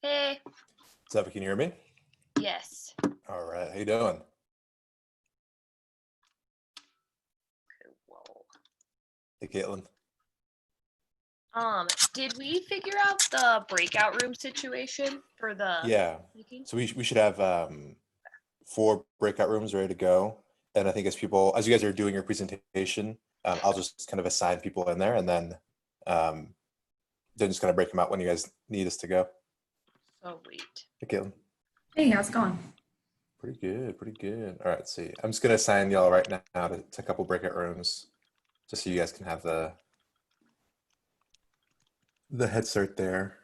Hey, What's up? Can you hear me? yes. All right. How you doing? Whoa. Hey, Caitlin. Did we figure out the breakout room situation for the Yeah. meeting? So we should have 4 breakout rooms ready to go. And I think as you guys are doing your presentation, I'll just kind of assign people in there and then just kind of break them out when you guys need us to go. Sweet. Hey, Caitlin. Hey, how's it going? Pretty good. Pretty good. All right. Let's see. I'm just gonna assign y'all right now to a couple breakout rooms, just so you guys can have the head start there.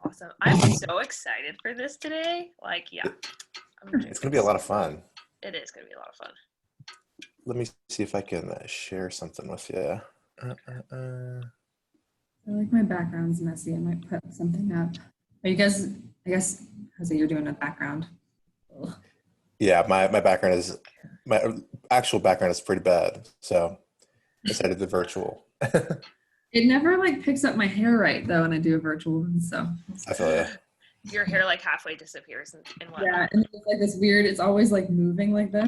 Awesome. I'm so excited for this today. It's gonna be a lot of fun. It is gonna be a lot of fun. Let me see if I can share something with you. I feel like my background's messy. I might put something up. Are you guys, I guess, Jose, you're doing a background. Ugh. Yeah, my background is, my actual background is pretty bad, so I decided the virtual. It never picks up my hair right though when I do a virtual one, so. I feel you. Your hair halfway disappears and whatnot. Yeah, and it's this weird, it's always moving like this.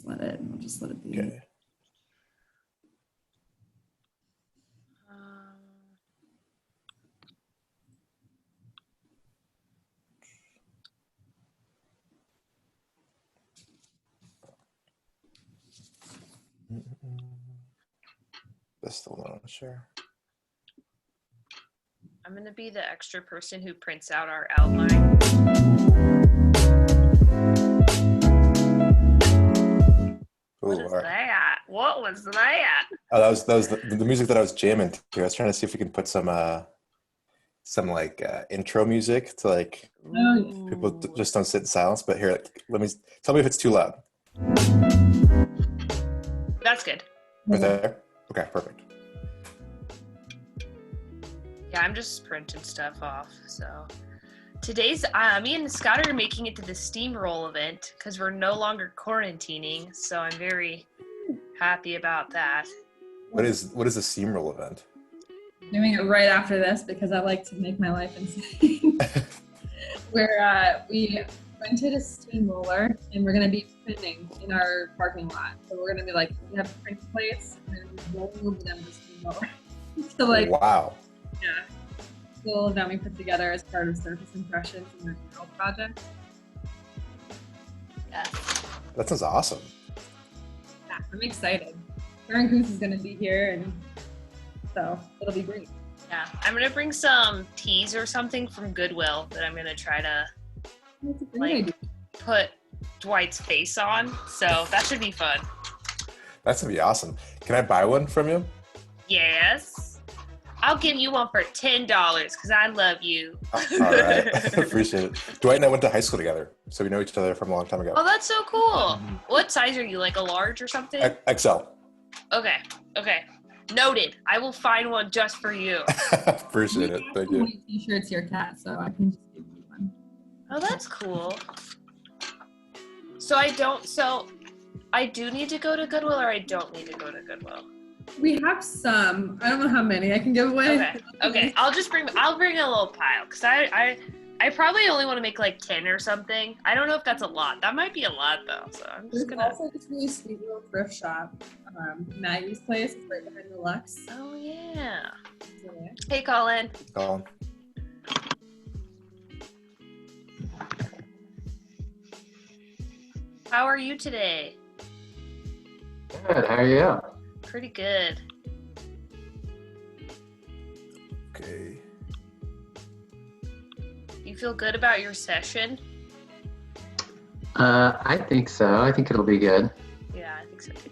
I'll just let it be. Okay. That's the one, sure. I'm gonna be the extra person who prints out our outline. What is that? What was that? Oh, that was the music that I was jamming to. I was trying to see if we can put some intro music to people just don't sit in silence. But here, tell me if it's too loud. That's good. Right there? Okay, perfect. Yeah, I'm just printing stuff off. So today's me and Scott are making it to the steamroll event because we're no longer quarantining. So I'm very happy about that. What is the steamroll event? Doing it right after this because I like to make my life insane. Where we rented a steamroller and we're gonna be printing in our parking lot. So we're gonna be we have print plates and then we roll over them with steamroller. So wow. Yeah. School that we put together as part of Surface Impressions in the mural project. Yeah. That sounds awesome. Yeah, I'm excited. Karen Coos is gonna be here and so it'll be great. Yeah, I'm gonna bring some teas or something from Goodwill that I'm gonna try to put Dwight's face on. So that should be fun. That's gonna be awesome. Can I buy one from you? Yes. I'll give you one for $10 because I love you. All right, appreciate it. Dwight and I went to high school together, so we know each other from a long time ago. Oh, that's so cool. What size are you? Like a large or something? XL. Okay. Noted. I will find one just for you. Appreciate it. Thank you. T-shirts your cat, so I can just give you one. Oh, that's cool. So I do need to go to Goodwill or I don't need to go to Goodwill? We have some. I don't know how many I can give away. Okay. I'll bring a little pile because I probably only want to make 10 or something. I don't know if that's a lot. That might be a lot though. So I'm just gonna. Also this really sweet little thrift shop, Maggie's place. It's right behind the Lux. Oh yeah. So, yeah. Hey, Colin. Colin. How are you today? Good. How are you? Pretty good. Okay. You feel good about your session? I think so. I think it'll be good. Yeah, I think so too.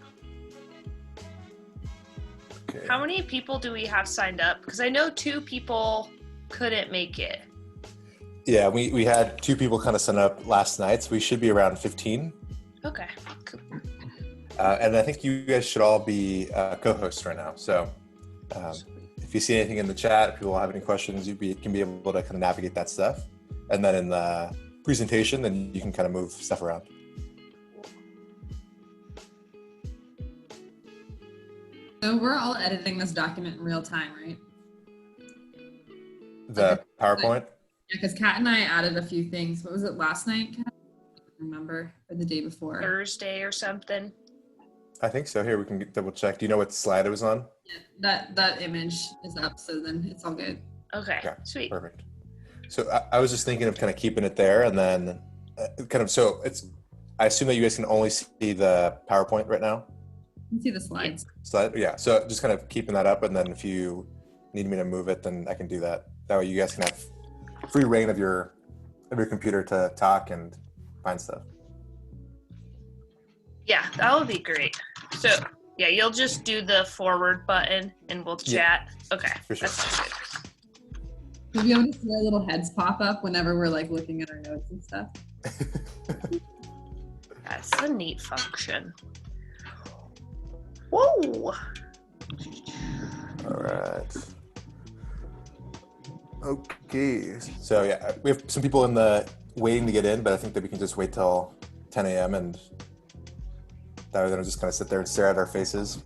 Okay. How many people do we have signed up? Because I know 2 people couldn't make it. Yeah, we had 2 people kind of sign up last night, so we should be around 15. Okay, cool. And I think you guys should all be co-hosts right now. So if you see anything in the chat, if people have any questions, you can be able to kind of navigate that stuff. And then in the presentation, then you can kind of move stuff around. So we're all editing this document in real time, right? The PowerPoint? Yeah, because Kat and I added a few things. What was it last night, Kat? I don't remember, or the day before. Thursday or something. I think so. Here, we can double check. Do you know what slide it was on? Yeah, that image is up, so then it's all good. Okay, Okay, sweet. perfect. So I was just thinking of kind of keeping it there, and then so it's. I assume that you guys can only see the PowerPoint right now. You can see the slides. Slide, yeah. So just kind of keeping that up, and then if you need me to move it, then I can do that. That way, you guys can have free reign of your computer to talk and find stuff. Yeah, that would be great. So yeah, you'll just do the forward button and we'll chat. Yeah, okay, for sure. That's good. We'll be able to see our little heads pop up whenever we're like looking at our notes and stuff. That's a neat function. Whoa! All right. Okay. So yeah, we have some people in the waiting to get in, but I think that we can just wait till 10 a.m. and that way they'll just kind of sit there and stare at our faces.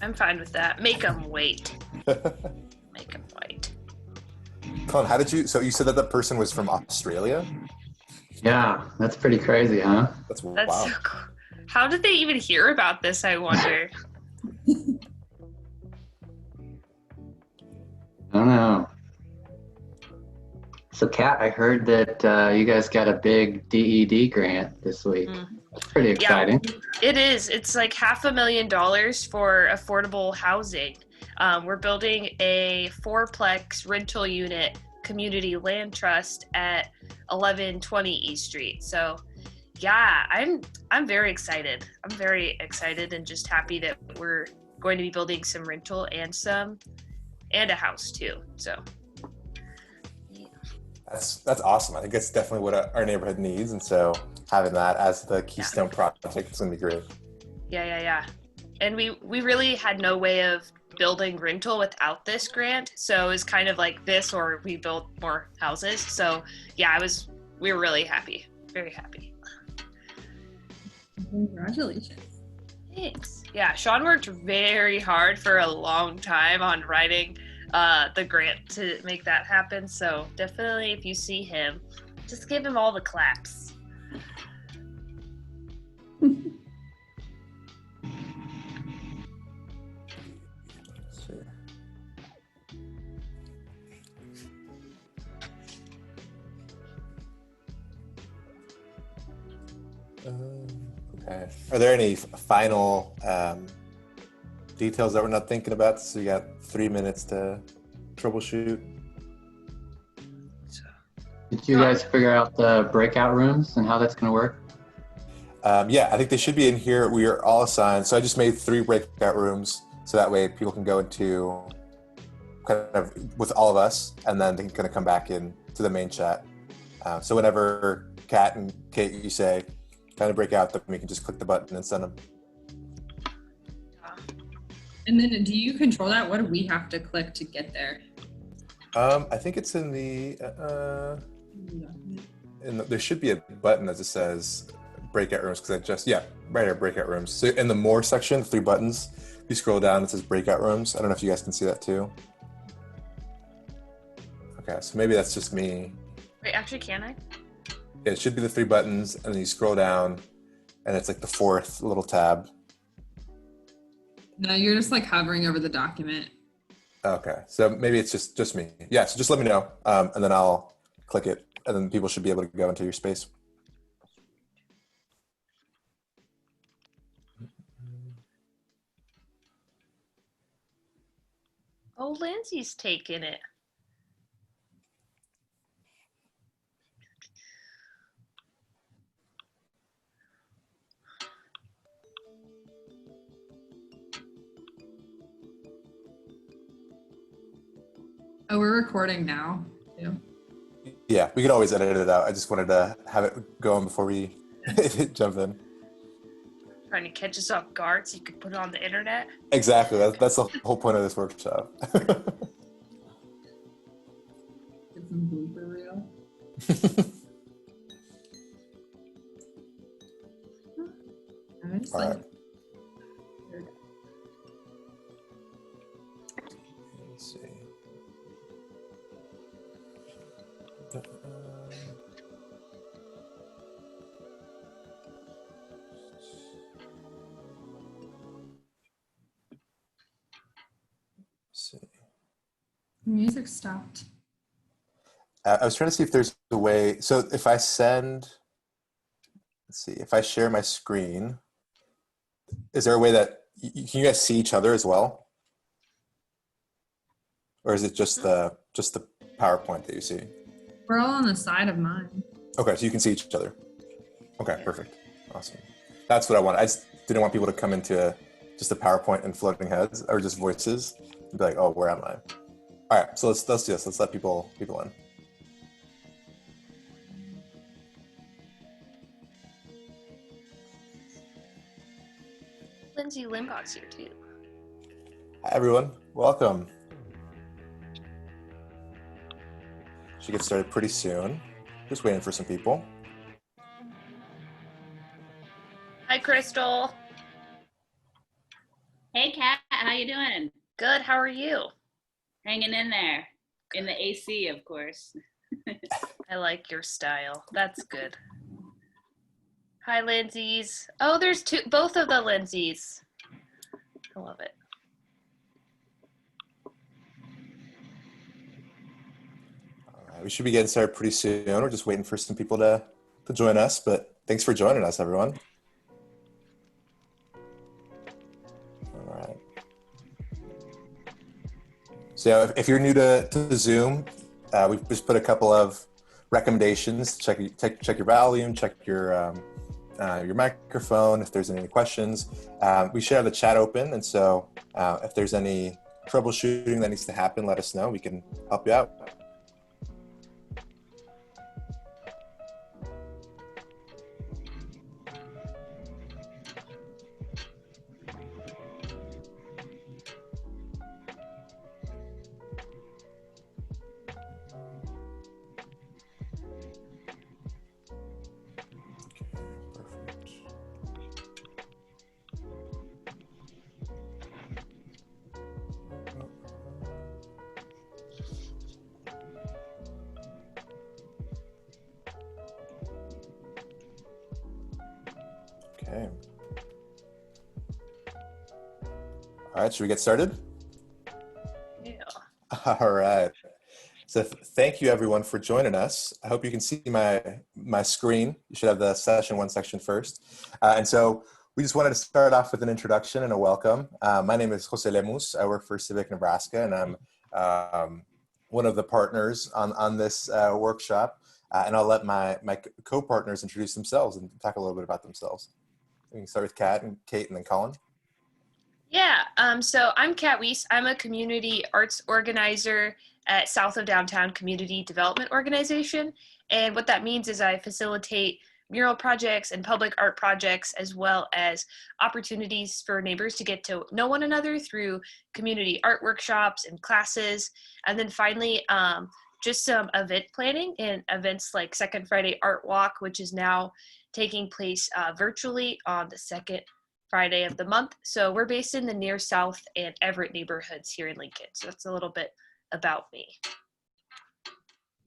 I'm fine with that. Make them wait. Make them wait. Colin, how did you? So you said that person was from Australia? Yeah, that's pretty crazy, huh? That's So wow. cool. How did they even hear about this, I wonder? I don't know. So, Kat, I heard that you guys got a big DED grant this week. That's pretty exciting. Yeah, it is. It's like $500,000 for affordable housing. We're building a fourplex rental unit community land trust at 1120 East Street. So yeah, I'm very excited. I'm very excited and just happy that we're going to be building some rental and a house too. So yeah. That's awesome. I think that's definitely what our neighborhood needs, and so having that as the keystone project is going to be great. Yeah. And we really had no way of building rental without this grant, so it was kind of like this or we build more houses. So yeah, we were really happy, very happy. Congratulations. Thanks. Yeah, Sean worked very hard for a long time on writing the grant to make that happen, so definitely if you see him, just give him all the claps. Okay. Are there any final details that we're not thinking about? So you got 3 minutes to troubleshoot. Did you guys figure out the breakout rooms and how that's going to work? Yeah, I think they should be in here. We are all assigned. So I just made 3 breakout rooms so that way people can go into kind of with all of us, and then they can kind of come back in to the main chat. So whenever Kat and Kate, you say, kind of break out, then we can just click the button and send them. And then do you control that? What do we have to click to get there? I think it's in there should be a button that just says breakout rooms, because right here, breakout rooms. So in the more section, 3 buttons, if you scroll down, it says breakout rooms. I don't know if you guys can see that too. Okay, so maybe that's just me. Wait, actually, can I? Yeah, it should be the 3 buttons, and then you scroll down, and it's like the 4th little tab. No, you're just like hovering over the document. Okay, so maybe it's just me. Yeah, so just let me know, and then I'll click it, and then people should be able to go into your space. Oh, Lindsay's taking it. Oh, we're recording now too. Yeah, we could always edit it out. I just wanted to have it going before we jump in. Trying to catch us off guard so you could put it on the internet. Exactly. That's the whole point of this workshop. Get some blooper reel. All right. Music stopped. I was trying to see if there's a way. So if I send, let's see, if I share my screen, is there a way that can you guys see each other as well? Or is it just the PowerPoint that you see? We're all on the side of mine. Okay, so you can see each other. Okay, perfect. Awesome. That's what I wanted. I just didn't want people to come into just a PowerPoint and floating heads or just voices and be like, oh, where am I? All right, so let's do this. Let's let people in. Lindsay Limbach's here too. Hi, everyone. Welcome. Should get started pretty soon. Just waiting for some people. Hi, Crystal. Hey, Kat, how you doing? Good. How are you? Hanging in there. In the AC, of course. I like your style. That's good. Hi, Lindsay's. Oh, there's both of the Lindsays. I love it. All right, we should be getting started pretty soon. We're just waiting for some people to join us, but thanks for joining us, everyone. All right. So if you're new to Zoom, we've just put a couple of recommendations. Check your volume, check your microphone. If there's any questions, we should have the chat open, and so if there's any troubleshooting that needs to happen, let us know. We can help you out. Okay. All right, should we get started? Yeah. All right. So thank you everyone for joining us. I hope you can see my screen. You should have the session one section first. And so we just wanted to start off with an introduction and a welcome. My name is Jose Lemus. I work for Civic, Nebraska, and I'm one of the partners on this workshop. And I'll let my co-partners introduce themselves and talk a little bit about themselves. We can start with Kat and Kate and then Colin. Yeah, so I'm Kat Weiss. I'm a community arts organizer at South of Downtown Community Development Organization. And what that means is I facilitate mural projects and public art projects, as well as opportunities for neighbors to get to know one another through community art workshops and classes. And then finally, just some event planning and events like Second Friday Art Walk, which is now taking place virtually on the second Friday of the month. So we're based in the Near South and Everett neighborhoods here in Lincoln. So that's a little bit about me.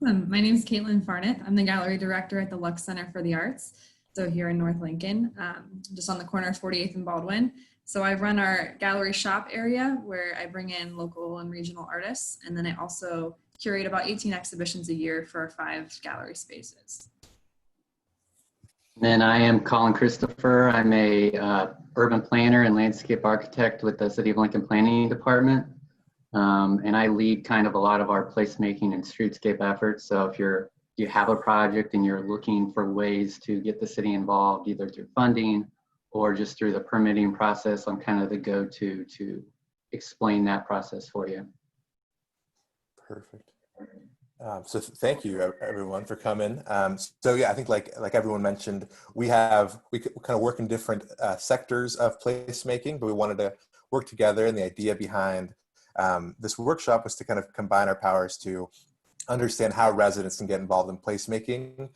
My name is Caitlin Farneth. I'm the gallery director at the Lux Center for the Arts, so here in North Lincoln, just on the corner of 48th and Baldwin. So I run our gallery shop area where I bring in local and regional artists, and then I also curate about 18 exhibitions a year for our 5 gallery spaces. Then I am Colin Christopher. I'm a urban planner and landscape architect with the City of Lincoln Planning Department. And I lead kind of a lot of our placemaking and streetscape efforts. So if you have a project and you're looking for ways to get the city involved, either through funding or just through the permitting process, I'm kind of the go-to to explain that process for you. Perfect. So thank you everyone for coming. So yeah, I think like everyone mentioned, we kind of work in different sectors of placemaking, but we wanted to work together, and the idea behind this workshop was to kind of combine our powers to understand how residents can get involved in placemaking,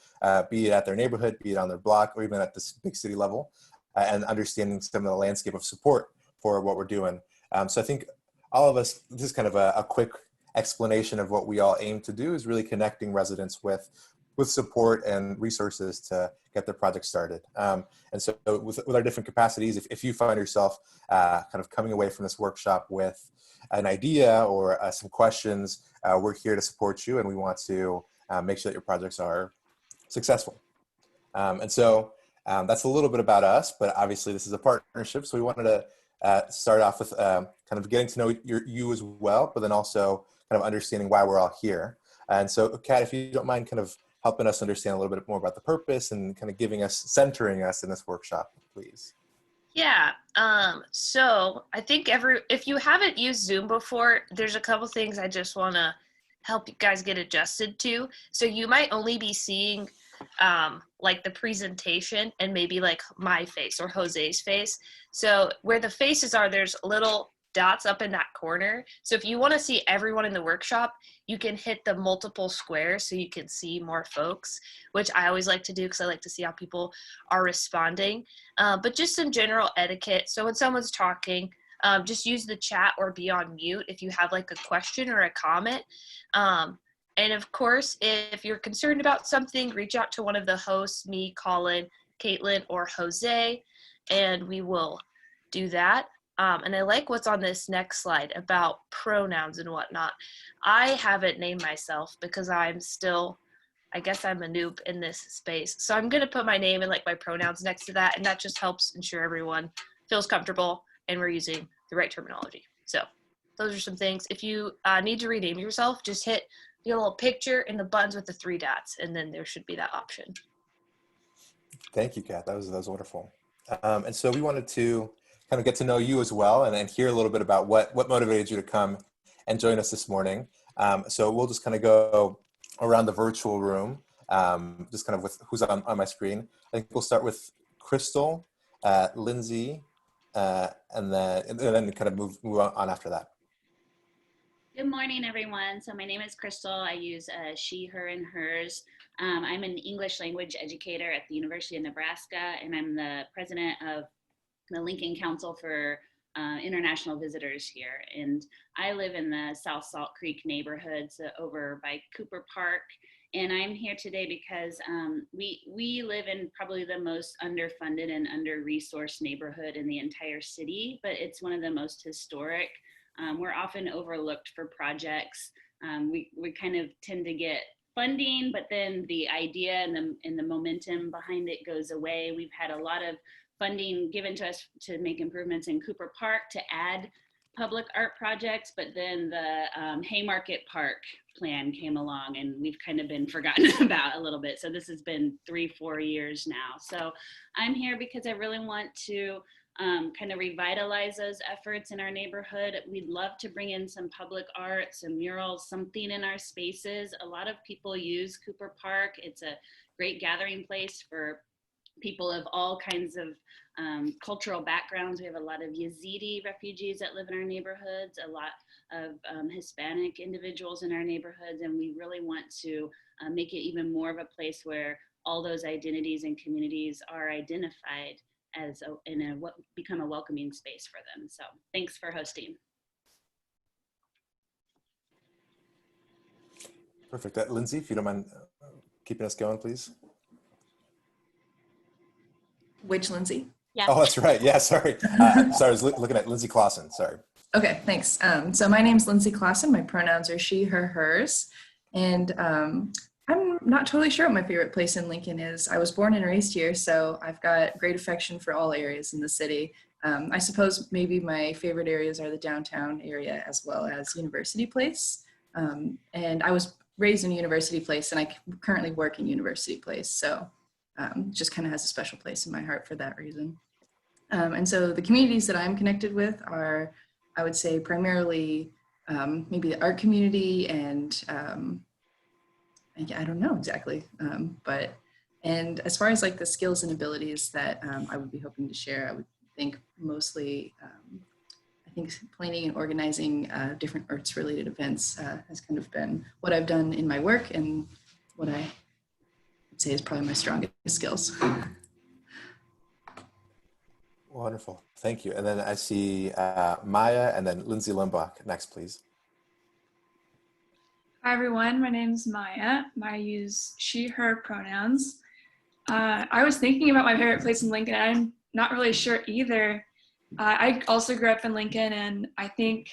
be it at their neighborhood, be it on their block, or even at this big city level, and understanding some of the landscape of support for what we're doing. So I think all of us, this is kind of a quick explanation of what we all aim to do, is really connecting residents with with support and resources to get their project started. And so with our different capacities, if you find yourself kind of coming away from this workshop with an idea or some questions, we're here to support you, and we want to make sure that your projects are successful. And so that's a little bit about us, but obviously this is a partnership. So we wanted to start off with kind of getting to know you as well, but then also kind of understanding why we're all here. And so, Kat, if you don't mind kind of helping us understand a little bit more about the purpose and kind of centering us in this workshop, please. Yeah, so I think if you haven't used Zoom before, there's a couple things I just want to help you guys get adjusted to. So you might only be seeing like the presentation and maybe like my face or Jose's face. So where the faces are, there's little dots up in that corner. So if you want to see everyone in the workshop, you can hit the multiple squares so you can see more folks, which I always like to do because I like to see how people are responding. But just some general etiquette. So when someone's talking, just use the chat or be on mute if you have like a question or a comment. And of course, if you're concerned about something, reach out to one of the hosts, me, Colin, Caitlin, or Jose, and we will do that. And I like what's on this next slide about pronouns and whatnot. I haven't named myself because I guess I'm a noob in this space. So I'm going to put my name and like my pronouns next to that, and that just helps ensure everyone feels comfortable and we're using the right terminology. So those are some things. If you need to rename yourself, just hit the little picture and the buttons with the 3 dots, and then there should be that option. Thank you, Kat. That was wonderful. And so we wanted to kind of get to know you as well, and then hear a little bit about what motivated you to come and join us this morning. So we'll just kind of go around the virtual room, just kind of with who's on my screen. I think we'll start with Crystal, Lindsay, and then kind of move on after that. Good morning, everyone. So my name is Crystal. I use she, her, and hers. I'm an English language educator at the University of Nebraska, and I'm the president of the Lincoln Council for International Visitors here. And I live in the South Salt Creek neighborhood, so over by Cooper Park. And I'm here today because we live in probably the most underfunded and under-resourced neighborhood in the entire city, but it's one of the most historic. We're often overlooked for projects. We kind of tend to get funding, but then the idea and the momentum behind it goes away. We've had a lot of funding given to us to make improvements in Cooper Park to add public art projects, but then the Haymarket Park plan came along and we've kind of been forgotten about a little bit. So this has been 3-4 years now. So I'm here because I really want to kind of revitalize those efforts in our neighborhood. We'd love to bring in some public art, some murals, something in our spaces. A lot of people use Cooper Park. It's a great gathering place for people of all kinds of cultural backgrounds. We have a lot of Yazidi refugees that live in our neighborhoods, a lot of Hispanic individuals in our neighborhoods, and we really want to make it even more of a place where all those identities and communities are identified as become a welcoming space for them. So thanks for hosting. Perfect. Lindsay, if you don't mind keeping us going, please. Which Lindsay? Yeah. Oh, that's right. Yeah, sorry. Sorry, I was looking at Lindsay Clausen. Sorry. Okay, thanks. So my name's Lindsay Clausen. My pronouns are she, her, hers. And I'm not totally sure what my favorite place in Lincoln is. I was born and raised here, so I've got great affection for all areas in the city. I suppose maybe my favorite areas are the downtown area as well as University Place. And I was raised in University Place, and I currently work in University Place. So just kind of has a special place in my heart for that reason. And so the communities that I'm connected with are, I would say, primarily maybe the art community and I don't know exactly, and as far as like the skills and abilities that I would be hoping to share, I would think mostly, I think planning and organizing different arts related events has kind of been what I've done in my work and what I would say is probably my strongest skills. Wonderful. Thank you. And then I see Maya and then Lindsay Limbach next, please. Hi everyone, my name is Maya. I use she, her pronouns. I was thinking about my favorite place in Lincoln. I'm not really sure either. I also grew up in Lincoln, and I think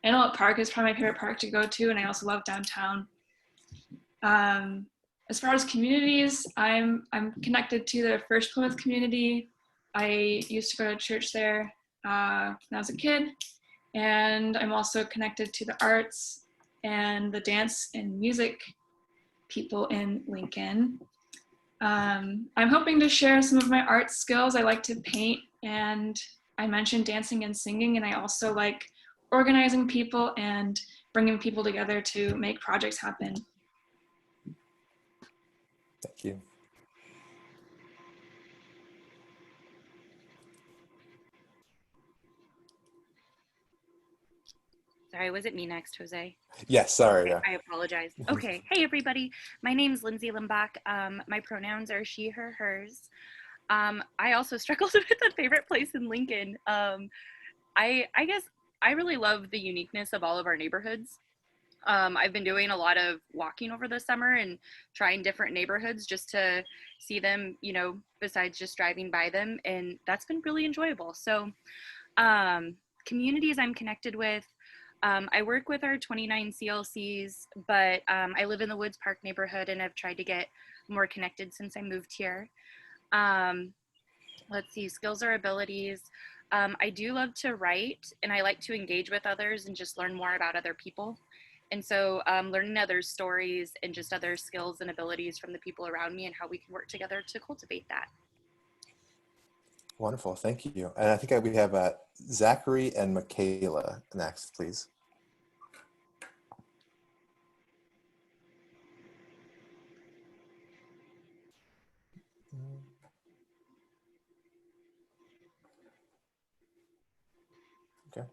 Antelope Park is probably my favorite park to go to, and I also love downtown. As far as communities, I'm connected to the First Plymouth community. I used to go to church there when I was a kid, and I'm also connected to the arts and the dance and music people in Lincoln. I'm hoping to share some of my art skills. I like to paint, and I mentioned dancing and singing, and I also like organizing people and bringing people together to make projects happen. Thank you. Sorry, was it me next, Jose? Yes, sorry. Okay, I apologize. Okay, hey everybody. My name's Lindsay Limbach. My pronouns are she, her, hers. I also struggled with a favorite place in Lincoln. I guess I really love the uniqueness of all of our neighborhoods. I've been doing a lot of walking over the summer and trying different neighborhoods just to see them, you know, besides just driving by them, and that's been really enjoyable. So communities I'm connected with, I work with our 29 CLCs, but I live in the Woods Park neighborhood and I've tried to get more connected since I moved here. Let's see, skills or abilities. I do love to write, and I like to engage with others and just learn more about other people. And so learning others' stories and just other skills and abilities from the people around me and how we can work together to cultivate that. Wonderful, thank you. And I think we have Zachary and Michaela next, please. Okay.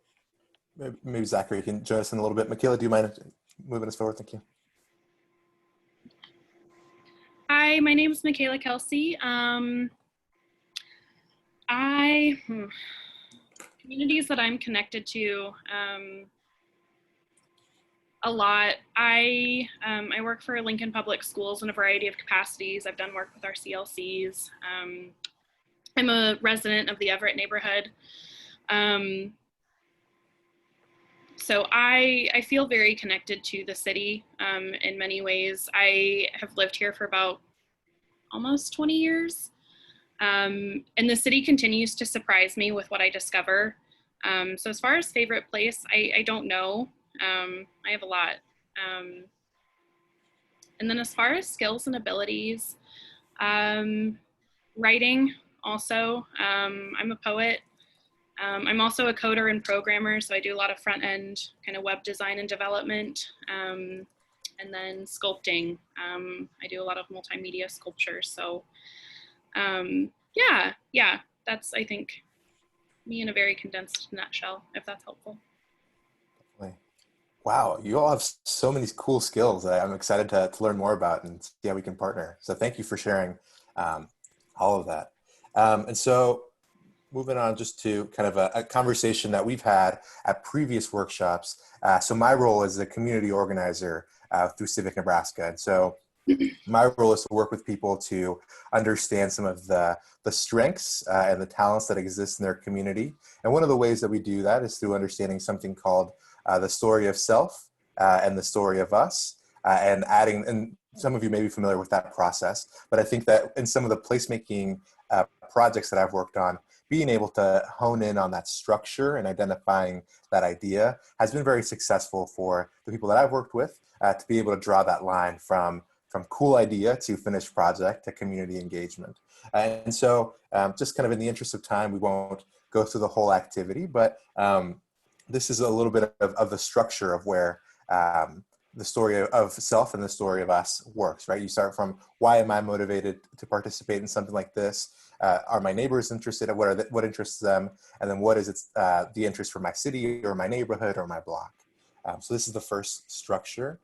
Maybe Zachary can join us in a little bit. Michaela, do you mind moving us forward? Thank you. Hi, my name is Michaela Kelsey. Communities that I'm connected to a lot. I work for Lincoln Public Schools in a variety of capacities. I've done work with our CLCs. I'm a resident of the Everett neighborhood. So I feel very connected to the city in many ways. I have lived here for about almost 20 years. And the city continues to surprise me with what I discover. So as far as favorite place, I don't know. I have a lot. And then as far as skills and abilities, writing also. I'm a poet. I'm also a coder and programmer, so I do a lot of front end kind of web design and development. And then sculpting. I do a lot of multimedia sculpture. So yeah, that's, I think, me in a very condensed nutshell, if that's helpful. Wow, you all have so many cool skills that I'm excited to learn more about and see how we can partner. So thank you for sharing all of that. And so moving on just to kind of a conversation that we've had at previous workshops. So my role is a community organizer through Civic, Nebraska. And so my role is to work with people to understand some of the strengths and the talents that exist in their community. And one of the ways that we do that is through understanding something called the story of self and the story of us, and adding, and some of you may be familiar with that process, but I think that in some of the placemaking projects that I've worked on, being able to hone in on that structure and identifying that idea has been very successful for the people that I've worked with to be able to draw that line from cool idea to finished project to community engagement. And so just kind of in the interest of time, we won't go through the whole activity, but this is a little bit of the structure of where the story of self and the story of us works, right? You start from, why am I motivated to participate in something like this? Are my neighbors interested? What interests them? And then what is the interest for my city or my neighborhood or my block? So this is the first structure.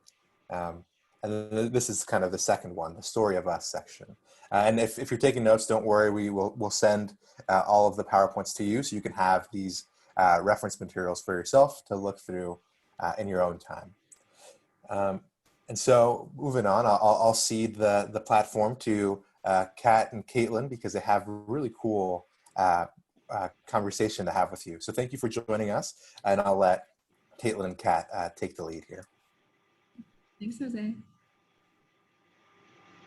And then this is kind of the second one, the story of us section. And if you're taking notes, don't worry, we'll send all of the PowerPoints to you so you can have these reference materials for yourself to look through in your own time. And so moving on, I'll cede the platform to Kat and Caitlin because they have really cool conversation to have with you. So thank you for joining us, and I'll let Caitlin and Kat take the lead here. Thanks, Jose.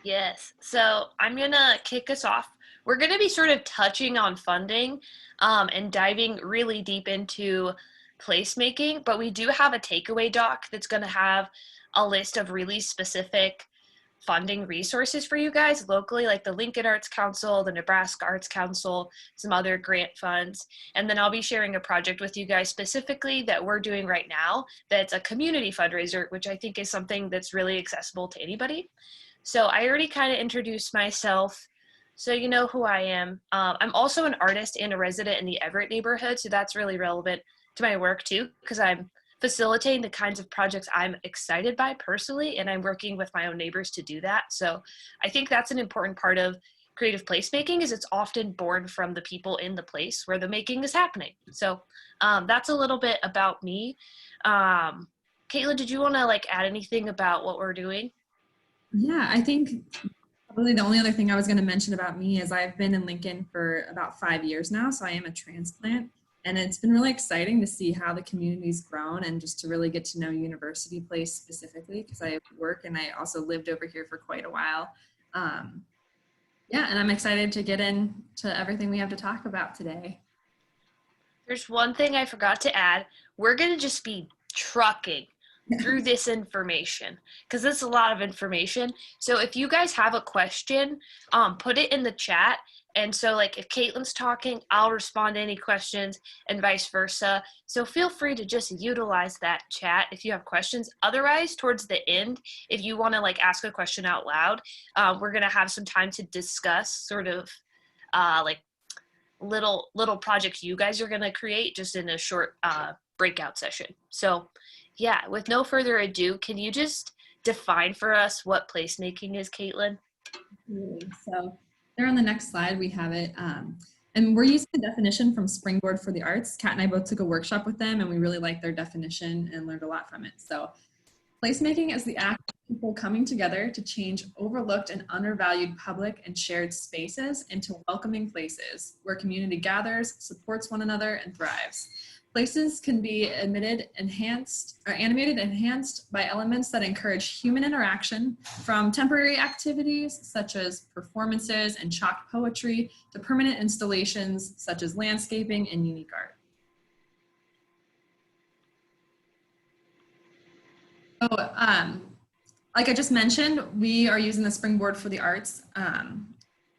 Yes. So I'm going to kick us off. We're going to be sort of touching on funding and diving really deep into placemaking, but we do have a takeaway doc that's going to have a list of really specific funding resources for you guys locally, like the Lincoln Arts Council, the Nebraska Arts Council, some other grant funds. And then I'll be sharing a project with you guys specifically that we're doing right now that's a community fundraiser, which I think is something that's really accessible to anybody. So I already kind of introduced myself, so you know who I am. I'm also an artist and a resident in the Everett neighborhood, so that's really relevant to my work too, because I'm facilitating the kinds of projects I'm excited by personally, and I'm working with my own neighbors to do that. So I think that's an important part of creative placemaking, is it's often born from the people in the place where the making is happening. So that's a little bit about me. Caitlin, did you want to add anything about what we're doing? Yeah, I think probably the only other thing I was going to mention about me is I've been in Lincoln for about 5 years now, so I am a transplant. And it's been really exciting to see how the community's grown and just to really get to know University Place specifically, because I work and I also lived over here for quite a while. Yeah, and I'm excited to get into everything we have to talk about today. There's one thing I forgot to add. We're going to just be trucking through this information because it's a lot of information. So if you guys have a question, put it in the chat. And so if Caitlin's talking, I'll respond to any questions and vice versa. So feel free to just utilize that chat if you have questions. Otherwise, towards the end, if you want to ask a question out loud, we're going to have some time to discuss sort of little projects you guys are going to create just in a short breakout session. So yeah, with no further ado, can you just define for us what placemaking is, Caitlin? So there on the next slide, we have it. And we're using the definition from Springboard for the Arts. Kat and I both took a workshop with them, and we really liked their definition and learned a lot from it. So placemaking is the act of people coming together to change overlooked and undervalued public and shared spaces into welcoming places where community gathers, supports one another, and thrives. Places can be animated, enhanced by elements that encourage human interaction, from temporary activities such as performances and chalk poetry to permanent installations such as landscaping and unique art. Like I just mentioned, we are using the Springboard for the Arts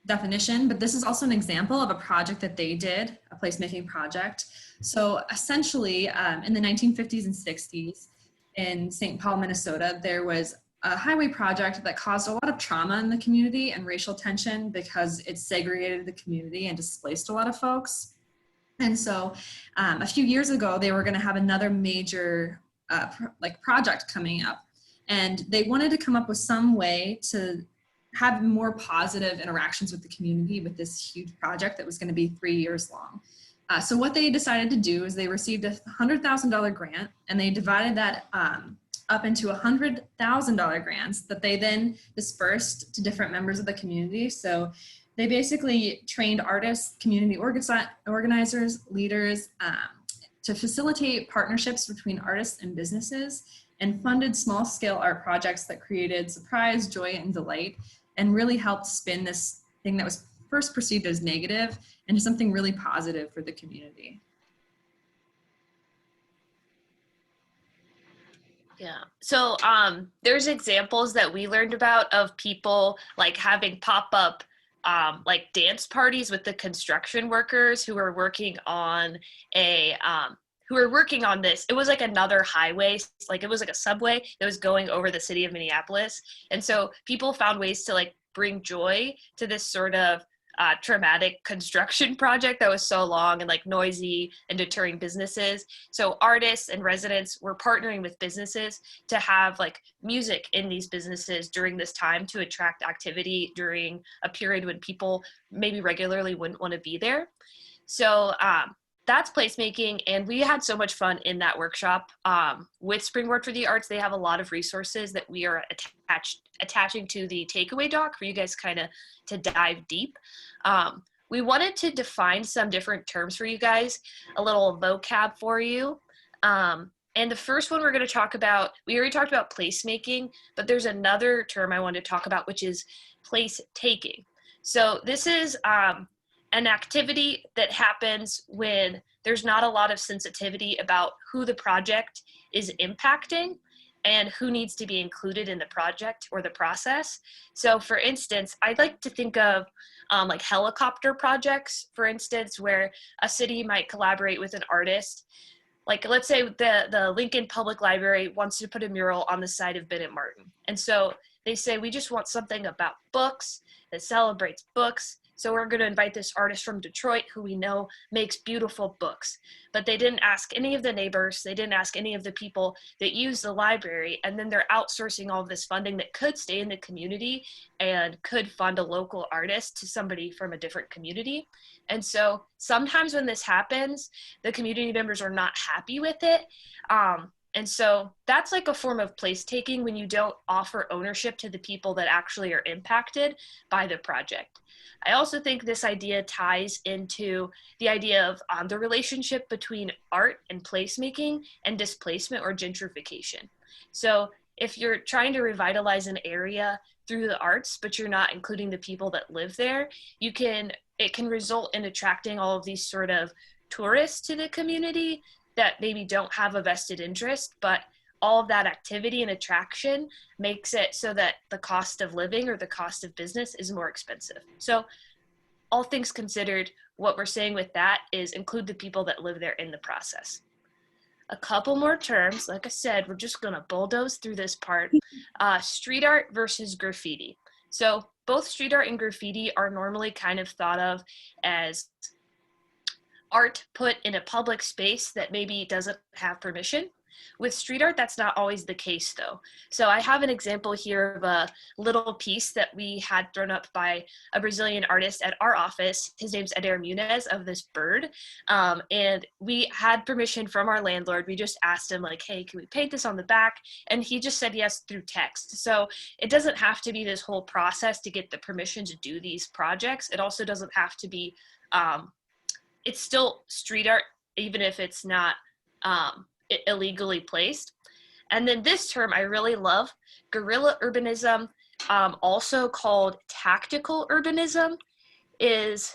definition, but this is also an example of a project that they did, a placemaking project. So essentially, in the 1950s and 60s in St. Paul, Minnesota, there was a highway project that caused a lot of trauma in the community and racial tension because it segregated the community and displaced a lot of folks. And so a few years ago, they were going to have another major project coming up. And they wanted to come up with some way to have more positive interactions with the community with this huge project that was going to be 3 years long. So what they decided to do is they received a $100,000 grant, and they divided that up into $100,000 grants that they then dispersed to different members of the community. So they basically trained artists, community organizers, leaders to facilitate partnerships between artists and businesses, and funded small-scale art projects that created surprise, joy, and delight, and really helped spin this thing that was first perceived as negative into something really positive for the community. Yeah. So there's examples that we learned about of people having pop-up dance parties with the construction workers who were working on this. It was another highway, it was a subway that was going over the city of Minneapolis. And so people found ways to bring joy to this sort of traumatic construction project that was so long and noisy and deterring businesses. So artists and residents were partnering with businesses to have music in these businesses during this time to attract activity during a period when people maybe regularly wouldn't want to be there. So that's placemaking, and we had so much fun in that workshop. With Springboard for the Arts, they have a lot of resources that we are attaching to the takeaway doc for you guys kind of to dive deep. We wanted to define some different terms for you guys, a little vocab for you. And the first one we're going to talk about, we already talked about placemaking, but there's another term I want to talk about, which is place taking. So this is an activity that happens when there's not a lot of sensitivity about who the project is impacting and who needs to be included in the project or the process. So for instance, I'd like to think of like helicopter projects, for instance, where a city might collaborate with an artist. Like, let's say the Lincoln Public Library wants to put a mural on the side of Bennett Martin. And so they say, we just want something about books that celebrates books. So we're going to invite this artist from Detroit who we know makes beautiful books. But they didn't ask any of the neighbors. They didn't ask any of the people that use the library. And then they're outsourcing all of this funding that could stay in the community and could fund a local artist to somebody from a different community. And so sometimes when this happens, the community members are not happy with it. And so that's like a form of place taking when you don't offer ownership to the people that actually are impacted by the project. I also think this idea ties into the idea of the relationship between art and placemaking and displacement or gentrification. So if you're trying to revitalize an area through the arts, but you're not including the people that live there, it can result in attracting all of these sort of tourists to the community that maybe don't have a vested interest, but all of that activity and attraction makes it so that the cost of living or the cost of business is more expensive. So all things considered, what we're saying with that is include the people that live there in the process. A couple more terms, like I said, we're just gonna bulldoze through this part. Street art versus graffiti. So both street art and graffiti are normally kind of thought of as art put in a public space that maybe doesn't have permission. With street art, that's not always the case though. So I have an example here of a little piece that we had thrown up by a Brazilian artist at our office. His name's Eder Muniz, of this bird. And we had permission from our landlord. We just asked him like, hey, can we paint this on the back? And he just said yes through text. So it doesn't have to be this whole process to get the permission to do these projects. It also doesn't have to be, it's still street art, even if it's not illegally placed. And then this term I really love, guerrilla urbanism, also called tactical urbanism, is,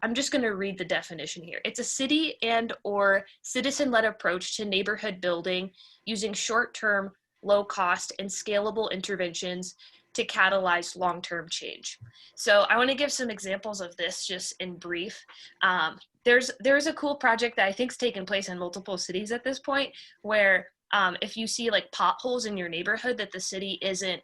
I'm just going to read the definition here. It's a city and or citizen-led approach to neighborhood building using short-term, low-cost, and scalable interventions to catalyze long-term change. So I want to give some examples of this just in brief. There's a cool project that I think is taking place in multiple cities at this point where if you see like potholes in your neighborhood that the city isn't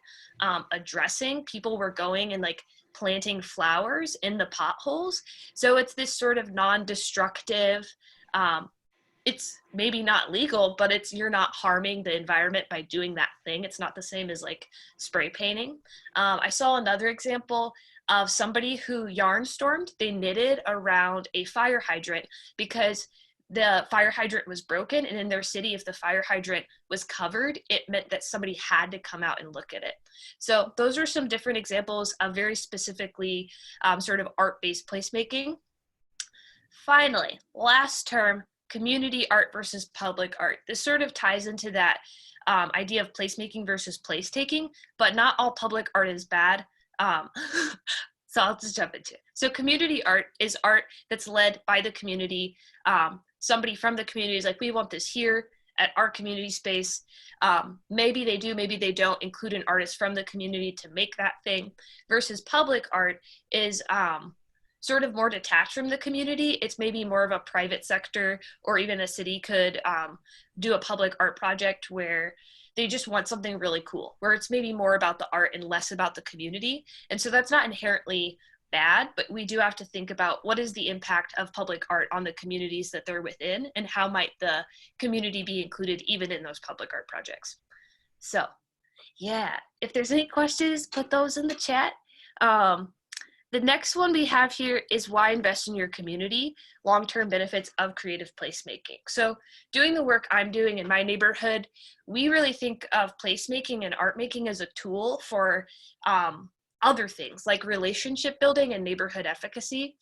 addressing, people were going and like planting flowers in the potholes. So it's this sort of non-destructive, it's maybe not legal, but you're not harming the environment by doing that thing. It's not the same as like spray painting. I saw another example of somebody who yarn stormed. They knitted around a fire hydrant because the fire hydrant was broken, and in their city, if the fire hydrant was covered, it meant that somebody had to come out and look at it. So those are some different examples of very specifically sort of art-based placemaking. Finally, last term, community art versus public art. This sort of ties into that idea of placemaking versus place taking, but not all public art is bad. So I'll just jump into it. So community art is art that's led by the community. Somebody from the community is like, we want this here at our community space. Maybe they do, maybe they don't include an artist from the community to make that thing. Versus public art is sort of more detached from the community. It's maybe more of a private sector, or even a city could do a public art project where they just want something really cool, where it's maybe more about the art and less about the community. And so that's not inherently bad, but we do have to think about what is the impact of public art on the communities that they're within, and how might the community be included even in those public art projects. So yeah, if there's any questions, put those in the chat. The next one we have here is why invest in your community, long-term benefits of creative placemaking. So doing the work I'm doing in my neighborhood, we really think of placemaking and art making as a tool for other things like relationship building and neighborhood efficacy.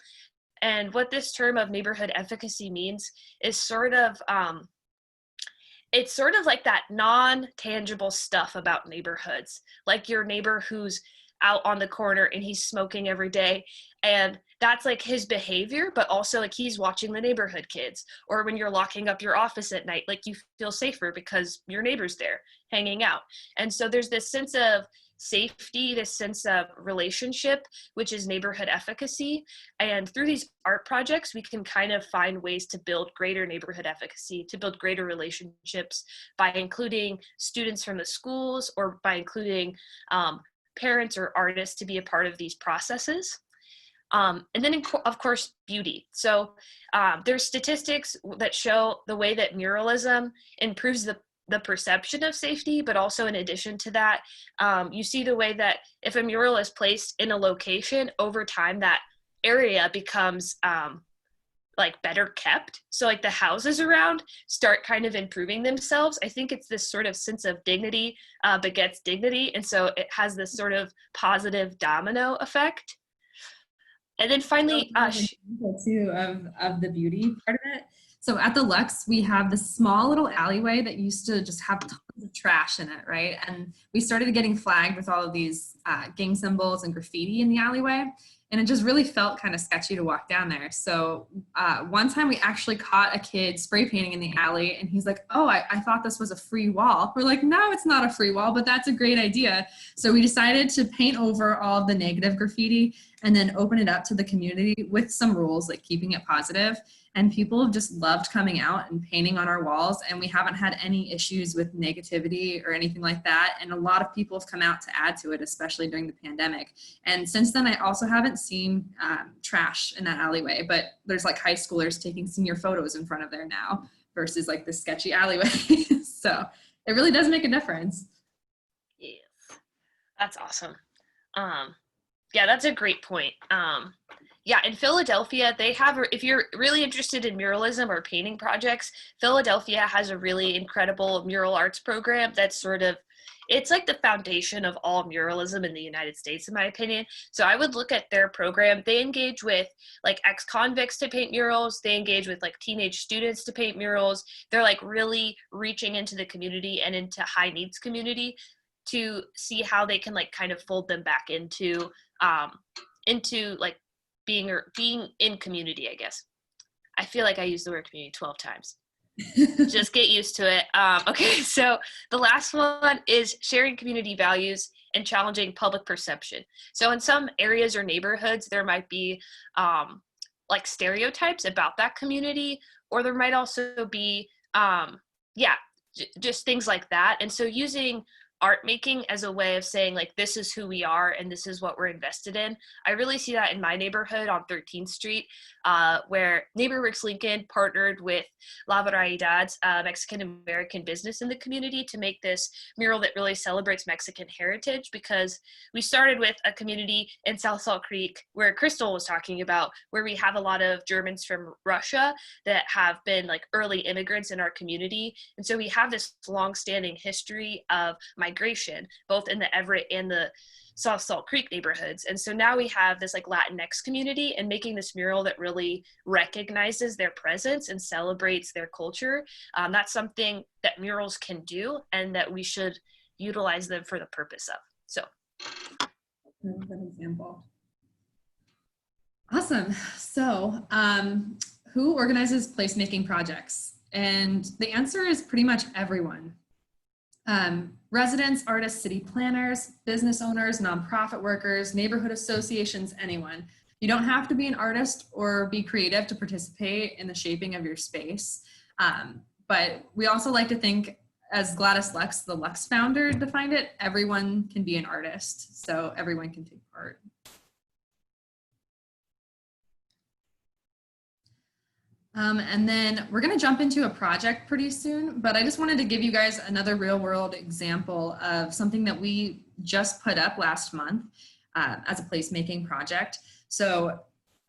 And what this term of neighborhood efficacy means is it's sort of like that non-tangible stuff about neighborhoods, like your neighbor who's out on the corner and he's smoking every day, and that's like his behavior, but also like he's watching the neighborhood kids. Or when you're locking up your office at night, like you feel safer because your neighbor's there hanging out. And so there's this sense of safety, this sense of relationship, which is neighborhood efficacy. And through these art projects, we can kind of find ways to build greater neighborhood efficacy, to build greater relationships by including students from the schools, or by including parents or artists to be a part of these processes. And then, of course, beauty. So there's statistics that show the way that muralism improves the perception of safety, but also in addition to that, you see the way that if a mural is placed in a location, over time that area becomes like better kept. So like the houses around start kind of improving themselves. I think it's this sort of sense of dignity begets dignity. And so it has this sort of positive domino effect. And then finally, too, of the beauty part of it. So at the Lux, we have this small little alleyway that used to just have tons of trash in it, right? And we started getting flagged with all of these gang symbols and graffiti in the alleyway. And it just really felt kind of sketchy to walk down there. So one time we actually caught a kid spray painting in the alley, and he's like, oh, I thought this was a free wall. We're like, no, it's not a free wall, but that's a great idea. So we decided to paint over all of the negative graffiti and then open it up to the community with some rules, like keeping it positive. And people have just loved coming out and painting on our walls, and we haven't had any issues with negativity or anything like that. And a lot of people have come out to add to it, especially during the pandemic. And since then, I also haven't seen trash in that alleyway, but there's like high schoolers taking senior photos in front of there now versus like the sketchy alleyway. So it really does make a difference. Yes, that's awesome. Yeah, that's a great point. Yeah, in Philadelphia, they have, if you're really interested in muralism or painting projects, Philadelphia has a really incredible mural arts program that's sort of, it's like the foundation of all muralism in the United States, in my opinion. So I would look at their program. They engage with like ex-convicts to paint murals. They engage with like teenage students to paint murals. They're like really reaching into the community and into high needs community to see how they can like kind of fold them back into like being in community, I guess. I feel like I used the word community 12 times. Just get used to it. Okay, so the last one is sharing community values and challenging public perception. So in some areas or neighborhoods, there might be like stereotypes about that community, or there might also be, just things like that. And so using art making as a way of saying like, this is who we are and this is what we're invested in. I really see that in my neighborhood on 13th Street, where NeighborWorks Lincoln partnered with La Variedad's Mexican-American business in the community to make this mural that really celebrates Mexican heritage, because we started with a community in South Salt Creek where Crystal was talking about, where we have a lot of Germans from Russia that have been like early immigrants in our community. And so we have this long-standing history of migration, both in the Everett and the South Salt Creek neighborhoods. And so now we have this like Latinx community, and making this mural that really recognizes their presence and celebrates their culture. That's something that murals can do, and that we should utilize them for the purpose of. So. Good example. Awesome. So who organizes placemaking projects? And the answer is pretty much everyone. Residents, artists, city planners, business owners, nonprofit workers, neighborhood associations, anyone. You don't have to be an artist or be creative to participate in the shaping of your space. But we also like to think, as Gladys Lux, the Lux founder, defined it, everyone can be an artist, so everyone can take part. And then we're going to jump into a project pretty soon, but I just wanted to give you guys another real world example of something that we just put up last month. as a placemaking project. So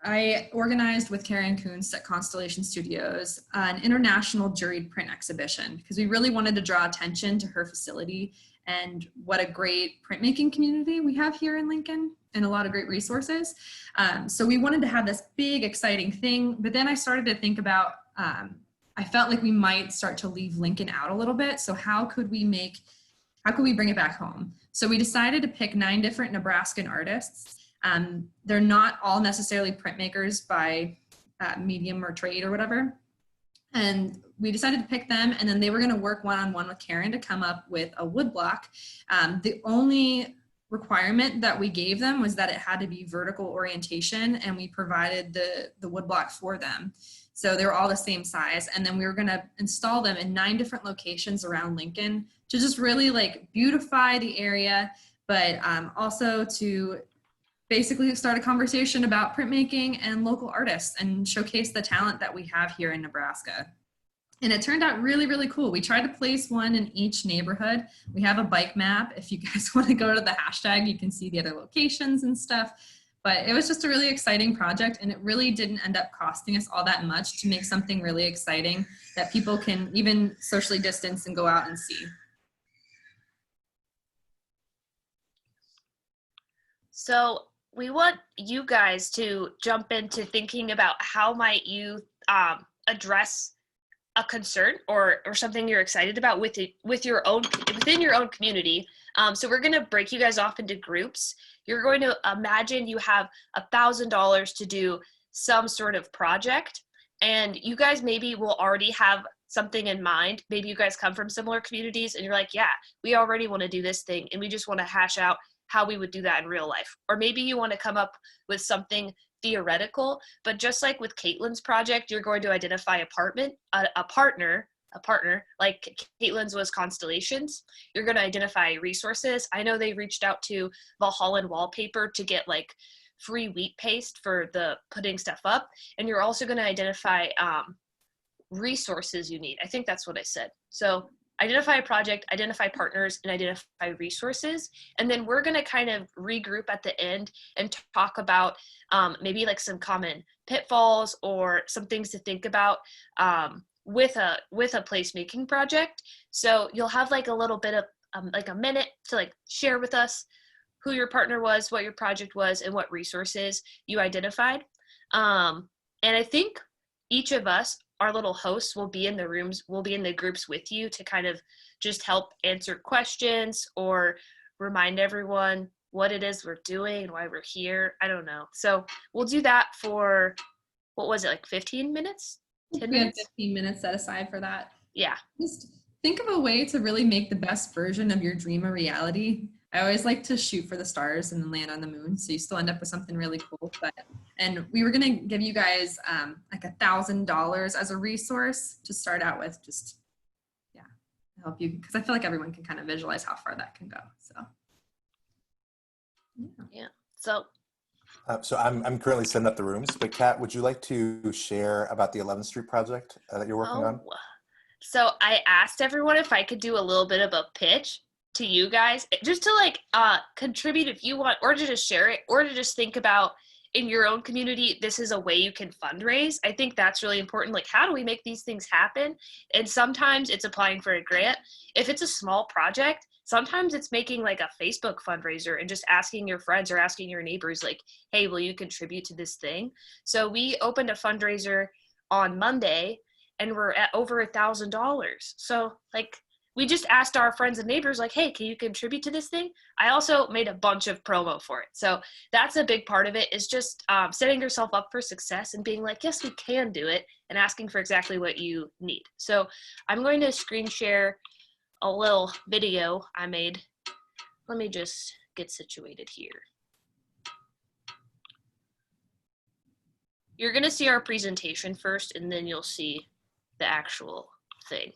I organized with Karen Kuntz at Constellation Studios an international juried print exhibition because we really wanted to draw attention to her facility and what a great printmaking community we have here in Lincoln and a lot of great resources. So we wanted to have this big, exciting thing, but then I started to think about, I felt like we might start to leave Lincoln out a little bit. So how could we bring it back home? So we decided to pick 9 different Nebraskan artists. They're not all necessarily printmakers by medium or trade or whatever. And we decided to pick them, and then they were going to work one-on-one with Karen to come up with a woodblock. The only requirement that we gave them was that it had to be vertical orientation, and we provided the woodblock for them. So they were all the same size, and then we were going to install them in 9 different locations around Lincoln to just really like beautify the area, but also to basically start a conversation about printmaking and local artists and showcase the talent that we have here in Nebraska. And it turned out really, really cool. We tried to place one in each neighborhood. We have a bike map. If you guys want to go to the hashtag, you can see the other locations and stuff. But it was just a really exciting project, and it really didn't end up costing us all that much to make something really exciting that people can even socially distance and go out and see. So we want you guys to jump into thinking about how might you address a concern or something you're excited about within your own community. So we're going to break you guys off into groups. You're going to imagine you have $1,000 to do some sort of project, and you guys maybe will already have something in mind. Maybe you guys come from similar communities and you're like, yeah, we already want to do this thing, and we just want to hash out how we would do that in real life. Or maybe you want to come up with something theoretical, but just like with Caitlin's project, you're going to identify a partner, like Caitlin's was Constellations. You're going to identify resources. I know they reached out to Valhalla Wallpaper to get like free wheat paste for the putting stuff up. And you're also going to identify resources you need. I think that's what I said. So identify a project, identify partners, and identify resources. And then we're going to kind of regroup at the end and talk about maybe like some common pitfalls or some things to think about with a placemaking project. So you'll have like a little bit of like a minute to like share with us who your partner was, what your project was, and what resources you identified. And I think each of us, our little hosts, will be in the rooms, will be in the groups with you to kind of just help answer questions or remind everyone what it is we're doing and why we're here. I don't know. So we'll do that for, what was it, like 15 minutes? 10 We had minutes? 15 minutes set aside for that. Yeah. Just think of a way to really make the best version of your dream a reality. I always like to shoot for the stars and then land on the moon, so you still end up with something really cool. And we were gonna give you guys like $1,000 as a resource to start out with, just to help you, because I feel like everyone can kind of visualize how far that can go. So yeah. So I'm currently setting up the rooms, but Kat, would you like to share about the 11th Street project that you're working on? So I asked everyone if I could do a little bit of a pitch to you guys, just to like contribute if you want, or to just share it, or to just think about in your own community, this is a way you can fundraise. I think that's really important. Like, how do we make these things happen? And sometimes it's applying for a grant. If it's a small project, sometimes it's making like a Facebook fundraiser and just asking your friends or asking your neighbors, like, hey, will you contribute to this thing? So we opened a fundraiser on Monday and we're at over $1,000. So like, we just asked our friends and neighbors, like, hey, can you contribute to this thing? I also made a bunch of promo for it. So that's a big part of it, is just setting yourself up for success and being like, yes, we can do it, and asking for exactly what you need. So I'm going to screen share a little video I made. Let me just get situated here. You're going to see our presentation first, and then you'll see the actual thing.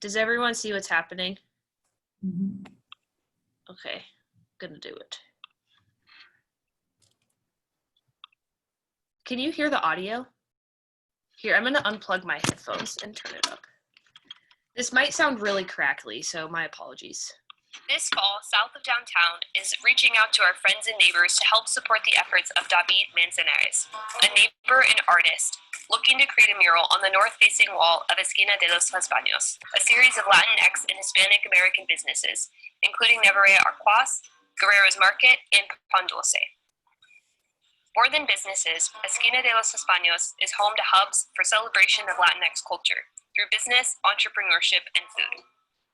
Does everyone see what's happening? mm-hmm. Okay, gonna do it. Can you hear the audio? Here, I'm gonna unplug my headphones and turn it up. This might sound really crackly, so my apologies. This fall, south of downtown is reaching out to our friends and neighbors to help support the efforts of David Manzanares, a neighbor and artist looking to create a mural on the north-facing wall of Esquina de los Baños, a series of Latinx and Hispanic American businesses, including Nevarea Arquaz, Guerrero's Market, and Pan Dulce. More than businesses, Esquina de los Baños is home to hubs for celebration of Latinx culture through business, entrepreneurship, and food.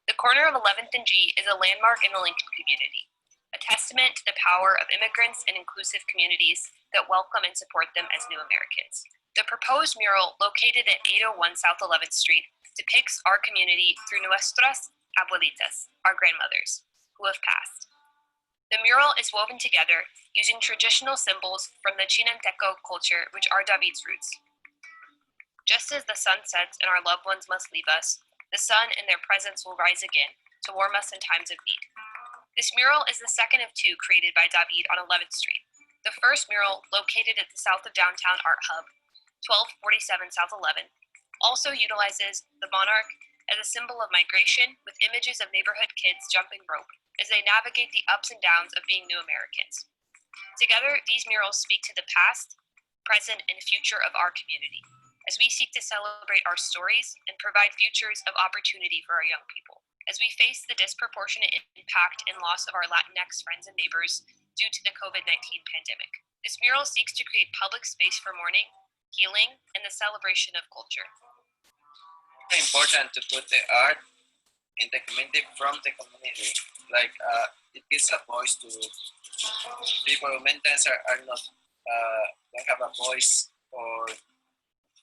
The corner of 11th and G is a landmark in the Lincoln community, a testament to the power of immigrants and inclusive communities that welcome and support them as new Americans. The proposed mural, located at 801 South 11th Street, depicts our community through nuestras abuelitas, our grandmothers, who have passed. The mural is woven together using traditional symbols from the Chinanteco culture, which are David's roots. Just as the sun sets and our loved ones must leave us, the sun and their presence will rise again to warm us in times of need. This mural is the second of two created by David on 11th Street. The first mural, located at the south of downtown Art Hub, 1247 South 11, also utilizes the monarch as a symbol of migration with images of neighborhood kids jumping rope as they navigate the ups and downs of being new Americans. Together, these murals speak to the past, present, and future of our community, as we seek to celebrate our stories and provide futures of opportunity for our young people. As we face the disproportionate impact and loss of our Latinx friends and neighbors due to the COVID-19 pandemic, this mural seeks to create public space for mourning, healing, and the celebration of culture. It's important to put the art in the community, from the community. Like it gives a voice to people who many times are not, don't have a voice or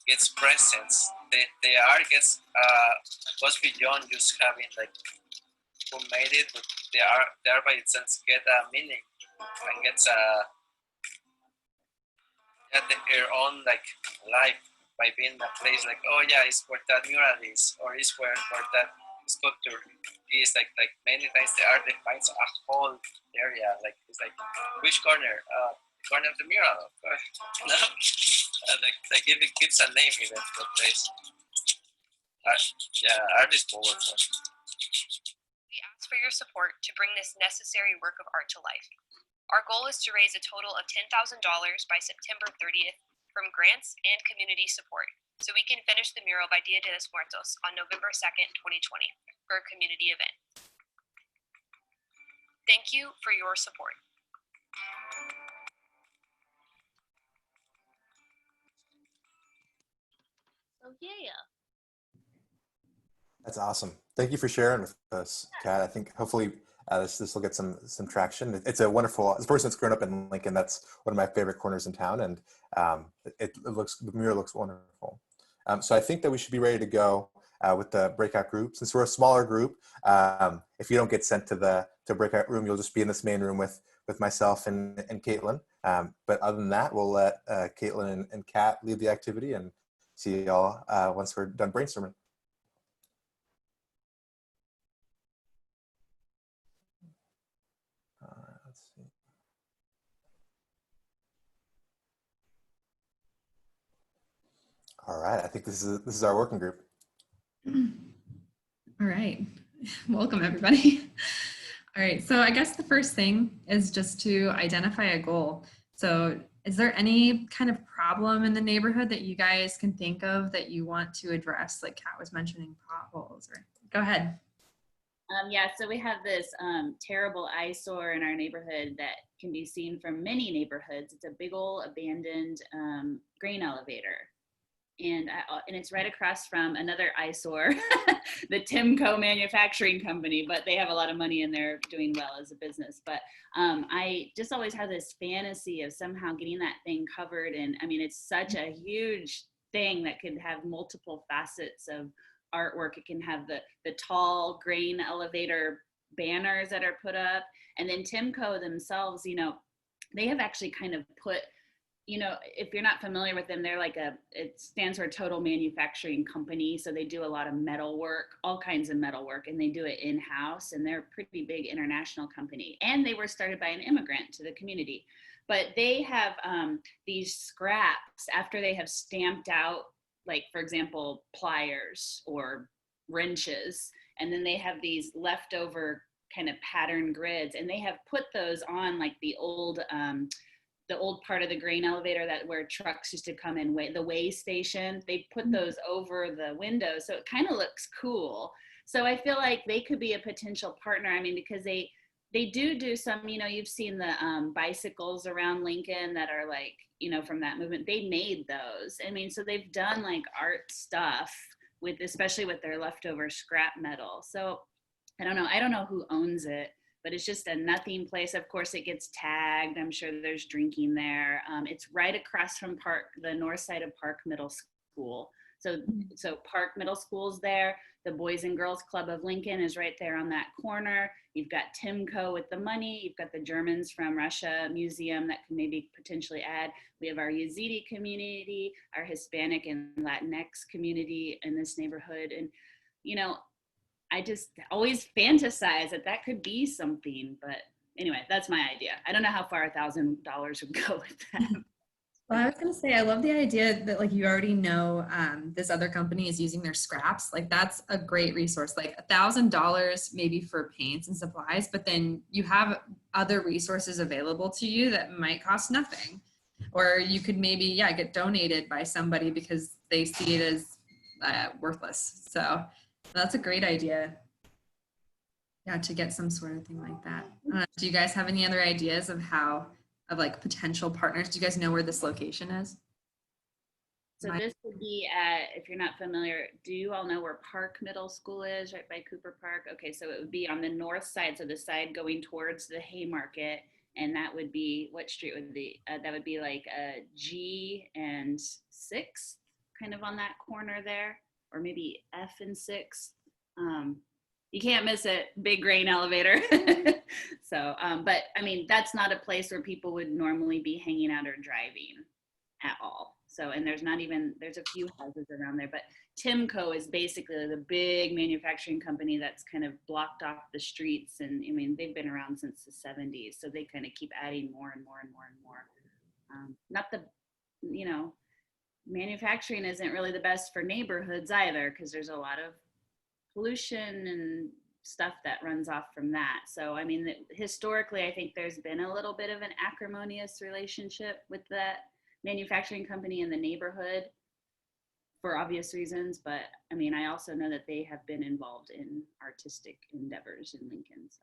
gets presence. The art goes beyond just having like who made it, but the art by itself get a meaning and gets their own like life by being a place like, oh yeah, it's where that mural is, or it's where that sculpture is. Like many times the art defines a whole area. Like it's like which corner? Corner of the mural, of course. No? Like it gives a name even to the place. Art is powerful. We ask for your support to bring this necessary work of art to life. Our goal is to raise a total of $10,000 by September 30th from grants and community support, so we can finish the mural by Dia de los Muertos on November 2nd, 2020, for a community event. Thank you for your support. So yeah. That's awesome. Thank you for sharing with us, Kat. I think hopefully this will get some traction. It's a wonderful, as a person that's grown up in Lincoln, that's one of my favorite corners in town, and the mural looks wonderful. So I think that we should be ready to go with the breakout group. Since we're a smaller group, if you don't get sent to the breakout room, you'll just be in this main room with myself and Caitlin. But other than that, we'll let Caitlin and Kat lead the activity and see y'all once we're done brainstorming. Let's see. All right, I think this is our working group. All right, welcome everybody. All right, so I guess the first thing is just to identify a goal. So is there any kind of problem in the neighborhood that you guys can think of that you want to address? Like Kat was mentioning potholes, or go ahead. Yeah, so we have this terrible eyesore in our neighborhood that can be seen from many neighborhoods. It's a big old abandoned grain elevator. And it's right across from another eyesore, the Timco manufacturing company, but they have a lot of money and they're doing well as a business. But I just always have this fantasy of somehow getting that thing covered. And I mean, it's such a huge thing that could have multiple facets of artwork. It can have the tall grain elevator banners that are put up. And then Timco themselves, you know, they have actually kind of put, you know, if you're not familiar with them, they're like it stands for Total Manufacturing Company. So they do a lot of metal work, all kinds of metal work, and they do it in-house, and they're a pretty big international company. And they were started by an immigrant to the community. But they have these scraps after they have stamped out, like, for example, pliers or wrenches, and then they have these leftover kind of pattern grids, and they have put those on like the old part of the grain elevator that where trucks used to come in, the weigh station. They put those over the windows, so it kind of looks cool. So I feel like they could be a potential partner. I mean, because they do some, you know, you've seen the bicycles around Lincoln that are like, you know, from that movement. They made those. I mean, so they've done like art stuff with, especially with their leftover scrap metal. So I don't know who owns it, but it's just a nothing place. Of course, it gets tagged. I'm sure there's drinking there. It's right across from the north side of Park Middle School. So Park Middle School's there. The Boys and Girls Club of Lincoln is right there on that corner. You've got Timco with the money. You've got the Germans from Russia Museum that can maybe potentially add. We have our Yazidi community, our Hispanic and Latinx community in this neighborhood. And, you know, I just always fantasize that could be something. But anyway, that's my idea. I don't know how far $1,000 would go with that. Well, I was going to say, I love the idea that like you already know this other company is using their scraps. Like that's a great resource, like $1,000 maybe for paints and supplies, but then you have other resources available to you that might cost nothing. Or you could maybe, get donated by somebody because they see it as worthless. So that's a great idea. Yeah, to get some sort of thing like that. Do you guys have any other ideas of like potential partners? Do you guys know where this location is? So this would be if you're not familiar, do you all know where Park Middle School is, right by Cooper Park? Okay, so it would be on the north side, so the side going towards the Haymarket, and that would be, what street would be? That would be like G and 6th, kind of on that corner there, or maybe F and 6th. You can't miss it, big grain elevator. So, but I mean, that's not a place where people would normally be hanging out or driving at all. So, and there's a few houses around there, but Timco is basically the big manufacturing company that's kind of blocked off the streets. And I mean, they've been around since the 70s. So they kind of keep adding more and more and more and more. Not the, you know, manufacturing isn't really the best for neighborhoods either, because there's a lot of pollution and stuff that runs off from that. So, I mean, historically, I think there's been a little bit of an acrimonious relationship with that manufacturing company in the neighborhood for obvious reasons. But I mean, I also know that they have been involved in artistic endeavors in Lincoln. So.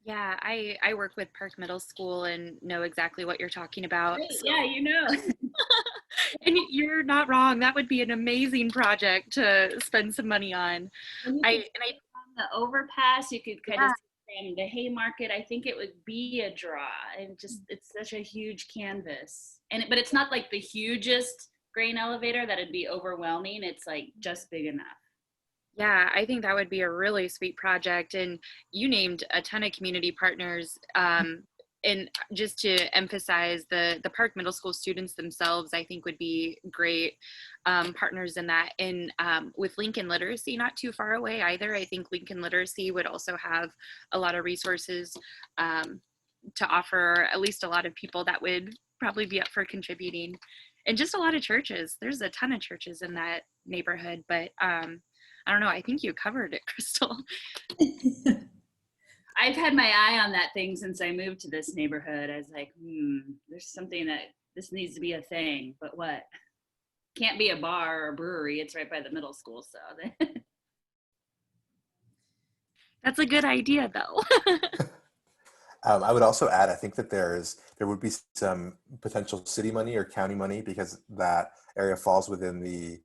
Yeah, I work with Park Middle School and know exactly what you're talking about. Great. Yeah, you know. And you're not wrong. That would be an amazing project to spend some money on. On the overpass, you could kind of see from the Haymarket. I think it would be a draw, and just it's such a huge canvas. But it's not like the hugest grain elevator that it'd be overwhelming. It's like just big enough. Yeah, I think that would be a really sweet project. And you named a ton of community partners. And just to emphasize, the Park Middle School students themselves, I think would be great partners in that. And with Lincoln Literacy, not too far away either, I think Lincoln Literacy would also have a lot of resources to offer at least a lot of people that would probably be up for contributing. And just a lot of churches. There's a ton of churches in that neighborhood, but I don't know, I think you covered it, Crystal. I've had my eye on that thing since I moved to this neighborhood. I was like, there's something that this needs to be a thing, but what? Can't be a bar or a brewery. It's right by the middle school, so. That's a good idea, though. I would also add, I think that there would be some potential city money or county money because that area falls within the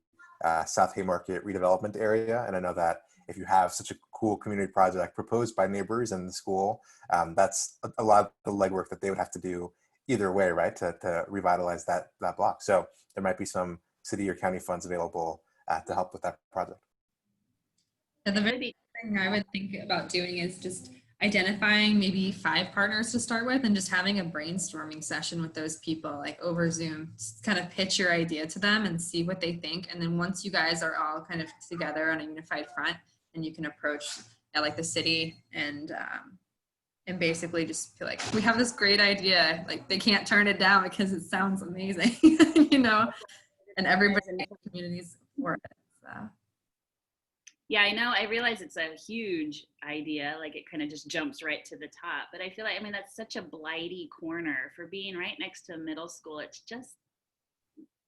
South Haymarket redevelopment area. And I know that if you have such a cool community project proposed by neighbors in the school, that's a lot of the legwork that they would have to do either way, right, to revitalize that block. So there might be some city or county funds available to help with that project. And the very thing I would think about doing is just identifying maybe 5 partners to start with and just having a brainstorming session with those people, like over Zoom. Just kind of pitch your idea to them and see what they think. And then once you guys are all kind of together on a unified front, and you can approach like the city and basically just feel like we have this great idea, like they can't turn it down because it sounds amazing, you know, and everybody in the communities for it. So. Yeah, I know. I realize it's a huge idea. Like it kind of just jumps right to the top. But I feel like, I mean, that's such a blighty corner for being right next to a middle school. It's just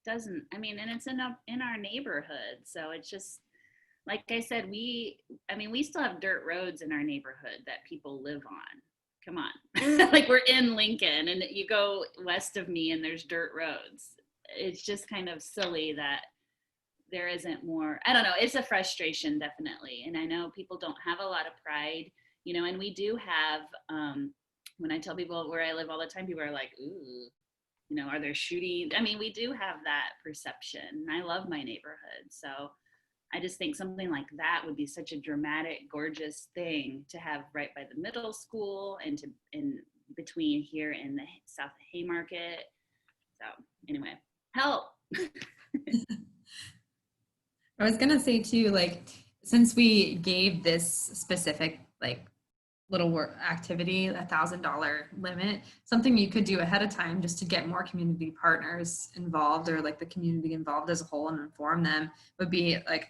doesn't, I mean, and it's in our neighborhood. So it's just, like I said, I mean, we still have dirt roads in our neighborhood that people live on. Come on. Like we're in Lincoln and you go west of me and there's dirt roads. It's just kind of silly that there isn't more. I don't know. It's a frustration, definitely. And I know people don't have a lot of pride, you know, and we do have, when I tell people where I live all the time, people are like, ooh, you know, are there shooting? I mean, we do have that perception. I love my neighborhood. So I just think something like that would be such a dramatic, gorgeous thing to have right by the middle school and to in between here in the South Haymarket. So anyway, help. I was gonna say too, like, since we gave this specific like little work activity $1,000 limit, something you could do ahead of time just to get more community partners involved or like the community involved as a whole and inform them would be like,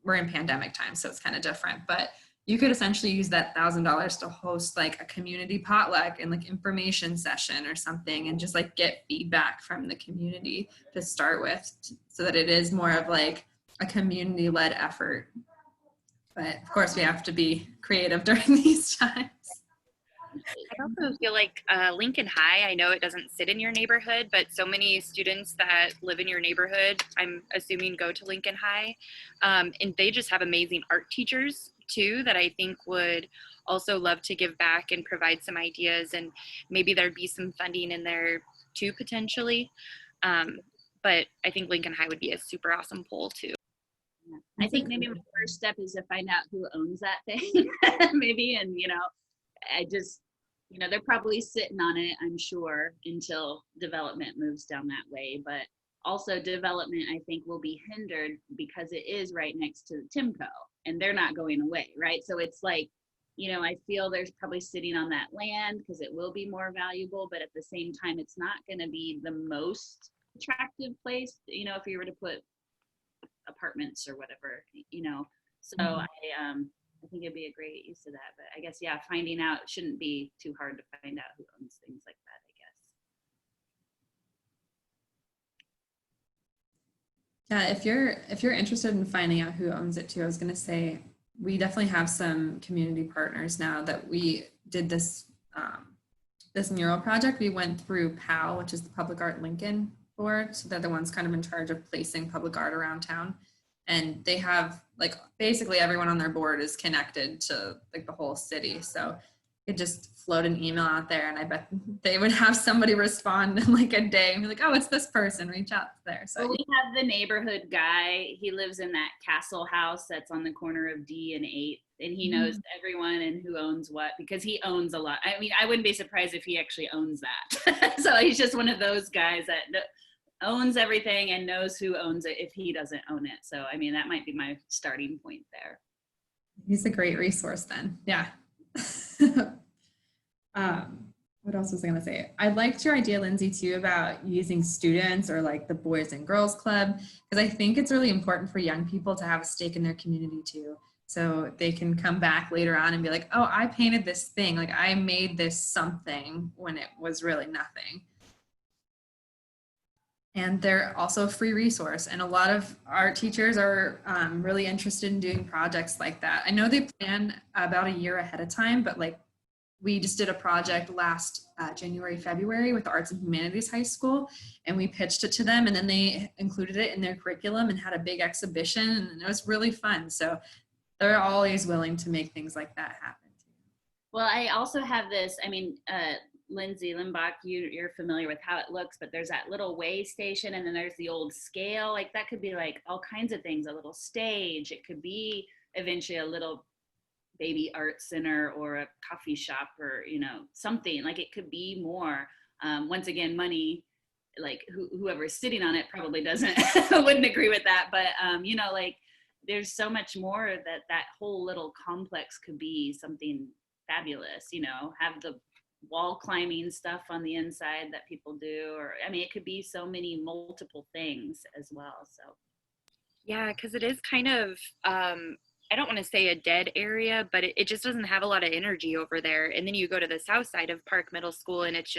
we're in pandemic time, so it's kind of different, but you could essentially use that $1,000 to host like a community potluck and like information session or something and just like get feedback from the community to start with so that it is more of like a community-led effort. But of course we have to be creative during these times. I also feel like Lincoln High, I know it doesn't sit in your neighborhood, but so many students that live in your neighborhood, I'm assuming, go to Lincoln High. And they just have amazing art teachers too that I think would also love to give back and provide some ideas, and maybe there'd be some funding in there too potentially. But I think Lincoln High would be a super awesome poll too. I think maybe my first step is to find out who owns that thing, maybe, and you know, I just, you know, they're probably sitting on it, I'm sure, until development moves down that way. But also development, I think, will be hindered because it is right next to Timco and they're not going away, right? So it's like, you know, I feel there's probably sitting on that land because it will be more valuable, but at the same time, it's not going to be the most attractive place, you know, if you were to put apartments or whatever, you know. So I think it'd be a great use of that. But I guess, yeah, finding out shouldn't be too hard to find out who owns things like that, I guess. Yeah, if you're interested in finding out who owns it too, I was gonna say we definitely have some community partners now that we did this this mural project. We went through PAL, which is the Public Art Lincoln Board, so they're the ones kind of in charge of placing public art around town. And they have like basically everyone on their board is connected to like the whole city. So you could just float an email out there and I bet they would have somebody respond in like a day and be like, oh, it's this person, reach out there. So well, we have the neighborhood guy. He lives in that castle house that's on the corner of D and 8th. And he knows everyone and who owns what because he owns a lot. I mean, I wouldn't be surprised if he actually owns that. So he's just one of those guys that owns everything and knows who owns it if he doesn't own it. So, I mean, that might be my starting point there. He's a great resource then. Yeah. What else was I going to say? I liked your idea, Lindsay, too, about using students or like the Boys and Girls Club, because I think it's really important for young people to have a stake in their community too. So they can come back later on and be like, oh, I painted this thing. Like I made this something when it was really nothing. And they're also a free resource. And a lot of art teachers are really interested in doing projects like that. I know they plan about a year ahead of time, but like we just did a project last January, February with the Arts and Humanities High School, and we pitched it to them and then they included it in their curriculum and had a big exhibition and it was really fun. So they're always willing to make things like that happen. Well, I also have this, I mean, Lindsay Limbach, you're familiar with how it looks, but there's that little way station and then there's the old scale. Like that could be like all kinds of things, a little stage. It could be eventually a little baby art center or a coffee shop or, you know, something. Like it could be more. Once again, money, like whoever's sitting on it probably doesn't, wouldn't agree with that. But, you know, like there's so much more that whole little complex could be something fabulous, you know, have the wall climbing stuff on the inside that people do, or I mean it could be so many multiple things as well. So yeah, because it is kind of I don't want to say a dead area, but it just doesn't have a lot of energy over there. And then you go to the south side of Park Middle School and it's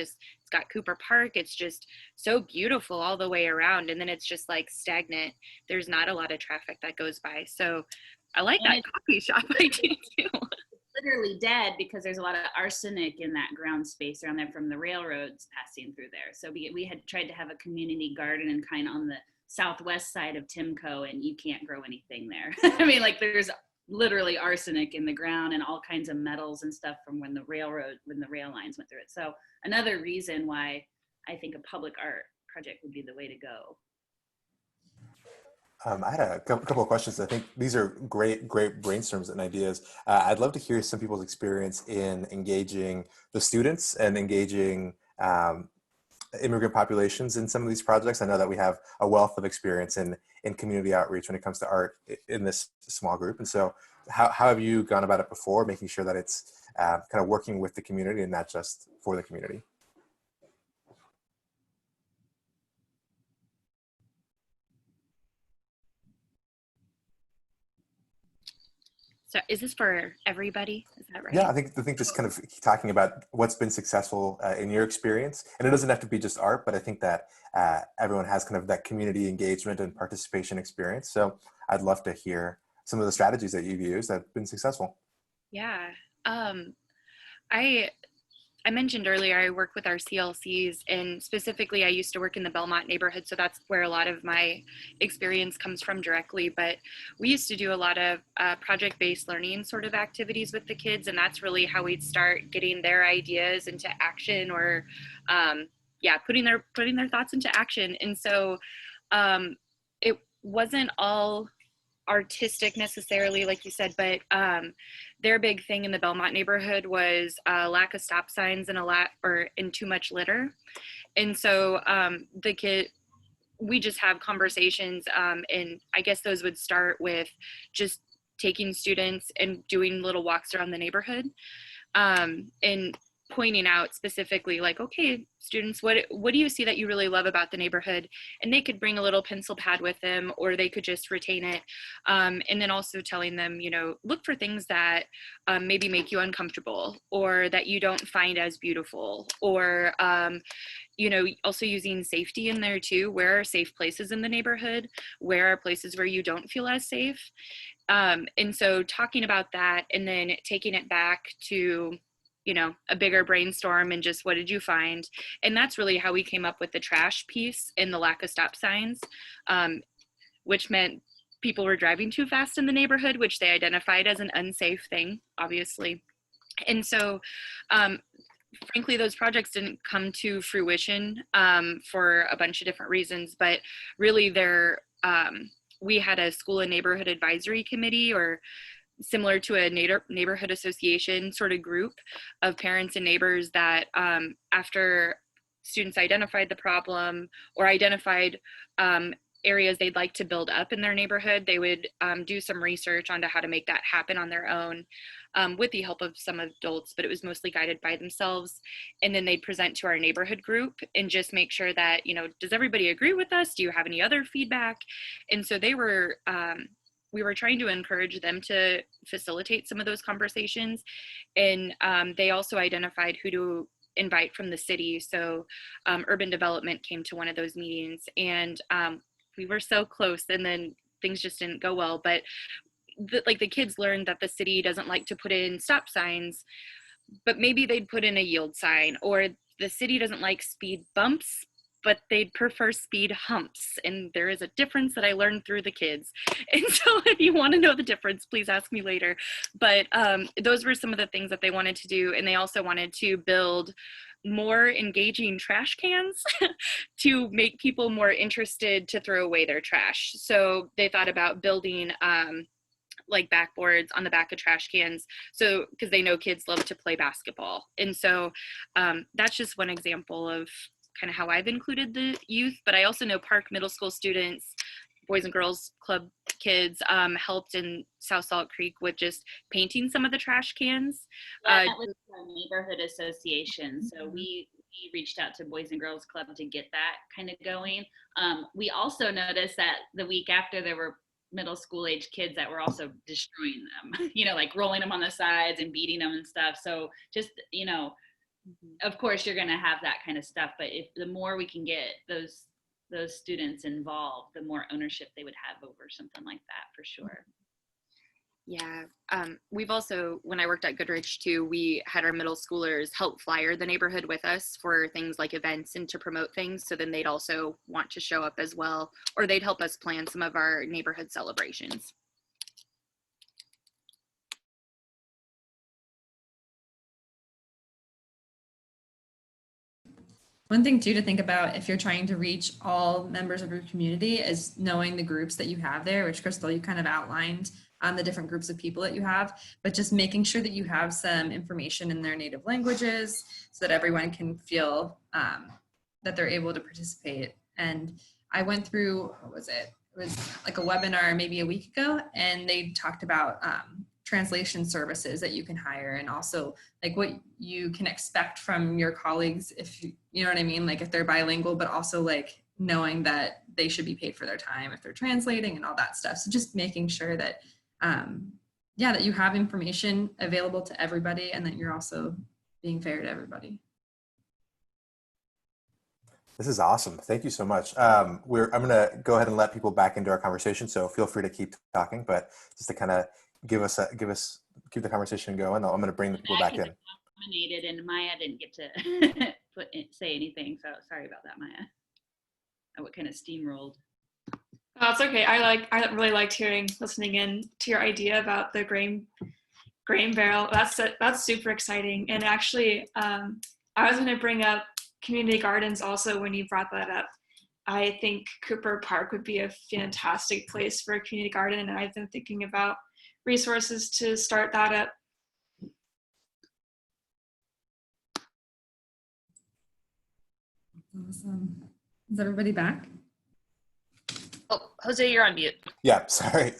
got Cooper Park. It's just so beautiful all the way around. And then it's just like stagnant. There's not a lot of traffic that goes by. So I like And that coffee shop idea too. Literally dead because there's a lot of arsenic in that ground space around there from the railroads passing through there. So we had tried to have a community garden and kind of on the southwest side of Timco, and you can't grow anything there. I mean, like there's literally arsenic in the ground and all kinds of metals and stuff from when the rail lines went through it. So another reason why I think a public art project would be the way to go. I had a couple of questions. I think these are great brainstorms and ideas. I'd love to hear some people's experience in engaging the students and engaging immigrant populations in some of these projects. I know that we have a wealth of experience in community outreach when it comes to art in this small group. And so how have you gone about it before, making sure that it's kind of working with the community and not just for the community? So is this for everybody? Is that right? Yeah, I think just kind of talking about what's been successful in your experience, and it doesn't have to be just art, but I think that everyone has kind of that community engagement and participation experience. So I'd love to hear some of the strategies that you've used that have been successful. Yeah. I mentioned earlier, I work with our CLCs, and specifically I used to work in the Belmont neighborhood, so that's where a lot of my experience comes from directly. But we used to do a lot of project-based learning sort of activities with the kids, and that's really how we'd start getting their ideas into action, or putting their thoughts into action. And so it wasn't all artistic necessarily, like you said, but their big thing in the Belmont neighborhood was lack of stop signs and too much litter. And so we just have conversations, and I guess those would start with just taking students and doing little walks around the neighborhood, and pointing out specifically, like, okay, students, what do you see that you really love about the neighborhood? And they could bring a little pencil pad with them, or they could just retain it. And then also telling them, look for things that maybe make you uncomfortable, or that you don't find as beautiful, or also using safety in there too. Where are safe places in the neighborhood? Where are places where you don't feel as safe? And so talking about that, and then taking it back to a bigger brainstorm, and just, what did you find? And that's really how we came up with the trash piece and the lack of stop signs, which meant people were driving too fast in the neighborhood, which they identified as an unsafe thing, obviously. And so, frankly, those projects didn't come to fruition for a bunch of different reasons, but really we had a school and neighborhood advisory committee, or similar to a neighborhood association sort of group of parents and neighbors that after students identified the problem, or identified areas they'd like to build up in their neighborhood, they would do some research onto how to make that happen on their own, with the help of some adults, but it was mostly guided by themselves. And then they'd present to our neighborhood group and just make sure that, does everybody agree with us? Do you have any other feedback? And so we were trying to encourage them to facilitate some of those conversations. And they also identified who to invite from the city. So urban development came to one of those meetings, and we were so close, and then things just didn't go well. But the kids learned that the city doesn't like to put in stop signs, but maybe they'd put in a yield sign, or the city doesn't like speed bumps, but they'd prefer speed humps. And there is a difference that I learned through the kids. And so if you want to know the difference, please ask me later. But those were some of the things that they wanted to do. And they also wanted to build more engaging trash cans to make people more interested to throw away their trash. So they thought about building like backboards on the back of trash cans, so because they know kids love to play basketball. And so that's just one example of kind of how I've included the youth. But I also know Park Middle School students, Boys and Girls Club kids, helped in South Salt Creek with just painting some of the trash cans. That was our neighborhood association. So we reached out to Boys and Girls Club to get that kind of going. We also noticed that the week after there were middle school age kids that were also destroying them, you know, like rolling them on the sides and beating them and stuff. So just, you know, of course you're going to have that kind of stuff, but if the more we can get those students involved, the more ownership they would have over something like that, for sure. Yeah, we've also, when I worked at Goodrich too, we had our middle schoolers help flyer the neighborhood with us for things like events and to promote things. So then they'd also want to show up as well, or they'd help us plan some of our neighborhood celebrations. One thing too to think about if you're trying to reach all members of your community is knowing the groups that you have there, which Crystal, you kind of outlined on the different groups of people that you have, but just making sure that you have some information in their native languages so that everyone can feel that they're able to participate. And I went through, what was it? It was like a webinar maybe a week ago, and they talked about translation services that you can hire, and also like what you can expect from your colleagues if you know what I mean, like if they're bilingual, but also like knowing that they should be paid for their time if they're translating and all that stuff. So just making sure that yeah, that you have information available to everybody and that you're also being fair to everybody. This is awesome. Thank you so much. I'm going to go ahead and let people back into our conversation, so feel free to keep talking, but just to kind of keep the conversation going, I'm going to bring the people back in. Nominated, and Maya didn't get to say anything, so sorry about that, Maya. What kind of steamrolled? Oh, it's okay. I really liked listening in to your idea about the grain barrel. That's super exciting. And actually, I was going to bring up community gardens also when you brought that up. I think Cooper Park would be a fantastic place for a community garden, and I've been thinking about resources to start that up. Awesome. Is everybody back? Oh, Jose, you're on mute. Yeah, sorry.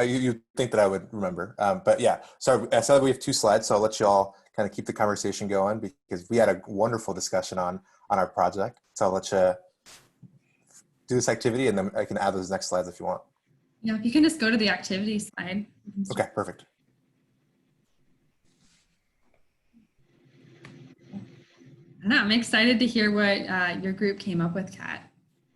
You think that I would remember, but yeah. So I said we have 2 slides, so I'll let you all kind of keep the conversation going because we had a wonderful discussion on our project. So I'll let you do this activity, and then I can add those next slides if you want. Yeah, if you can just go to the activity slide. Okay, perfect. I know, I'm excited to hear what your group came up with, Kat.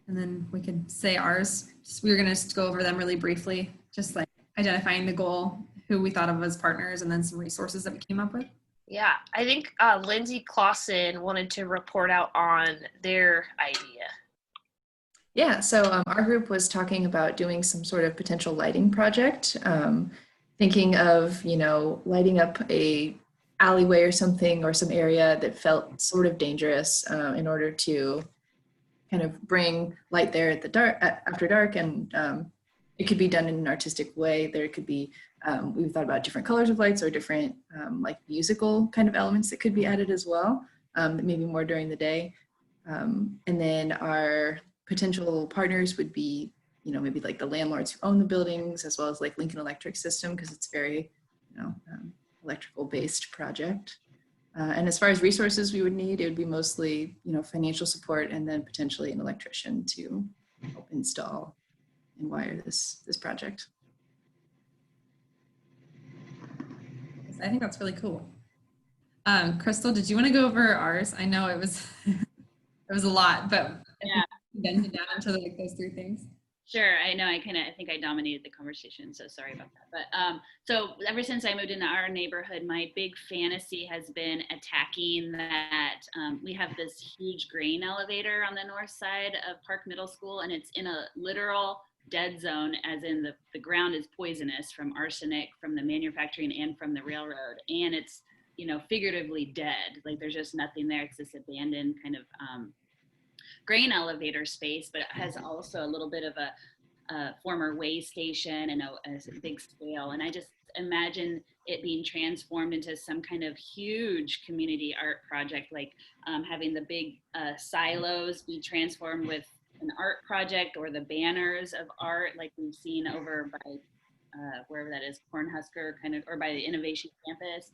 And then we could say ours. We were going to go over them really briefly, just like identifying the goal, who we thought of as partners, and then some resources that we came up with. Yeah, I think Lindsay Clausen wanted to report out on their idea. Yeah, so our group was talking about doing some sort of potential lighting project, thinking of, lighting up a alleyway or something, or some area that felt sort of dangerous in order to kind of bring light there at the dark, after dark, and it could be done in an artistic way. There could be, we've thought about different colors of lights or different like musical kind of elements that could be added as well, maybe more during the day. And then our potential partners would be, maybe like the landlords who own the buildings, as well as like Lincoln Electric System, because it's very, electrical based project. And as far as resources we would need, it would be mostly, financial support, and then potentially an electrician to help install and wire this project. I think that's really cool. Crystal, did you want to go over ours? I know it was it was a lot, but yeah, down to like those 3 things. Sure, I know. I think I dominated the conversation, so sorry about that. But so ever since I moved into our neighborhood, my big fantasy has been attacking that. We have this huge grain elevator on the north side of Park Middle School, and it's in a literal dead zone, as in the ground is poisonous from arsenic, from the manufacturing, and from the railroad, and it's figuratively dead. Like there's just nothing there. It's this abandoned kind of grain elevator space, but it has also a little bit of a former way station and a big scale. And I just imagine it being transformed into some kind of huge community art project, like having the big silos be transformed with an art project, or the banners of art like we've seen over by wherever that is, Cornhusker kind of, or by the Innovation Campus.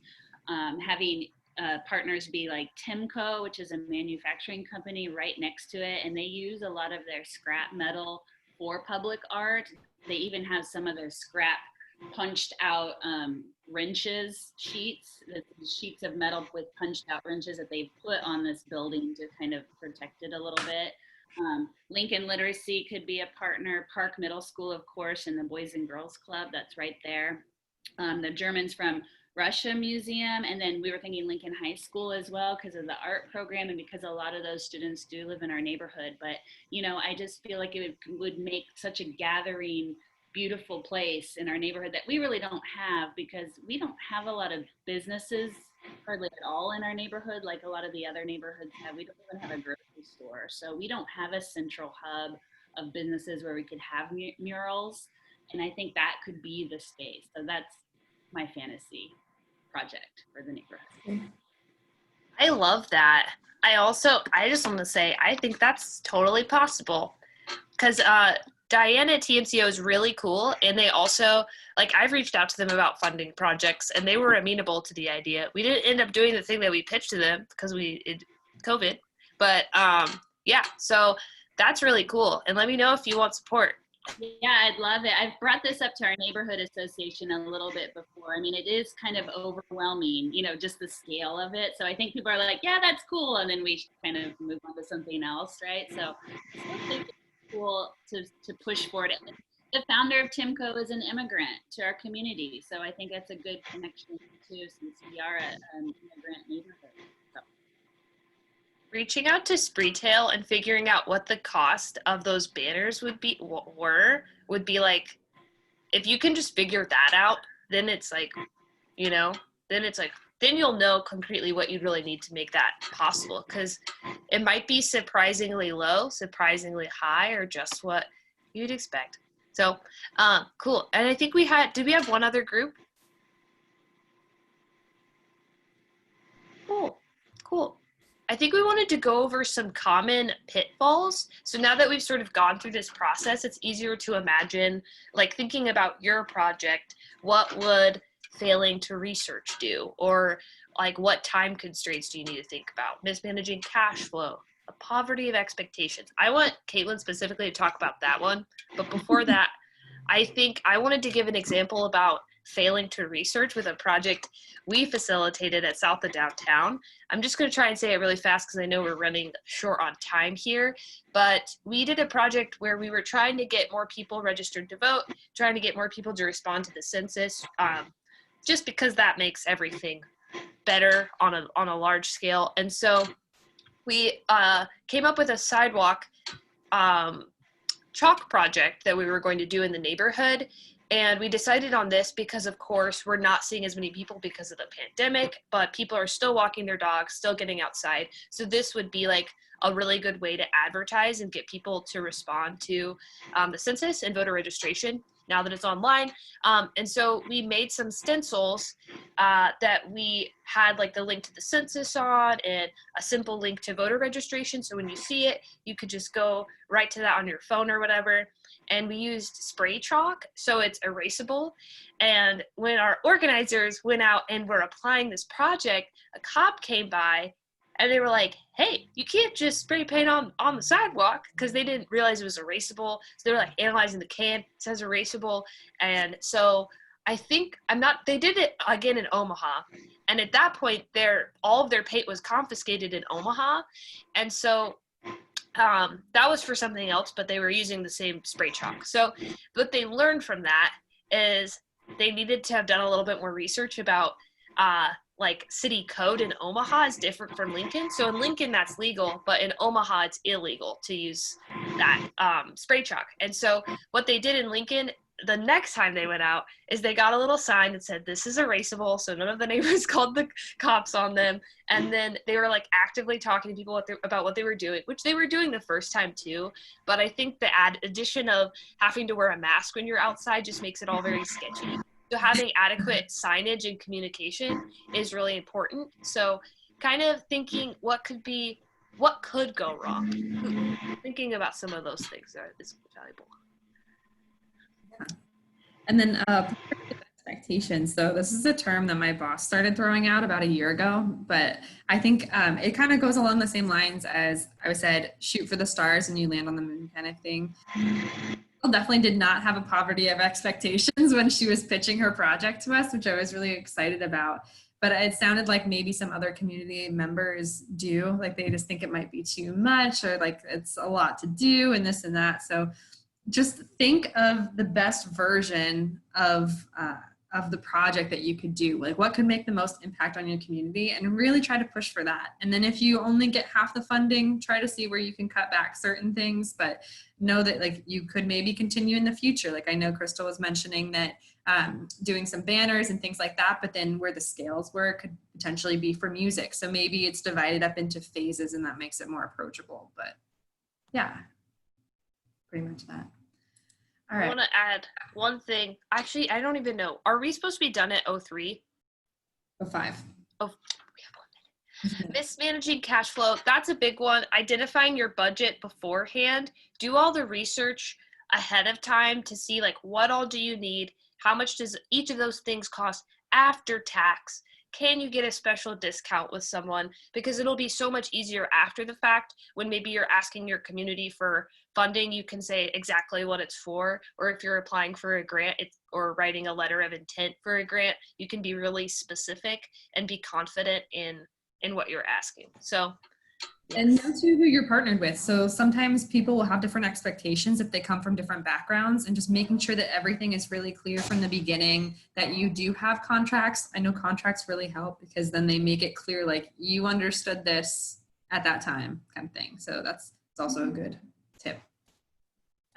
Having partners be like Timco, which is a manufacturing company right next to it, and they use a lot of their scrap metal for public art. They even have some of their scrap punched out wrenches sheets, the sheets of metal with punched out wrenches that they've put on this building to kind of protect it a little bit. Lincoln Literacy could be a partner, Park Middle School, of course, and the Boys and Girls Club, that's right there. The Germans from Russia Museum, and then we were thinking Lincoln High School as well because of the art program and because a lot of those students do live in our neighborhood. But, you know, I just feel like it would make such a gathering, beautiful place in our neighborhood that we really don't have, because we don't have a lot of businesses hardly at all in our neighborhood like a lot of the other neighborhoods have. We don't even have a grocery store, so we don't have a central hub of businesses where we could have murals, and I think that could be the space. So that's my fantasy project for the neighborhood. I love that. I just want to say, I think that's totally possible, because Diane at TMCO is really cool, and they also, like, I've reached out to them about funding projects, and they were amenable to the idea. We didn't end up doing the thing that we pitched to them because COVID, but yeah, so that's really cool, and let me know if you want support. Yeah, I'd love it. I've brought this up to our neighborhood association a little bit before. I mean, it is kind of overwhelming, you know, just the scale of it. So I think people are like, yeah, that's cool. And then we kind of move on to something else, right? So I still think it's cool to push forward. The founder of TIMCO is an immigrant to our community. So I think that's a good connection too, since we are an immigrant neighborhood. So. Reaching out to Spreetail and figuring out what the cost of those banners would be like, if you can just figure that out, then it's like, you know, then you'll know concretely what you'd really need to make that possible, because it might be surprisingly low, surprisingly high, or just what you'd expect. So cool. And I think did we have one other group? Cool. I think we wanted to go over some common pitfalls. So now that we've sort of gone through this process, it's easier to imagine, like, thinking about your project, what would failing to research do? Or like, what time constraints do you need to think about? Mismanaging cash flow, a poverty of expectations. I want Caitlin specifically to talk about that one. But before that, I think I wanted to give an example about failing to research with a project we facilitated at South of Downtown. I'm just going to try and say it really fast because I know we're running short on time here, but we did a project where we were trying to get more people registered to vote, trying to get more people to respond to the census, just because that makes everything better on a large scale. And so we came up with a sidewalk chalk project that we were going to do in the neighborhood. And we decided on this because, of course, we're not seeing as many people because of the pandemic, but people are still walking their dogs, still getting outside. So this would be like a really good way to advertise and get people to respond to the census and voter registration now that it's online. And so we made some stencils that we had like the link to the census on and a simple link to voter registration. So when you see it, you could just go right to that on your phone or whatever. And we used spray chalk, so it's erasable. And when our organizers went out and were applying this project, a cop came by and they were like, hey, you can't just spray paint on the sidewalk, because they didn't realize it was erasable. So they were like analyzing the can, it says erasable. And so I think they did it again in Omaha. And at that point, all of their paint was confiscated in Omaha. And so that was for something else, but they were using the same spray chalk. So what they learned from that is they needed to have done a little bit more research about like city code in Omaha is different from Lincoln. So in Lincoln, that's legal, but in Omaha, it's illegal to use that spray chalk. And so what they did in Lincoln, the next time they went out, is they got a little sign that said, this is erasable. So none of the neighbors called the cops on them. And then they were like actively talking to people about what they were doing, which they were doing the first time too. But I think the addition of having to wear a mask when you're outside just makes it all very sketchy. So having adequate signage and communication is really important. So kind of thinking what could go wrong. Thinking about some of those things is valuable. And then Expectations. So this is a term that my boss started throwing out about a year ago, but I think it kind of goes along the same lines as I said, shoot for the stars and you land on the moon kind of thing. Well, definitely did not have a poverty of expectations when she was pitching her project to us, which I was really excited about. But it sounded like maybe some other community members do, like they just think it might be too much or like it's a lot to do and this and that. So just think of the best version of the project that you could do, like what could make the most impact on your community, and really try to push for that. And then if you only get half the funding, try to see where you can cut back certain things, but know that like you could maybe continue in the future. Like I know Crystal was mentioning that doing some banners and things like that, but then where the scales were could potentially be for music. So maybe it's divided up into phases and that makes it more approachable. But yeah, pretty much that. All right. I want to add one thing. Actually, I don't even know. Are we supposed to be done at 03? 05. Oh, we have 1 minute. Mismanaging cash flow. That's a big one. Identifying your budget beforehand. Do all the research ahead of time to see like what all do you need? How much does each of those things cost after tax? Can you get a special discount with someone? Because it'll be so much easier after the fact when maybe you're asking your community for funding, you can say exactly what it's for. Or if you're applying for a grant or writing a letter of intent for a grant, you can be really specific and be confident in what you're asking. So yes. And know too who you're partnered with. So sometimes people will have different expectations if they come from different backgrounds, and just making sure that everything is really clear from the beginning, that you do have contracts. I know contracts really help because then they make it clear, like you understood this at that time kind of thing. So it's also a good tip.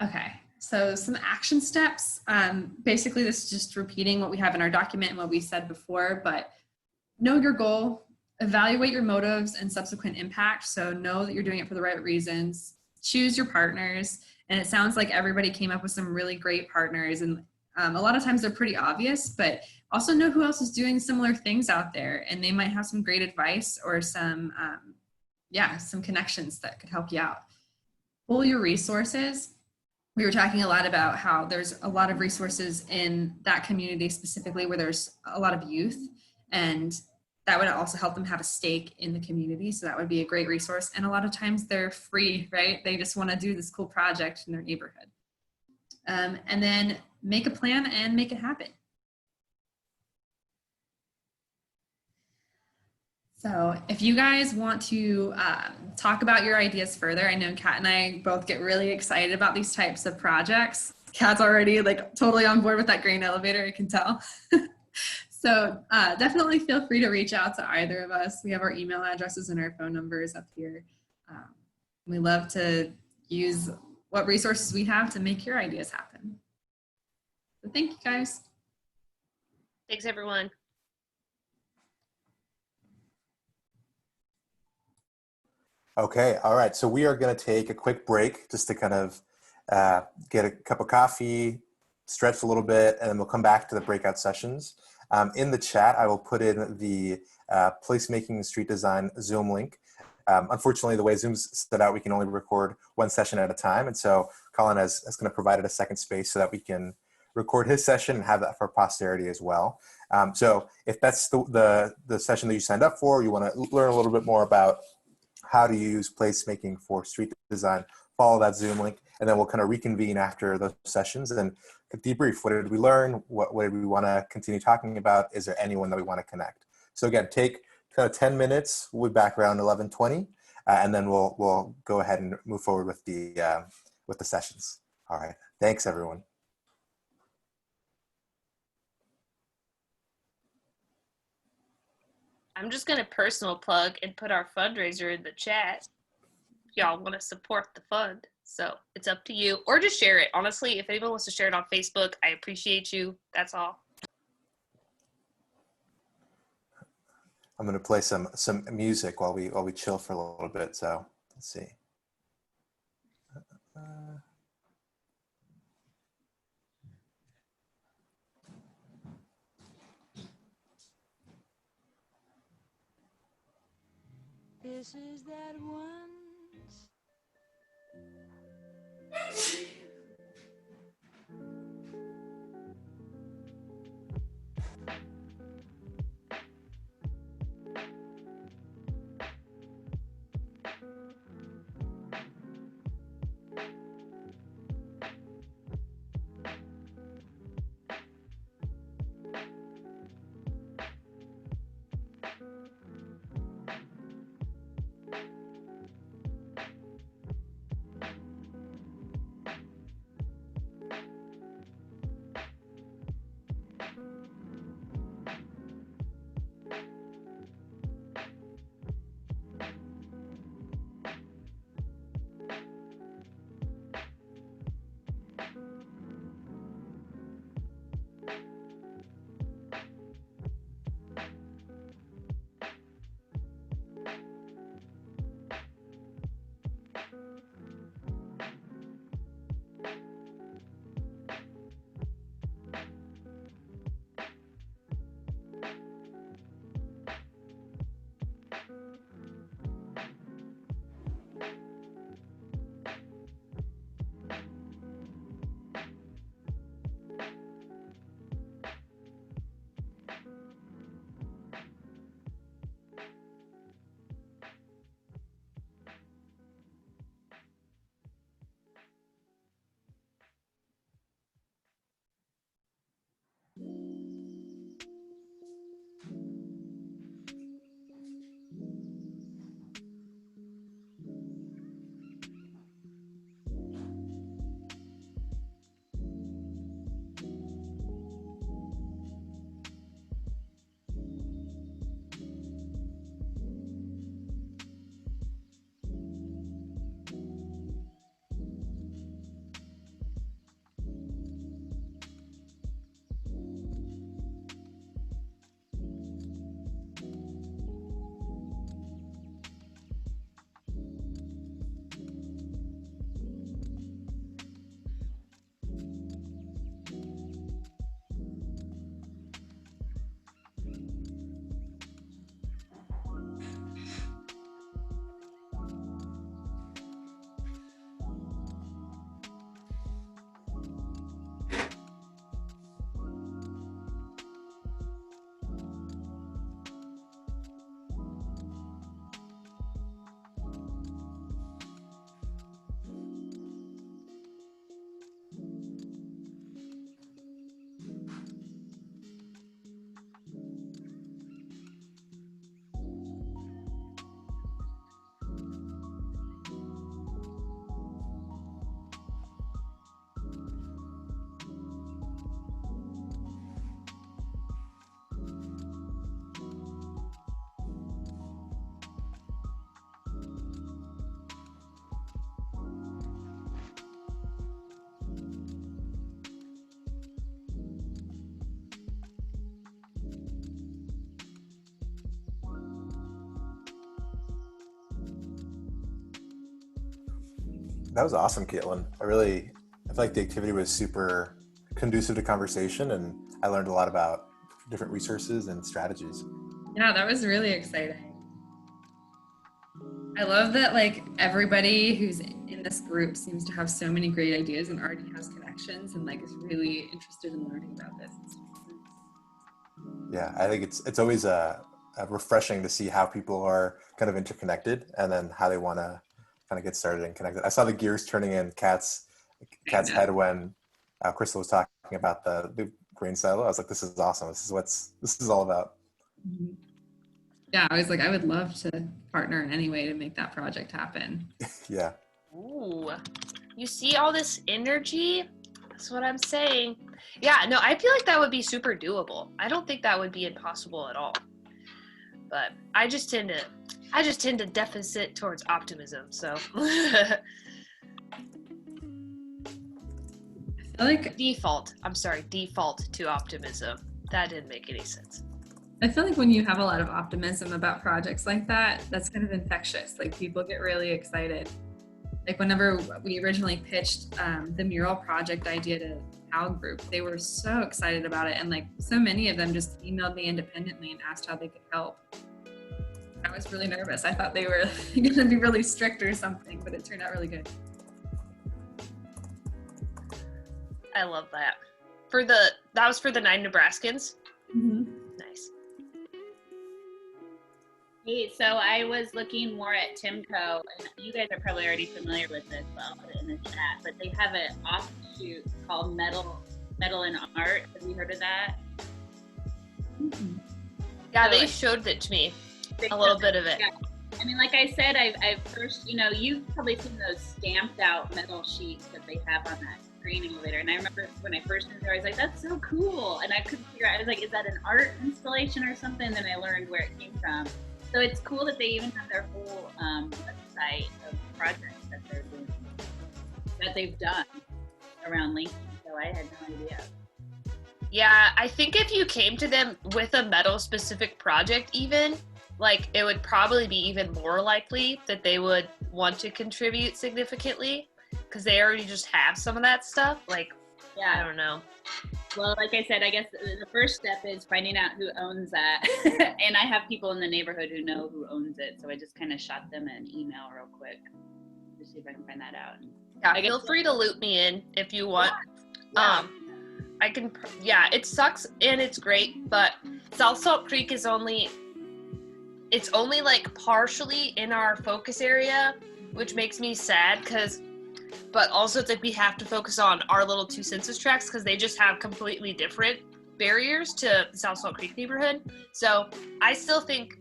Okay, so some action steps. Basically this is just repeating what we have in our document and what we said before, but know your goal. Evaluate your motives and subsequent impact. So know that you're doing it for the right reasons. Choose your partners. And it sounds like everybody came up with some really great partners. And a lot of times they're pretty obvious, but also know who else is doing similar things out there. And they might have some great advice or some connections that could help you out. Pool your resources. We were talking a lot about how there's a lot of resources in that community specifically where there's a lot of youth, and that would also help them have a stake in the community. So that would be a great resource. And a lot of times they're free, right? They just want to do this cool project in their neighborhood. And then make a plan and make it happen. So if you guys want to talk about your ideas further, I know Kat and I both get really excited about these types of projects. Kat's already like totally on board with that grain elevator, I can tell. So definitely feel free to reach out to either of us. We have our email addresses and our phone numbers up here. We love to use what resources we have to make your ideas happen. So thank you guys. Thanks everyone. Okay, all right. So we are going to take a quick break just to kind of get a cup of coffee, stretch a little bit, and then we'll come back to the breakout sessions. In the chat, I will put in the placemaking street design Zoom link. Unfortunately, the way Zoom's set out, we can only record one session at a time. And so Colin has kind of provided a second space so that we can record his session and have that for posterity as well. So if that's the session that you signed up for, you want to learn a little bit more about how to use placemaking for street design, follow that Zoom link, and then we'll kind of reconvene after those sessions and debrief. What did we learn? What did we want to continue talking about? Is there anyone that we want to connect? So again, take kind of 10 minutes. We'll be back around 11:20, and then we'll go ahead and move forward with the sessions. All right. Thanks, everyone. I'm just going to personal plug and put our fundraiser in the chat. If y'all want to support the fund. So it's up to you. Or just share it. Honestly, if anyone wants to share it on Facebook, I appreciate you. That's all. I'm going to play some music while we chill for a little bit. So let's see. This is that once. That was awesome, Caitlin. I feel like the activity was super conducive to conversation, and I learned a lot about different resources and strategies. Yeah, that was really exciting. I love that like everybody who's in this group seems to have so many great ideas and already has connections and like is really interested in learning about this. Yeah, I think it's always refreshing to see how people are kind of interconnected and then how they want to kind of get started and connected. I saw the gears turning in Kat's head when Crystal was talking about the grain silo. I was like, this is awesome. This is all about. Mm-hmm. Yeah, I was like, I would love to partner in any way to make that project happen. Yeah. Ooh, you see all this energy? That's what I'm saying. Yeah, no, I feel like that would be super doable. I don't think that would be impossible at all. But I just tend to deficit towards optimism, so. I feel like default to optimism. That didn't make any sense. I feel like when you have a lot of optimism about projects like that, that's kind of infectious. Like people get really excited. Like whenever we originally pitched the mural project idea to How Group, they were so excited about it. And like so many of them just emailed me independently and asked how they could help. I was really nervous. I thought they were going to be really strict or something, but it turned out really good. I love that. That was for the 9 Nebraskans? Mm-hmm. Nice. Hey, so I was looking more at Timco, and you guys are probably already familiar with this, so I'll put it in the chat, but they have an offshoot called Metal and Art. Have you heard of that? Mm-hmm. Yeah, So they like, showed it to me, a little bit of it. Yeah. I mean, like I said, I've first, you've probably seen those stamped out metal sheets that they have on that grain emulator. And I remember when I first moved there, I was like, that's so cool. And I couldn't figure out, I was like, is that an art installation or something? And then I learned where it came from. So it's cool that they even have their whole website of projects that they're doing, that they've done around Lincoln. So I had no idea. Yeah, I think if you came to them with a metal specific project even, like it would probably be even more likely that they would want to contribute significantly because they already just have some of that stuff. Like, yeah, I don't know. Well, like I said, I guess the first step is finding out who owns that. And I have people in the neighborhood who know who owns it. So I just kind of shot them an email real quick to see if I can find that out. Yeah, feel free to loop me in if you want. Yeah. I can, it sucks and it's great, but South Salt Creek is only like partially in our focus area, which makes me sad but also it's like we have to focus on our little 2 census tracts because they just have completely different barriers to the South Salt Creek neighborhood. So I still think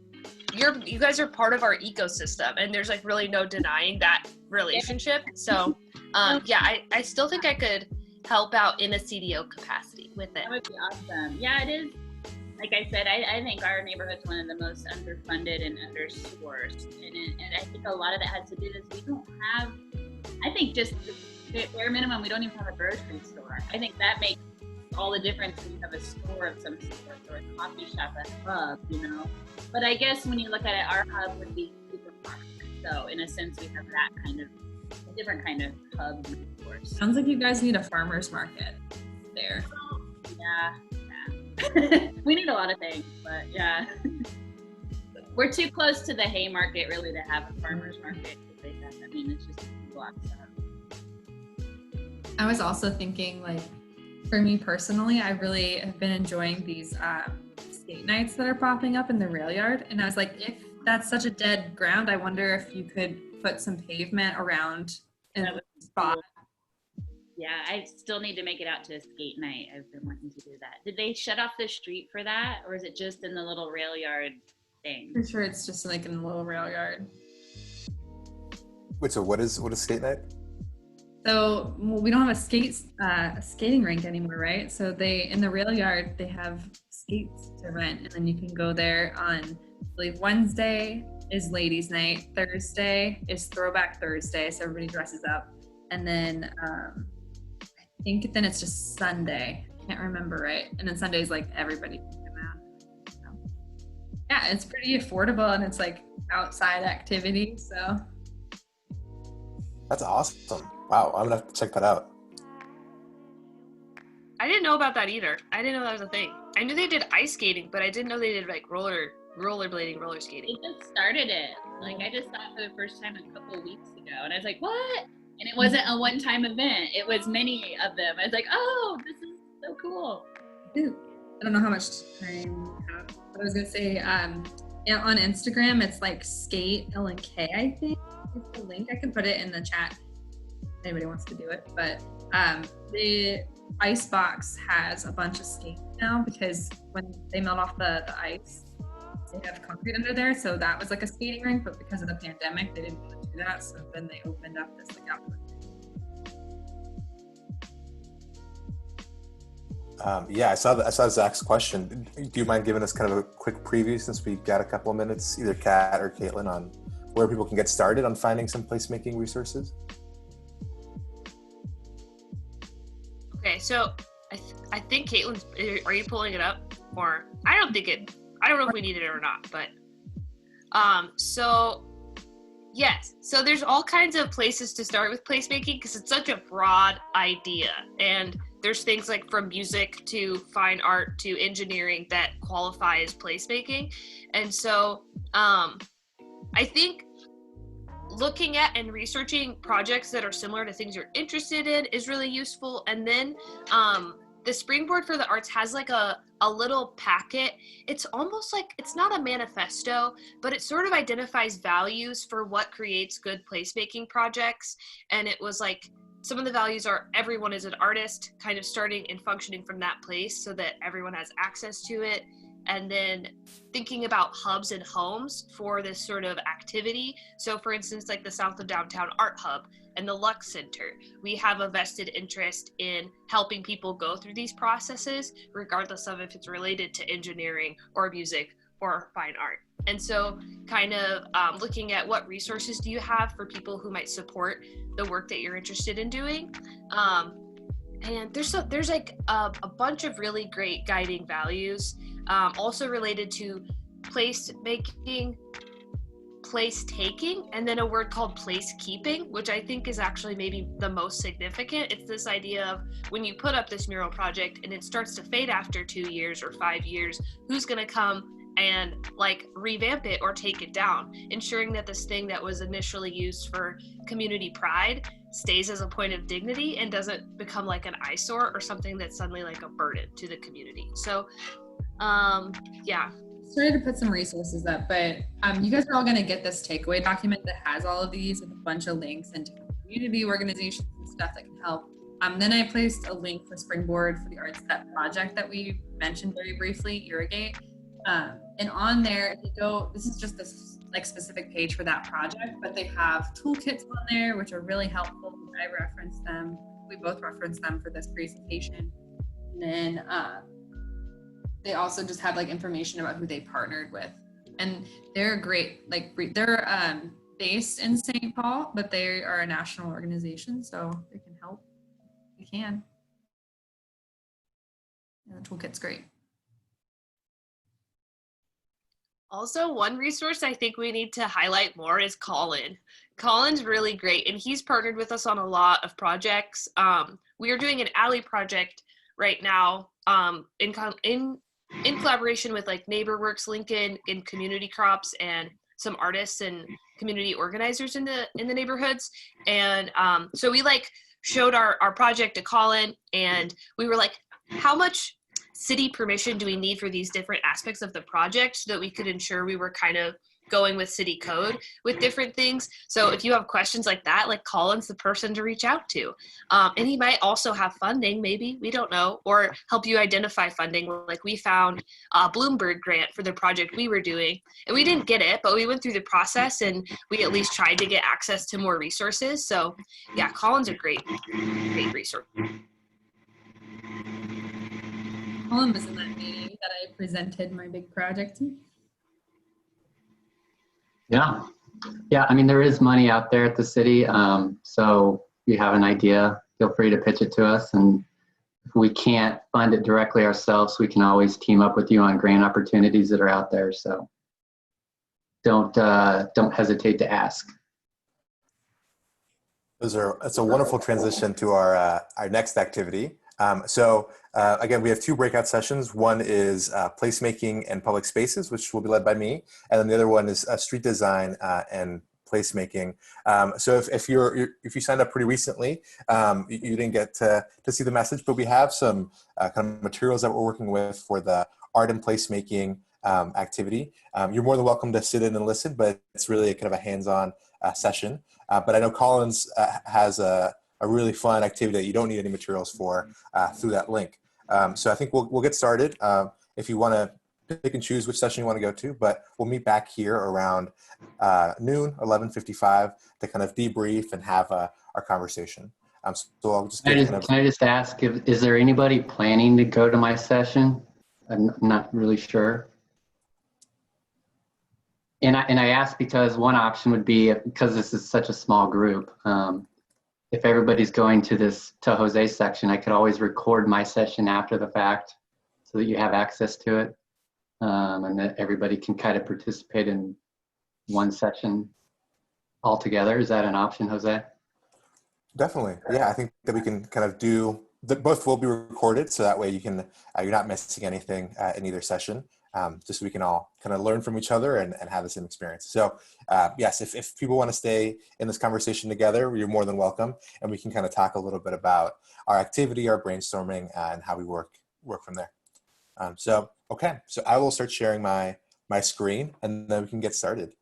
you guys are part of our ecosystem and there's like really no denying that relationship. So I still think I could help out in a CDO capacity with it. That would be awesome. Yeah, it is. Like I said, I think our neighborhood's one of the most underfunded and undersourced. And I think a lot of that has to do with we don't have, I think just the bare minimum, we don't even have a grocery store. I think that makes all the difference when you have a store of some sort or a coffee shop, a hub, But I guess when you look at it, our hub would be supermarket. So in a sense, we have that kind of, a different kind of hub resource. Sounds like you guys need a farmer's market there. Yeah. We need a lot of things, but yeah. We're too close to the hay market really to have a farmer's market. I mean, it's just a lot of stuff. I was also thinking, like, for me personally, I really have been enjoying these skate nights that are popping up in the rail yard. And I was like, if that's such a dead ground, I wonder if you could put some pavement around in a spot. Yeah, I still need to make it out to a skate night. I've been wanting to do that. Did they shut off the street for that, or is it just in the little rail yard thing? I'm sure it's just like in a little rail yard. Wait, so what is skate night? So we don't have a skating rink anymore, right? So in the rail yard, they have skates to rent, and then you can go there on, I believe Wednesday is ladies' night, Thursday is throwback Thursday, so everybody dresses up, and then I think then it's just Sunday. I can't remember right, and then Sunday is like everybody can come out. So, yeah, it's pretty affordable, and it's like outside activity, so. That's awesome. Wow, I'm gonna have to check that out. I didn't know about that either. I didn't know that was a thing. I knew they did ice skating, but I didn't know they did like rollerblading, roller skating. They just started it. Like I just saw it for the first time a couple of weeks ago, and I was like, "What?" And it wasn't a one-time event. It was many of them. I was like, "Oh, this is so cool." I don't know how much time we have, but I was gonna say, yeah, on Instagram, it's like skate LNK, I think. It's the link. I can put it in the chat if anybody wants to do it. But the Icebox has a bunch of skates now because when they melt off the ice, they have concrete under there. So that was like a skating rink, but because of the pandemic, they didn't want to do that. So then they opened up this like outdoor. Yeah, I saw Zach's question. Do you mind giving us kind of a quick preview since we've got a couple of minutes, either Kat or Caitlin, on where people can get started on finding some placemaking resources? Okay, so I think Caitlin, are you pulling it up? Or I don't know if we need it or not, but so yes, so there's all kinds of places to start with placemaking because it's such a broad idea, and there's things like from music to fine art to engineering that qualify as placemaking. And so I think looking at and researching projects that are similar to things you're interested in is really useful. And then the Springboard for the Arts has like a little packet. It's almost like, it's not a manifesto, but it sort of identifies values for what creates good placemaking projects. And it was like, some of the values are everyone is an artist, kind of starting and functioning from that place so that everyone has access to it. And then thinking about hubs and homes for this sort of activity. So for instance, like the South of Downtown Art Hub and the Lux Center, we have a vested interest in helping people go through these processes, regardless of if it's related to engineering or music or fine art. And so kind of looking at what resources do you have for people who might support the work that you're interested in doing. And there's like a bunch of really great guiding values, also related to place making, place taking, and then a word called place keeping, which I think is actually maybe the most significant. It's this idea of when you put up this mural project and it starts to fade after 2 years or 5 years, who's gonna come and like revamp it or take it down, ensuring that this thing that was initially used for community pride stays as a point of dignity and doesn't become like an eyesore or something that's suddenly like a burden to the community. So yeah. Started to put some resources up, but you guys are all going to get this takeaway document that has all of these with a bunch of links and community organizations and stuff that can help. Then I placed a link for Springboard for the Arts, that project that we mentioned very briefly, Irrigate. And on there, if you go, this is just this like specific page for that project, but they have toolkits on there, which are really helpful. I reference them. We both reference them for this presentation. And then they also just have like information about who they partnered with. And they're great, like they're based in St. Paul, but they are a national organization, so they can help. They can. And the toolkit's great. Also, one resource I think we need to highlight more is Colin. Colin's really great, and he's partnered with us on a lot of projects. We are doing an alley project right now in collaboration with like NeighborWorks Lincoln and Community Crops and some artists and community organizers in the neighborhoods. And so we like showed our project to Colin, and we were like, how much city permission do we need for these different aspects of the project so that we could ensure we were kind of going with city code with different things. So if you have questions like that, like Colin's the person to reach out to. And he might also have funding, maybe, we don't know, or help you identify funding. Like we found a Bloomberg grant for the project we were doing, and we didn't get it, but we went through the process and we at least tried to get access to more resources. So yeah, Colin's a great resource. Colin was in that meeting that I presented my big project to. Yeah. I mean, there is money out there at the city. So if you have an idea, feel free to pitch it to us. And if we can't fund it directly ourselves, we can always team up with you on grant opportunities that are out there. So don't hesitate to ask. It's a wonderful transition to our next activity. Again, we have two breakout sessions. One is placemaking and public spaces, which will be led by me, and then the other one is street design and placemaking. So if you signed up pretty recently, you didn't get to see the message, but we have some kind of materials that we're working with for the art and placemaking activity. You're more than welcome to sit in and listen, but it's really a kind of a hands-on session. But I know Collins has a really fun activity that you don't need any materials for through that link. So I think we'll get started. If you want to pick and choose which session you want to go to, but we'll meet back here around noon, 11:55, to kind of debrief and have our conversation. So I'll just can I just ask, is there anybody planning to go to my session? I'm not really sure. And I ask because one option would be, because this is such a small group, if everybody's going to Jose section, I could always record my session after the fact so that you have access to it, and that everybody can kind of participate in one session all together. Is that an option, Jose? Definitely. Yeah, I think that we can kind of do, both will be recorded, so that way you can, you're not missing anything in either session. Just so we can all kind of learn from each other and have the same experience. So yes, if people want to stay in this conversation together, you're more than welcome. And we can kind of talk a little bit about our activity, our brainstorming, and how we work from there. Okay, so I will start sharing my screen, and then we can get started.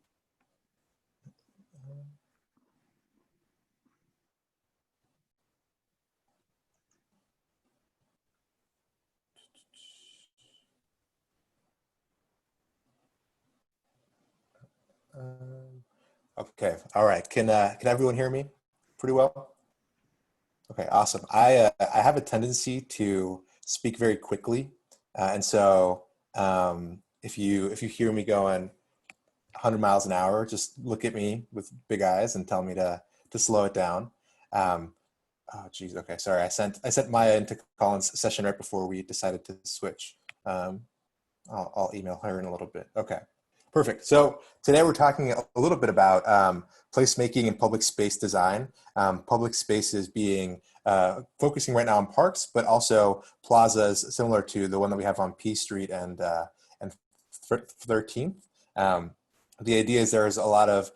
Okay, all right. Can everyone hear me pretty well? Okay, awesome. I have a tendency to speak very quickly, and so if you hear me going 100 miles an hour, just look at me with big eyes and tell me to slow it down. Oh geez, okay, sorry. I sent Maya into Colin's session right before we decided to switch. I'll email her in a little bit. Okay. Perfect. So today we're talking a little bit about placemaking and public space design. Public spaces being focusing right now on parks, but also plazas similar to the one that we have on P Street and 13th. The idea is there's a lot of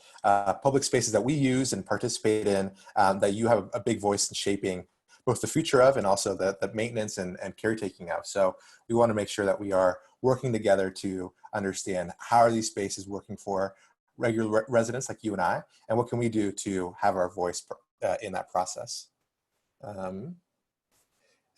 public spaces that we use and participate in that you have a big voice in shaping both the future of and also the maintenance and caretaking of. So we want to make sure that we are working together to understand how are these spaces working for regular residents like you and I, and what can we do to have our voice in that process. And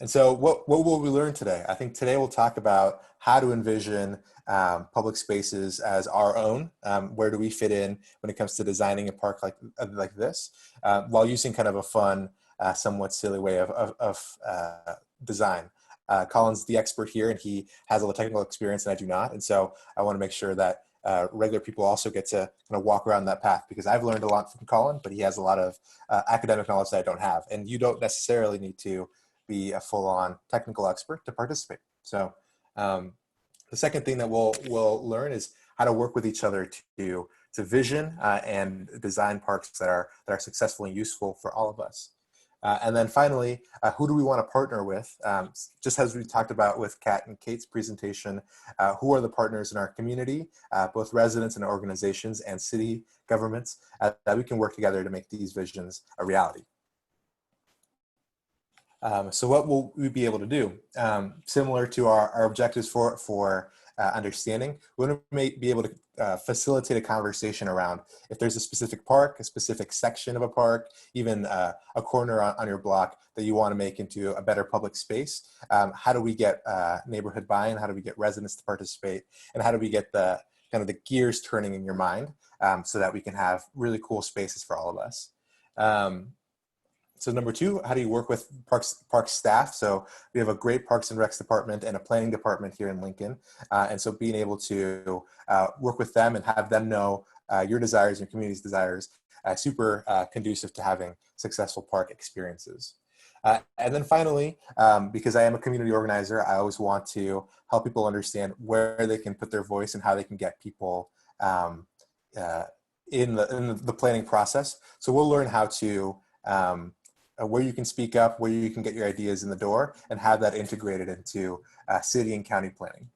so what will we learn today? I think today we'll talk about how to envision public spaces as our own. Where do we fit in when it comes to designing a park like this, while using kind of a fun, somewhat silly way of design. Colin's the expert here, and he has all the technical experience, and I do not. And so I want to make sure that regular people also get to kind of walk around that path, because I've learned a lot from Colin, but he has a lot of academic knowledge that I don't have. And you don't necessarily need to be a full-on technical expert to participate. So the second thing that we'll learn is how to work with each other to vision and design parks that are successful and useful for all of us. And then finally, who do we want to partner with? Just as we talked about with Kat and Kate's presentation, who are the partners in our community, both residents and organizations and city governments, that we can work together to make these visions a reality. So what will we be able to do? Similar to our objectives for understanding, we want to be able to facilitate a conversation around if there's a specific park, a specific section of a park, even a corner on your block that you want to make into a better public space. How do we get neighborhood buy-in? How do we get residents to participate? And how do we get the kind of the gears turning in your mind so that we can have really cool spaces for all of us? So number two, how do you work with park staff? So we have a great Parks and Recs department and a planning department here in Lincoln. And so being able to work with them and have them know your desires, your community's desires, super conducive to having successful park experiences. And then finally, because I am a community organizer, I always want to help people understand where they can put their voice and how they can get people in the planning process. So we'll learn how to where you can speak up, where you can get your ideas in the door, and have that integrated into city and county planning.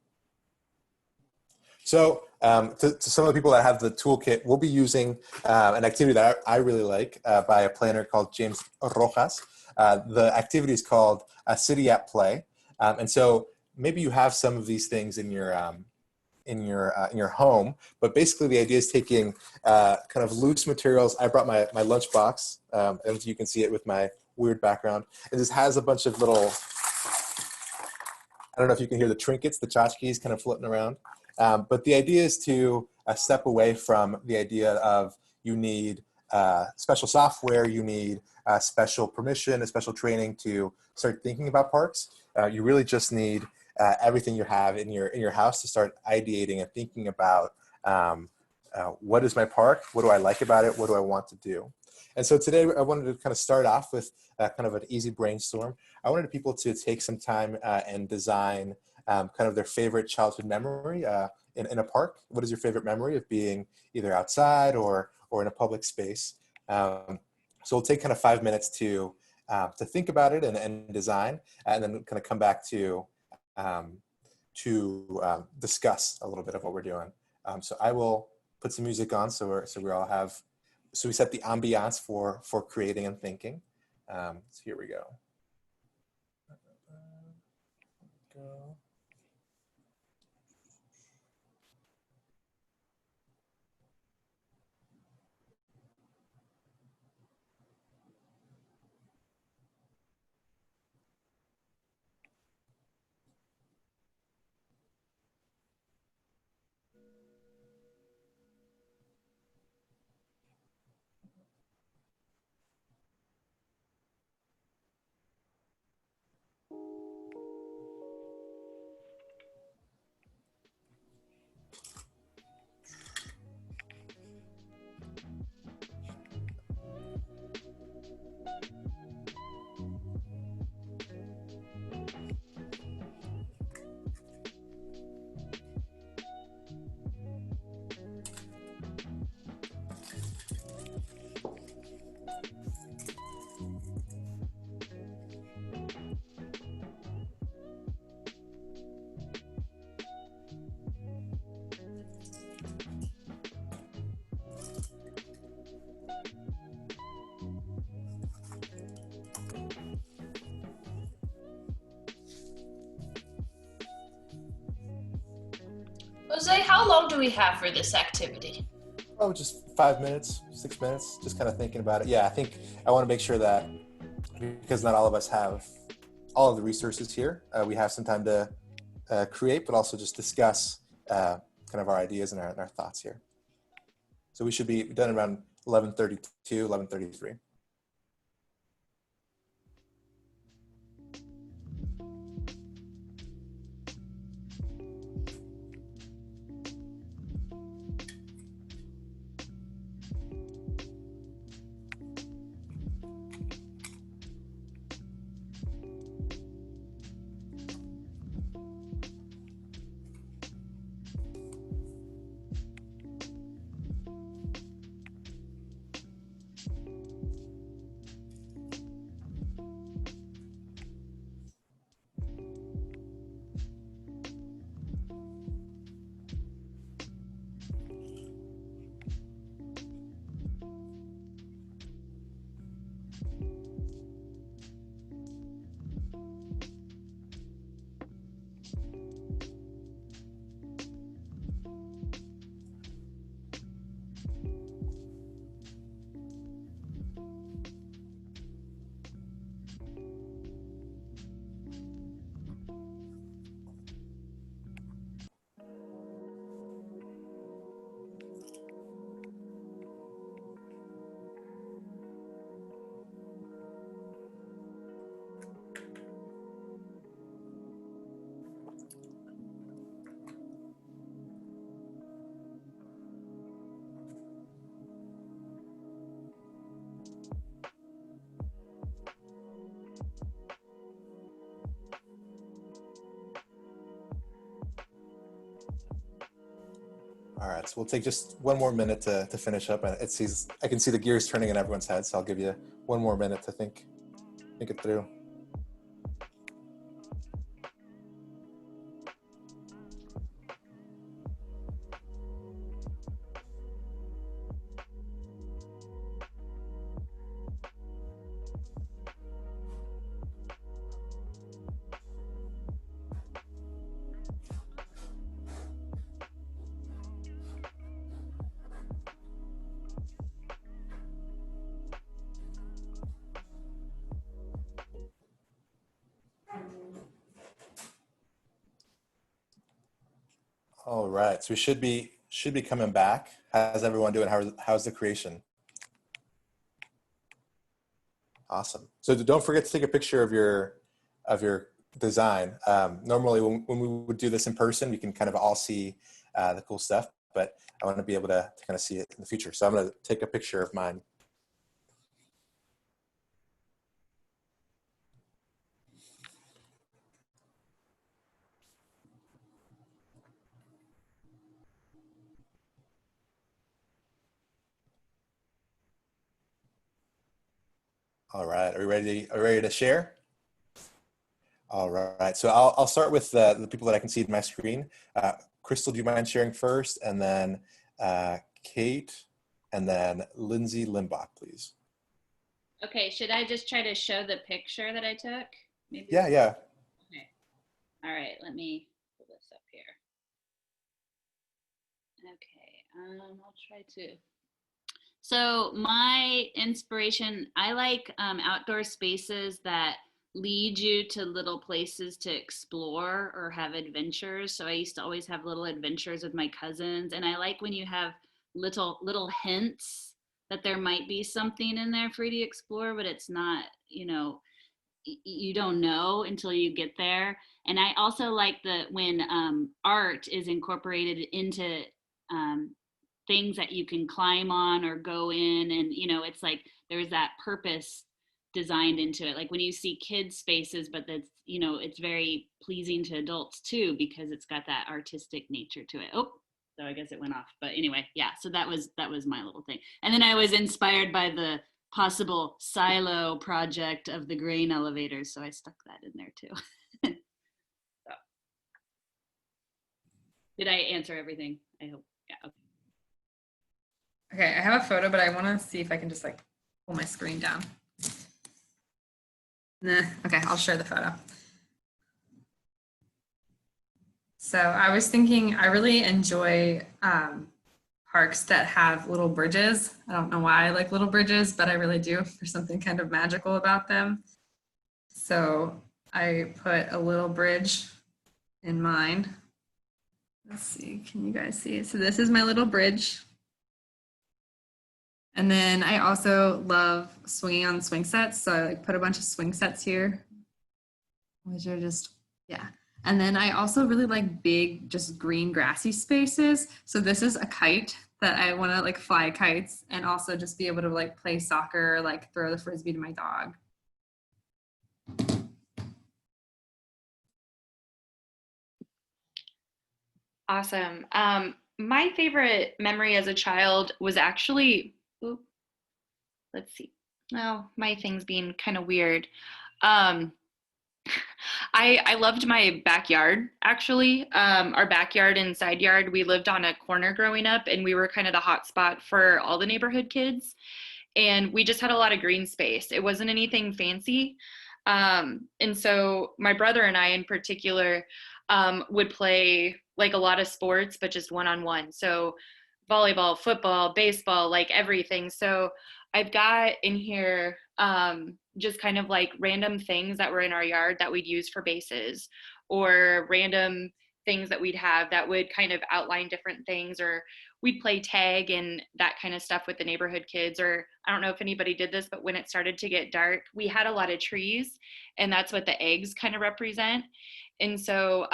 So to some of the people that have the toolkit, we'll be using an activity that I really like by a planner called James Rojas. The activity is called City at Play. And so maybe you have some of these things in your home, but basically the idea is taking kind of loose materials. I brought my lunchbox, and you can see it with my weird background. And this has a bunch of little, I don't know if you can hear the trinkets, the tchotchkes kind of floating around. But the idea is to step away from the idea of you need special software, you need special permission, a special training to start thinking about parks. You really just need everything you have in your house to start ideating and thinking about what is my park, what do I like about it, what do I want to do. And so today I wanted to kind of start off with kind of an easy brainstorm. I wanted people to take some time and design kind of their favorite childhood memory in a park. What is your favorite memory of being either outside or in a public space? So we'll take kind of 5 minutes to think about it and design, and then kind of come back to discuss a little bit of what we're doing. So I will put some music on so we set the ambiance for creating and thinking. So here we go. Jose, how long do we have for this activity? Oh, just 5 minutes, 6 minutes, just kind of thinking about it. Yeah, I think I want to make sure that because not all of us have all of the resources here, we have some time to create, but also just discuss kind of our ideas and our thoughts here. So we should be done around 11:32, 11:33. All right, so we'll take just one more minute to finish up. And I can see the gears turning in everyone's head, so I'll give you one more minute to think it through. All right, so we should be coming back. How's everyone doing? How's the creation? Awesome. So don't forget to take a picture of your design. Normally, when we would do this in person, we can kind of all see the cool stuff, but I want to be able to kind of see it in the future. So I'm going to take a picture of mine. All right, are we ready to share? All right, so I'll start with the people that I can see in my screen. Crystal, do you mind sharing first? And then Kate, and then Lindsay Limbach, please. Okay, should I just try to show the picture that I took? Maybe. Yeah. Okay. All right, let me pull this up here. Okay, I'll try to. So my inspiration, I like outdoor spaces that lead you to little places to explore or have adventures. So I used to always have little adventures with my cousins, and I like when you have little hints that there might be something in there for you to explore, but it's not, you don't know until you get there. And I also like when art is incorporated into things that you can climb on or go in, and it's like there's that purpose designed into it. Like when you see kids spaces, but that's it's very pleasing to adults too, because it's got that artistic nature to it. Oh, so I guess it went off, but anyway, yeah, so that was my little thing. And then I was inspired by the possible silo project of the grain elevators, so I stuck that in there too. So. Did I answer everything? I hope. Yeah. Okay. Okay, I have a photo, but I want to see if I can just pull my screen down. Nah, okay, I'll share the photo. So I was thinking, I really enjoy parks that have little bridges. I don't know why I like little bridges, but I really do. There's something kind of magical about them. So I put a little bridge in mine. Let's see, can you guys see it? So this is my little bridge. And then I also love swinging on swing sets. So I put a bunch of swing sets here, which are just, yeah. And then I also really like big, just green grassy spaces. So this is a kite that I want to fly kites and also just be able to play soccer, throw the Frisbee to my dog. Awesome. My favorite memory as a child was actually, let's see. Oh, my thing's being kind of weird. I loved my backyard, actually. Our backyard and side yard, we lived on a corner growing up, and we were kind of the hot spot for all the neighborhood kids. And we just had a lot of green space. It wasn't anything fancy. And so my brother and I in particular would play a lot of sports, but just one-on-one. So volleyball, football, baseball, everything. So I've got in here just kind of random things that were in our yard that we'd use for bases, or random things that we'd have that would kind of outline different things, or we'd play tag and that kind of stuff with the neighborhood kids. Or I don't know if anybody did this, but when it started to get dark, we had a lot of trees, and that's what the eggs kind of represent. And so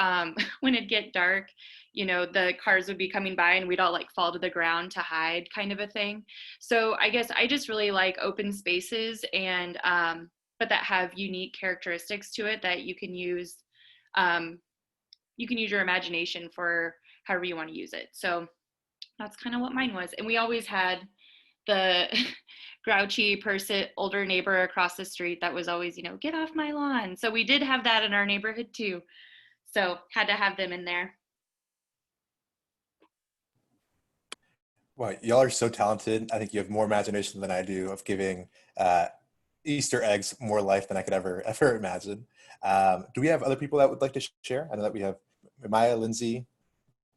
when it'd get dark, the cars would be coming by and we'd all fall to the ground to hide, kind of a thing. So I guess I just really like open spaces, and but that have unique characteristics to it that you can use. You can use your imagination for however you want to use it. So that's kind of what mine was. And we always had grouchy person, older neighbor across the street that was always, get off my lawn. So we did have that in our neighborhood too. So had to have them in there. Well, y'all are so talented. I think you have more imagination than I do of giving Easter eggs more life than I could ever imagine. Do we have other people that would like to share? I know that we have Maya, Lindsay,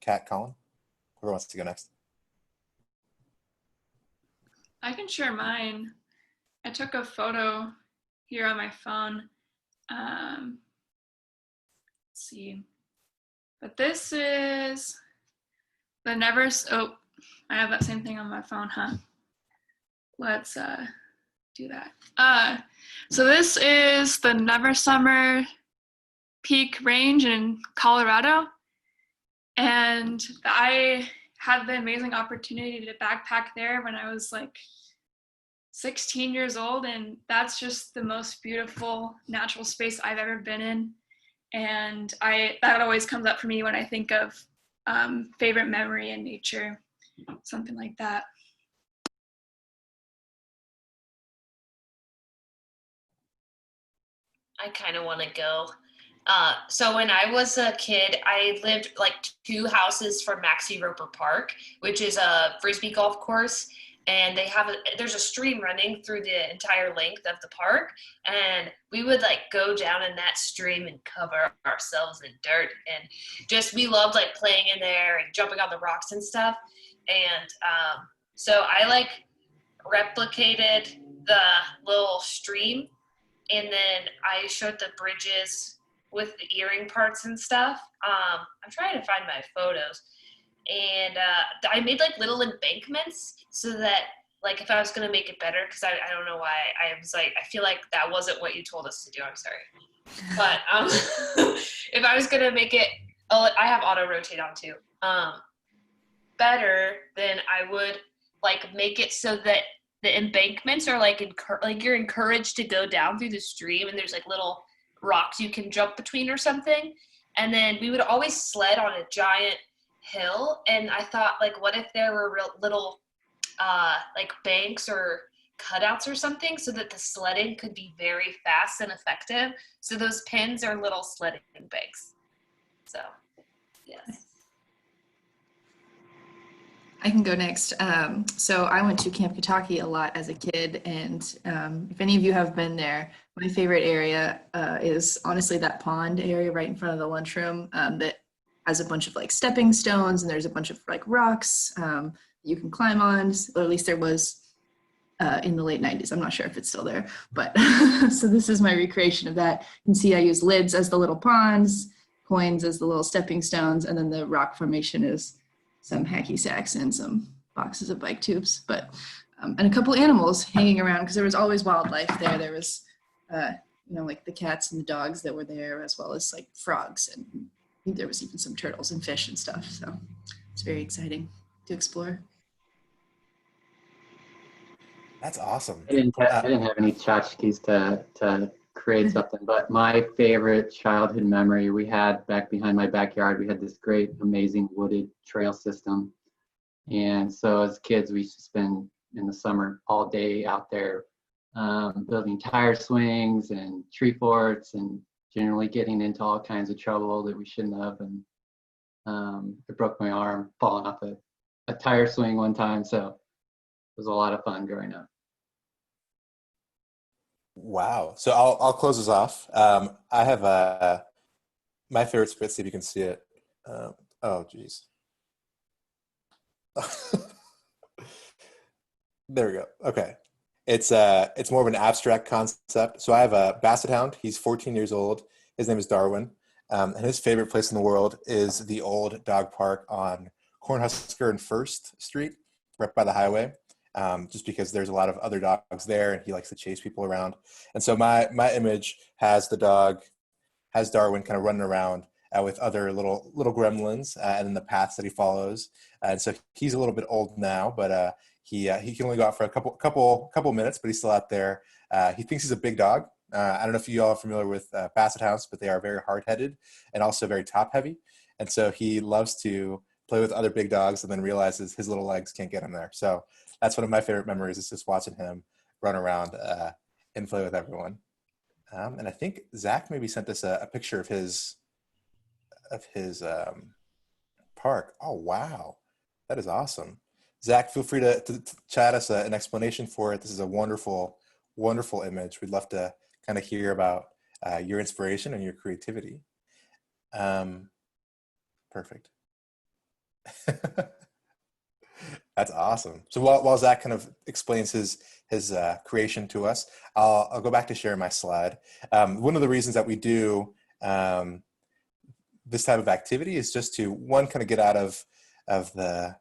Kat, Colin. Whoever wants to go next. I can share mine. I took a photo here on my phone. Let's see. But this is the Never, oh, I have that same thing on my phone, huh? Let's do that. So this is the Never Summer Peak Range in Colorado. And I had the amazing opportunity to backpack there when I was like 16 years old. And that's just the most beautiful natural space I've ever been in. And that always comes up for me when I think of favorite memory in nature, something like that. I kind of want to go. So when I was a kid, I lived like 2 houses from Maxie Roper Park, which is a frisbee golf course. And there's a stream running through the entire length of the park. And we would like go down in that stream and cover ourselves in dirt. And we loved like playing in there and jumping on the rocks and stuff. And so I like replicated the little stream. And then I showed the bridges with the earring parts and stuff. I'm trying to find my photos. And I made like little embankments so that like if I was going to make it better, because I don't know why, I was like, I feel like that wasn't what you told us to do. I'm sorry. But if I was going to make it, I have auto rotate on too, better, then I would like make it so that the embankments are like you're encouraged to go down through the stream, and there's like little rocks you can jump between or something. And then we would always sled on a giant hill, and I thought like, what if there were little like banks or cutouts or something so that the sledding could be very fast and effective. So those pins are little sledding banks. So yes. I can go next. So I went to Camp Kitaki a lot as a kid, and if any of you have been there, my favorite area is honestly that pond area right in front of the lunchroom that has a bunch of like stepping stones, and there's a bunch of like rocks you can climb on, or at least there was in the late 90s. I'm not sure if it's still there, but so this is my recreation of that. You can see I use lids as the little ponds, coins as the little stepping stones, and then the rock formation is some hacky sacks and some boxes of bike tubes, but and a couple animals hanging around because there was always wildlife there. There was, like the cats and the dogs that were there, as well as like frogs, and I think there was even some turtles and fish and stuff. So it's very exciting to explore. That's awesome. I didn't have any tchotchkes to create something, but my favorite childhood memory, we had back behind my backyard, we had this great, amazing wooded trail system. And so as kids, we used to spend in the summer all day out there building tire swings and tree forts, and generally getting into all kinds of trouble that we shouldn't have. And I broke my arm falling off a tire swing one time. So it was a lot of fun growing up. Wow. So I'll close this off. I have my favorite spit. See if you can see it. Oh, geez. There we go. Okay. It's more of an abstract concept. So I have a basset hound. He's 14 years old. His name is Darwin. And his favorite place in the world is the old dog park on Cornhusker and First Street, right by the highway. Just because there's a lot of other dogs there, and he likes to chase people around. And so my image has Darwin kind of running around with other little gremlins, and then the paths that he follows. And so he's a little bit old now, but he can only go out for a couple minutes, but he's still out there. He thinks he's a big dog. I don't know if you all are familiar with basset hounds, but they are very hard-headed and also very top-heavy. And so he loves to play with other big dogs, and then realizes his little legs can't get him there. So that's one of my favorite memories, is just watching him run around and play with everyone. And I think Zach maybe sent us a picture of his park. Oh, wow. That is awesome. Zach, feel free to chat us an explanation for it. This is a wonderful, wonderful image. We'd love to kind of hear about your inspiration and your creativity. Perfect. That's awesome. So while Zach kind of explains his creation to us, I'll go back to sharing my slide. One of the reasons that we do this type of activity is just to, one, kind of get out of the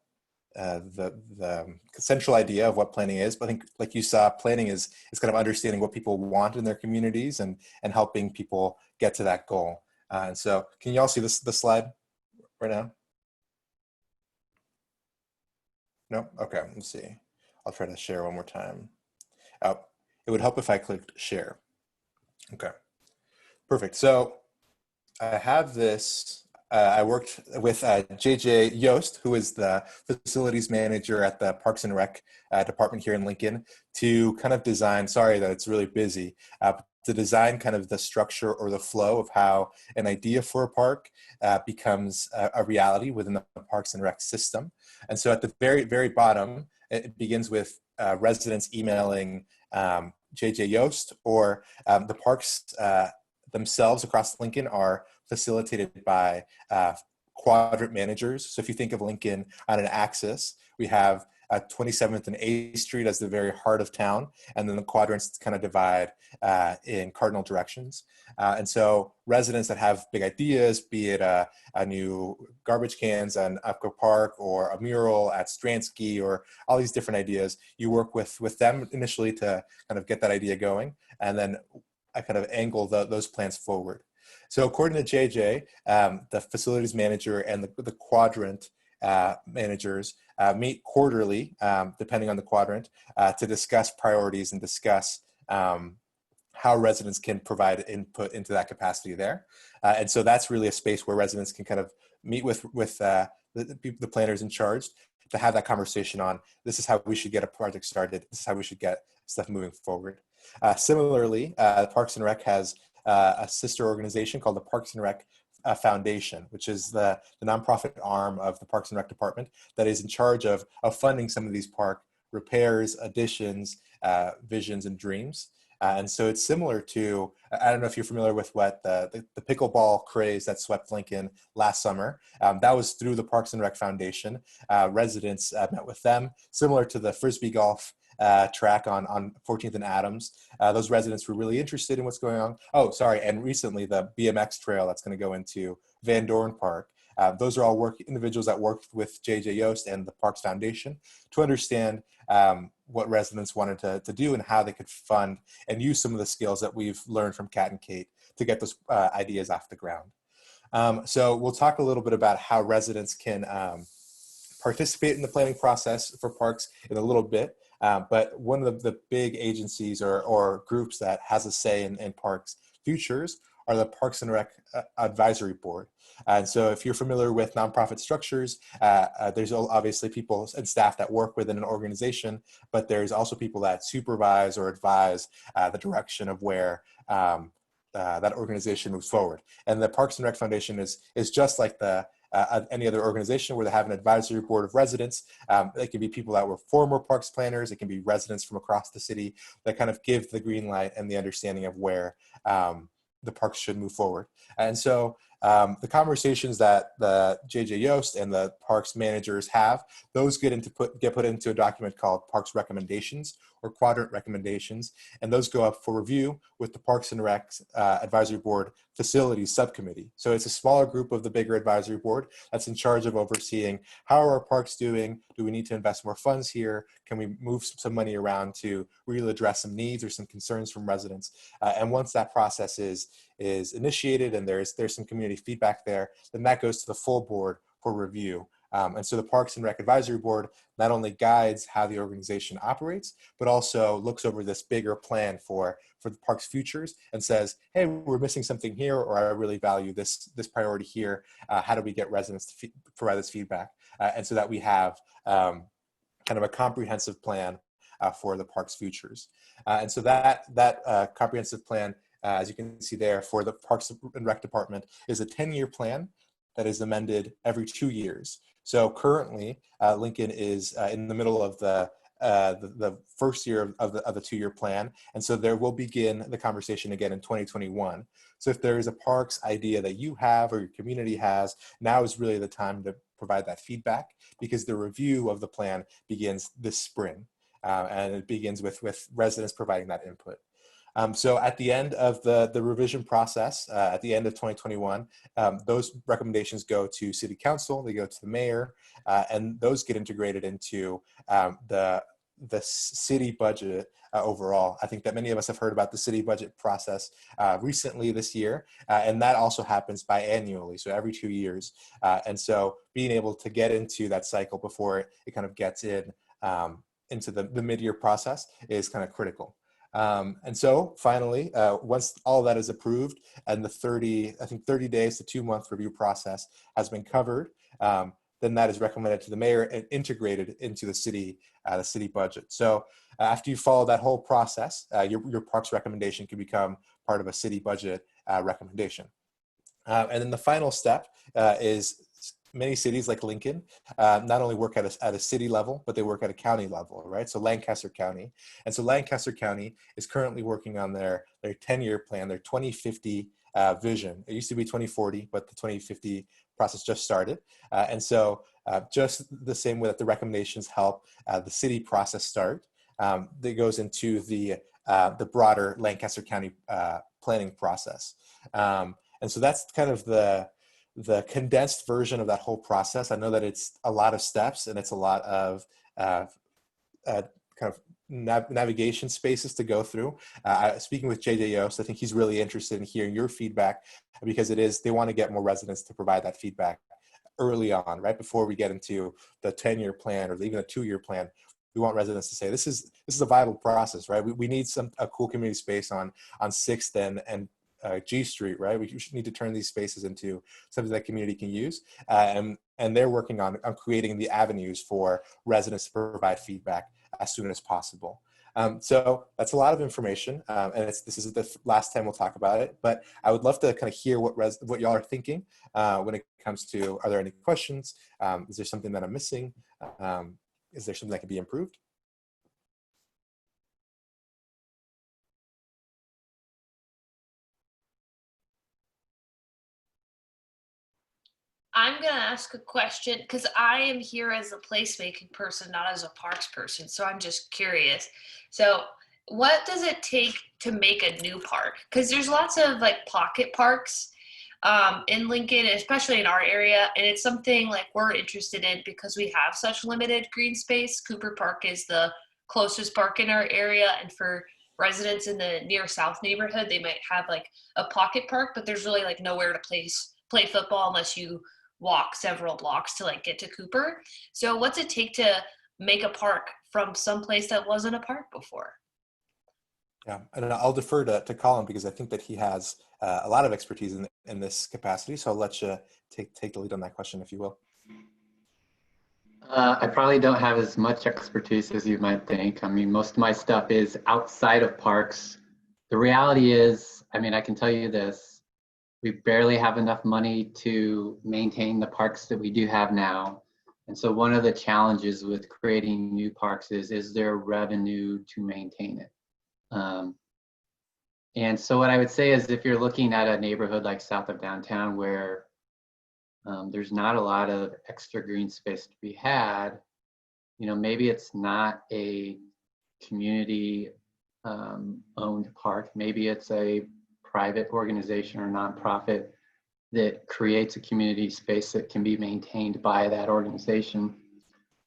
central idea of what planning is. But I think, like you saw, planning is kind of understanding what people want in their communities and helping people get to that goal. And so, can you all see the slide right now? No? Okay, let's see. I'll try to share one more time. Oh, it would help if I clicked share. Okay, perfect. So I have this, I worked with JJ Yost, who is the facilities manager at the Parks and Rec department here in Lincoln, to kind of design, sorry that it's really busy, to design kind of the structure or the flow of how an idea for a park becomes a reality within the Parks and Rec system. And so at the very, very bottom, it begins with residents emailing JJ Yost, or the parks themselves across Lincoln are facilitated by quadrant managers. So if you think of Lincoln on an axis, we have 27th and 8th Street as the very heart of town, and then the quadrants kind of divide in cardinal directions. And so residents that have big ideas, be it a new garbage cans on Upco Park, or a mural at Stransky, or all these different ideas, you work with them initially to kind of get that idea going, and then I kind of angle those plans forward. So according to JJ, the facilities manager and the quadrant managers meet quarterly, depending on the quadrant, to discuss priorities and discuss how residents can provide input into that capacity there. And so that's really a space where residents can kind of meet with the planners in charge to have that conversation on, this is how we should get a project started, this is how we should get stuff moving forward. Similarly, Parks and Rec has a sister organization called the Parks and Rec Foundation, which is the nonprofit arm of the Parks and Rec department that is in charge of funding some of these park repairs, additions, visions, and dreams. And so it's similar to, I don't know if you're familiar with what the pickleball craze that swept Lincoln last summer. That was through the Parks and Rec Foundation. Residents met with them, similar to the Frisbee golf track on 14th and Adams. Those residents were really interested in what's going on. Oh, sorry, and recently the BMX trail that's going to go into Van Dorn Park. Those are all individuals that worked with JJ Yost and the Parks Foundation to understand what residents wanted to do and how they could fund and use some of the skills that we've learned from Kat and Kate to get those ideas off the ground. So we'll talk a little bit about how residents can participate in the planning process for parks in a little bit. But one of the big agencies or groups that has a say in parks futures are the Parks and Rec Advisory Board. And so if you're familiar with nonprofit structures, there's obviously people and staff that work within an organization, but there's also people that supervise or advise the direction of where that organization moves forward. And the Parks and Rec Foundation is just like any other organization where they have an advisory board of residents. It can be people that were former parks planners. It can be residents from across the city that kind of give the green light and the understanding of where the parks should move forward. And so the conversations that the JJ Yost and the parks managers have, those get put into a document called Parks Recommendations or Quadrant Recommendations, and those go up for review with the Parks and Rec Advisory Board Facilities Subcommittee. So it's a smaller group of the bigger advisory board that's in charge of overseeing how are our parks doing? Do we need to invest more funds here? Can we move some money around to really address some needs or some concerns from residents? And once that process is initiated and there's some community feedback there, then that goes to the full board for review. And so the Parks and Rec Advisory Board not only guides how the organization operates, but also looks over this bigger plan for the park's futures and says, hey, we're missing something here, or I really value this priority here. How do we get residents to provide this feedback? And so that we have kind of a comprehensive plan for the park's futures. And so that comprehensive plan, as you can see there, for the Parks and Rec Department is a 10-year plan that is amended every 2 years. So currently, Lincoln is in the middle of the first year of the 2-year plan. And so there will begin the conversation again in 2021. So if there is a parks idea that you have or your community has, now is really the time to provide that feedback, because the review of the plan begins this spring. And it begins with residents providing that input. So at the end of the revision process, at the end of 2021, those recommendations go to City Council, they go to the mayor, and those get integrated into the city budget overall. I think that many of us have heard about the city budget process recently this year, and that also happens biannually, so every 2 years. And so being able to get into that cycle before it kind of gets into the mid-year process is kind of critical. And so finally, once all that is approved and the 30 days to 2-month review process has been covered, then that is recommended to the mayor and integrated into the city budget. So after you follow that whole process, your parks recommendation can become part of a city budget recommendation. And then the final step is many cities like Lincoln not only work at a city level, but they work at a county level, right? So Lancaster County. And so Lancaster County is currently working on their 10-year plan, their 2050 vision. It used to be 2040, but the 2050 process just started. And so just the same way that the recommendations help the city process start, that goes into the broader Lancaster County planning process. And so that's kind of the condensed version of that whole process. I know that it's a lot of steps and it's a lot of kind of navigation spaces to go through. Speaking with JJ Yost, I think he's really interested in hearing your feedback, because they want to get more residents to provide that feedback early on, right before we get into the 10-year plan or even a 2-year plan. We want residents to say, this is a viable process, right? We need a cool community space on 6th and G Street, right? We need to turn these spaces into something that community can use. And they're working on creating the avenues for residents to provide feedback as soon as possible. So that's a lot of information, and this is the last time we'll talk about it, but I would love to kind of hear what y'all are thinking when it comes to, are there any questions? Is there something that I'm missing? Is there something that can be improved? I'm going to ask a question because I am here as a placemaking person, not as a parks person. So I'm just curious. So what does it take to make a new park? Because there's lots of like pocket parks in Lincoln, especially in our area. And it's something like we're interested in because we have such limited green space. Cooper Park is the closest park in our area. And for residents in the near south neighborhood, they might have like a pocket park, but there's really like nowhere to play football unless you walk several blocks to like get to Cooper. So what's it take to make a park from someplace that wasn't a park before? Yeah, and I'll defer to Colin because I think that he has a lot of expertise in this capacity. So I'll let you take the lead on that question, if you will. I probably don't have as much expertise as you might think. I mean, most of my stuff is outside of parks. The reality is, I mean, I can tell you this, we barely have enough money to maintain the parks that we do have now. And so one of the challenges with creating new parks is there revenue to maintain it? And so what I would say is if you're looking at a neighborhood like south of downtown where there's not a lot of extra green space to be had, you know, maybe it's not a community owned park. Maybe it's a private organization or nonprofit that creates a community space that can be maintained by that organization.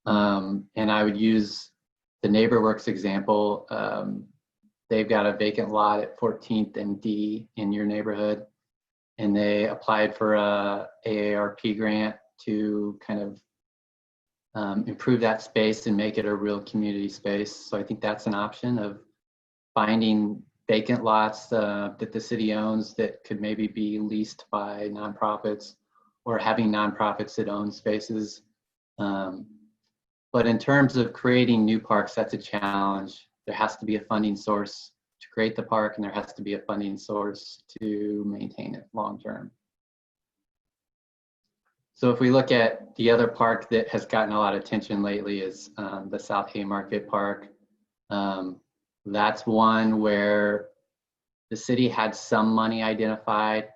And I would use the NeighborWorks example. They've got a vacant lot at 14th and D in your neighborhood, and they applied for a AARP grant to kind of improve that space and make it a real community space. So I think that's an option of finding vacant lots that the city owns that could maybe be leased by nonprofits, or having nonprofits that own spaces. But in terms of creating new parks, that's a challenge. There has to be a funding source to create the park, and there has to be a funding source to maintain it long term. So if we look at the other park that has gotten a lot of attention lately is the South Haymarket Park. That's one where the city had some money identified.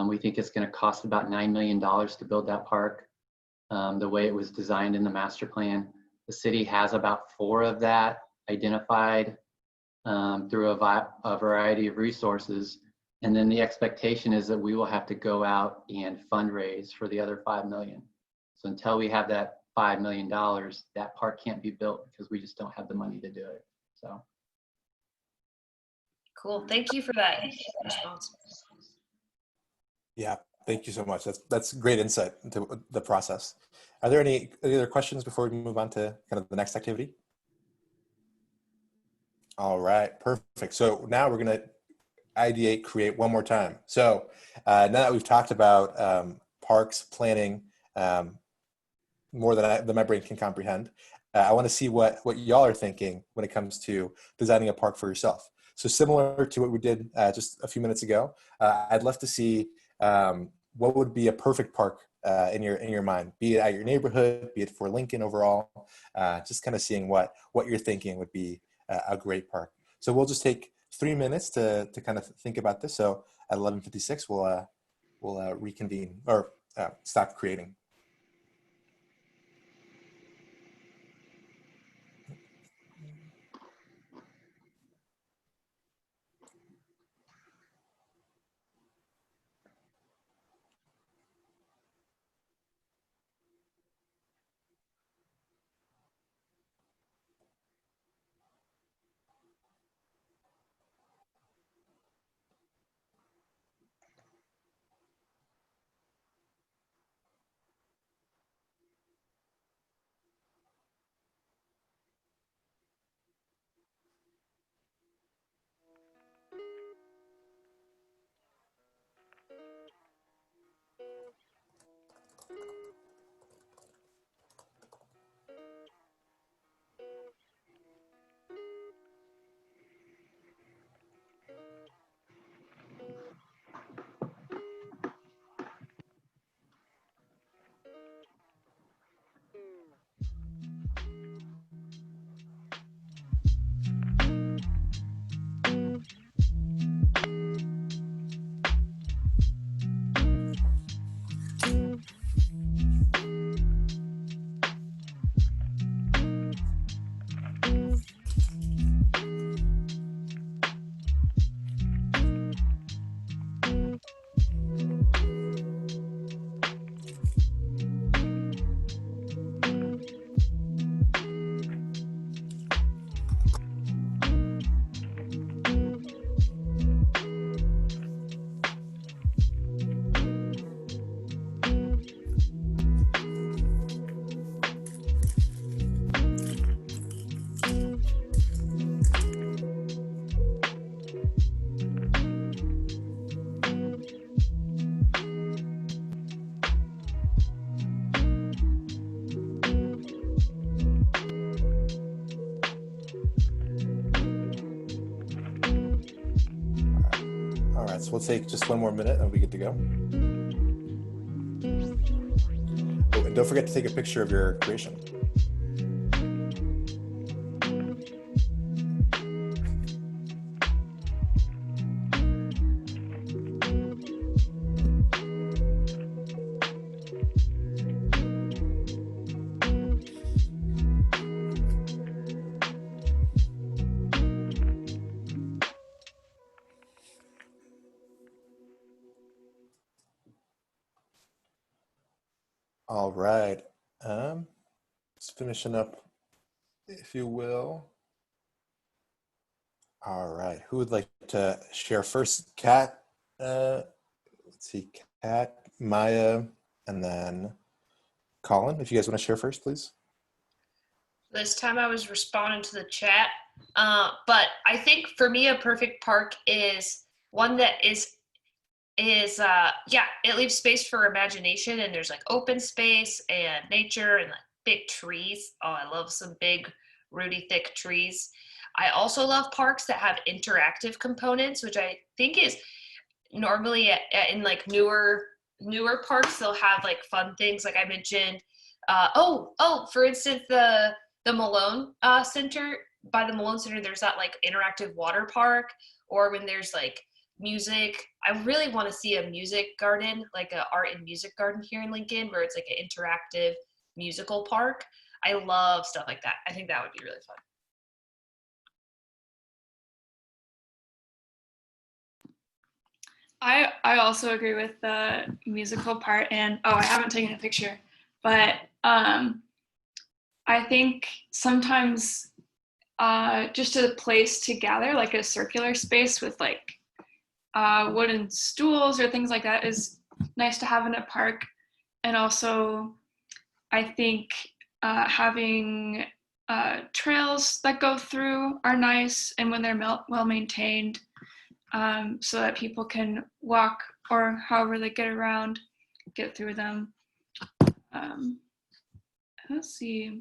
We think it's going to cost about $9 million to build that park. The way it was designed in the master plan, the city has about 4 of that identified through a variety of resources. And then the expectation is that we will have to go out and fundraise for the other $5 million. So until we have that $5 million, that park can't be built because we just don't have the money to do it. So. Cool. Thank you for that response. Yeah, thank you so much. That's great insight into the process. Are there any other questions before we move on to kind of the next activity? All right, perfect. So now we're going to ideate, create one more time. So now that we've talked about parks planning more than my brain can comprehend, I want to see what y'all are thinking when it comes to designing a park for yourself. So similar to what we did just a few minutes ago, I'd love to see what would be a perfect park in your mind, be it at your neighborhood, be it for Lincoln overall, just kind of seeing what you're thinking would be a great park. So we'll just take 3 minutes to kind of think about this. So at 11:56, we'll reconvene or stop creating. All right, so we'll take just one more minute and we get to go. Oh, and don't forget to take a picture of your creation. All right, just finishing up, if you will. All right, who would like to share first? Kat, let's see, Kat, Maya, and then Colin. If you guys want to share first, please. This time I was responding to the chat, but I think for me a perfect park is one that is it leaves space for imagination, and there's like open space and nature and like big trees. Oh, I love some big, rooty, thick trees. I also love parks that have interactive components, which I think is normally in like newer parks, they'll have like fun things like I mentioned. For instance, the Malone Center, by the Malone Center, there's that like interactive water park, or when there's like music. I really want to see a music garden, like a art and music garden here in Lincoln, where it's like an interactive musical park. I love stuff like that. I think that would be really fun. I also agree with the musical part, and I haven't taken a picture, but I think sometimes just a place to gather, like a circular space with like wooden stools or things like that, is nice to have in a park. And also, I think having trails that go through are nice, and when they're well maintained, so that people can walk or however they get through them. Let's see.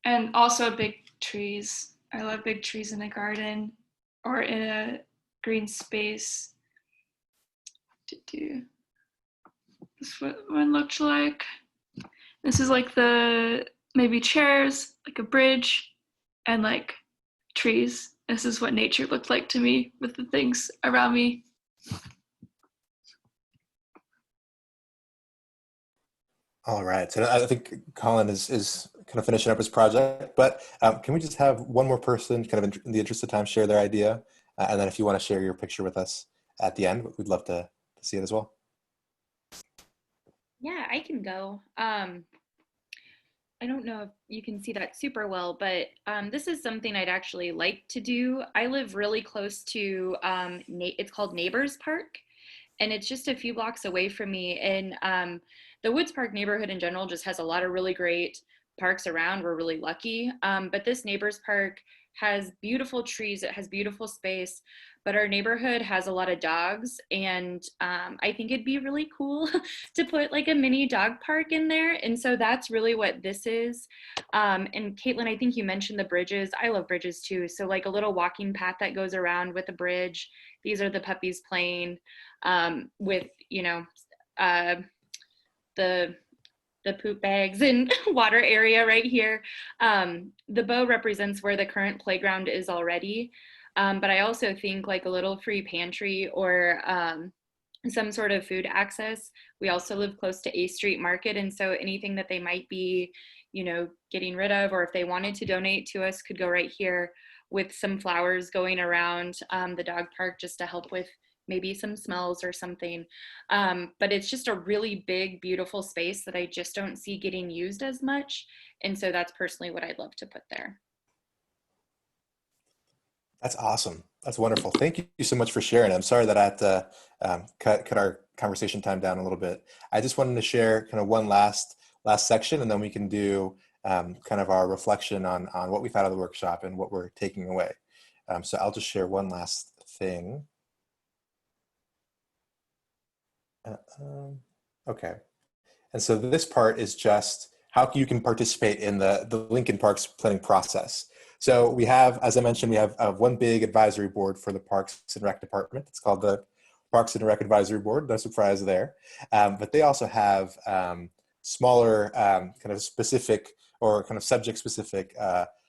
And also big trees. I love big trees in a garden or in a green space. This is what one looked like. This is like the maybe chairs, like a bridge, and like trees. This is what nature looked like to me with the things around me. All right. So I think Colin is kind of finishing up his project, but can we just have one more person kind of in the interest of time share their idea? And then if you want to share your picture with us at the end, we'd love to see it as well. Yeah, I can go. I don't know if you can see that super well, but this is something I'd actually like to do. I live really close to, it's called Neighbors Park, and it's just a few blocks away from me. And the Woods Park neighborhood in general just has a lot of really great parks around. We're really lucky. But this Neighbors Park has beautiful trees. It has beautiful space, but our neighborhood has a lot of dogs, and I think it'd be really cool to put like a mini dog park in there. And so that's really what this is. And Caitlin, I think you mentioned the bridges. I love bridges too. So like a little walking path that goes around with a bridge. These are the puppies playing with, the poop bags and water area right here. The bow represents where the current playground is already. But I also think like a little free pantry or some sort of food access. We also live close to A Street Market. And so anything that they might be, getting rid of, or if they wanted to donate to us, could go right here, with some flowers going around the dog park just to help with maybe some smells or something. But it's just a really big, beautiful space that I just don't see getting used as much. And so that's personally what I'd love to put there. That's awesome. That's wonderful. Thank you so much for sharing. I'm sorry that I had to cut our conversation time down a little bit. I just wanted to share kind of one last section, and then we can do kind of our reflection on what we've had out of the workshop and what we're taking away. So I'll just share one last thing. Okay. And so this part is just how you can participate in the Lincoln Parks planning process. So we have, as I mentioned, we have one big advisory board for the Parks and Rec Department. It's called the Parks and Rec Advisory Board. No surprise there. But they also have smaller kind of specific or kind of subject-specific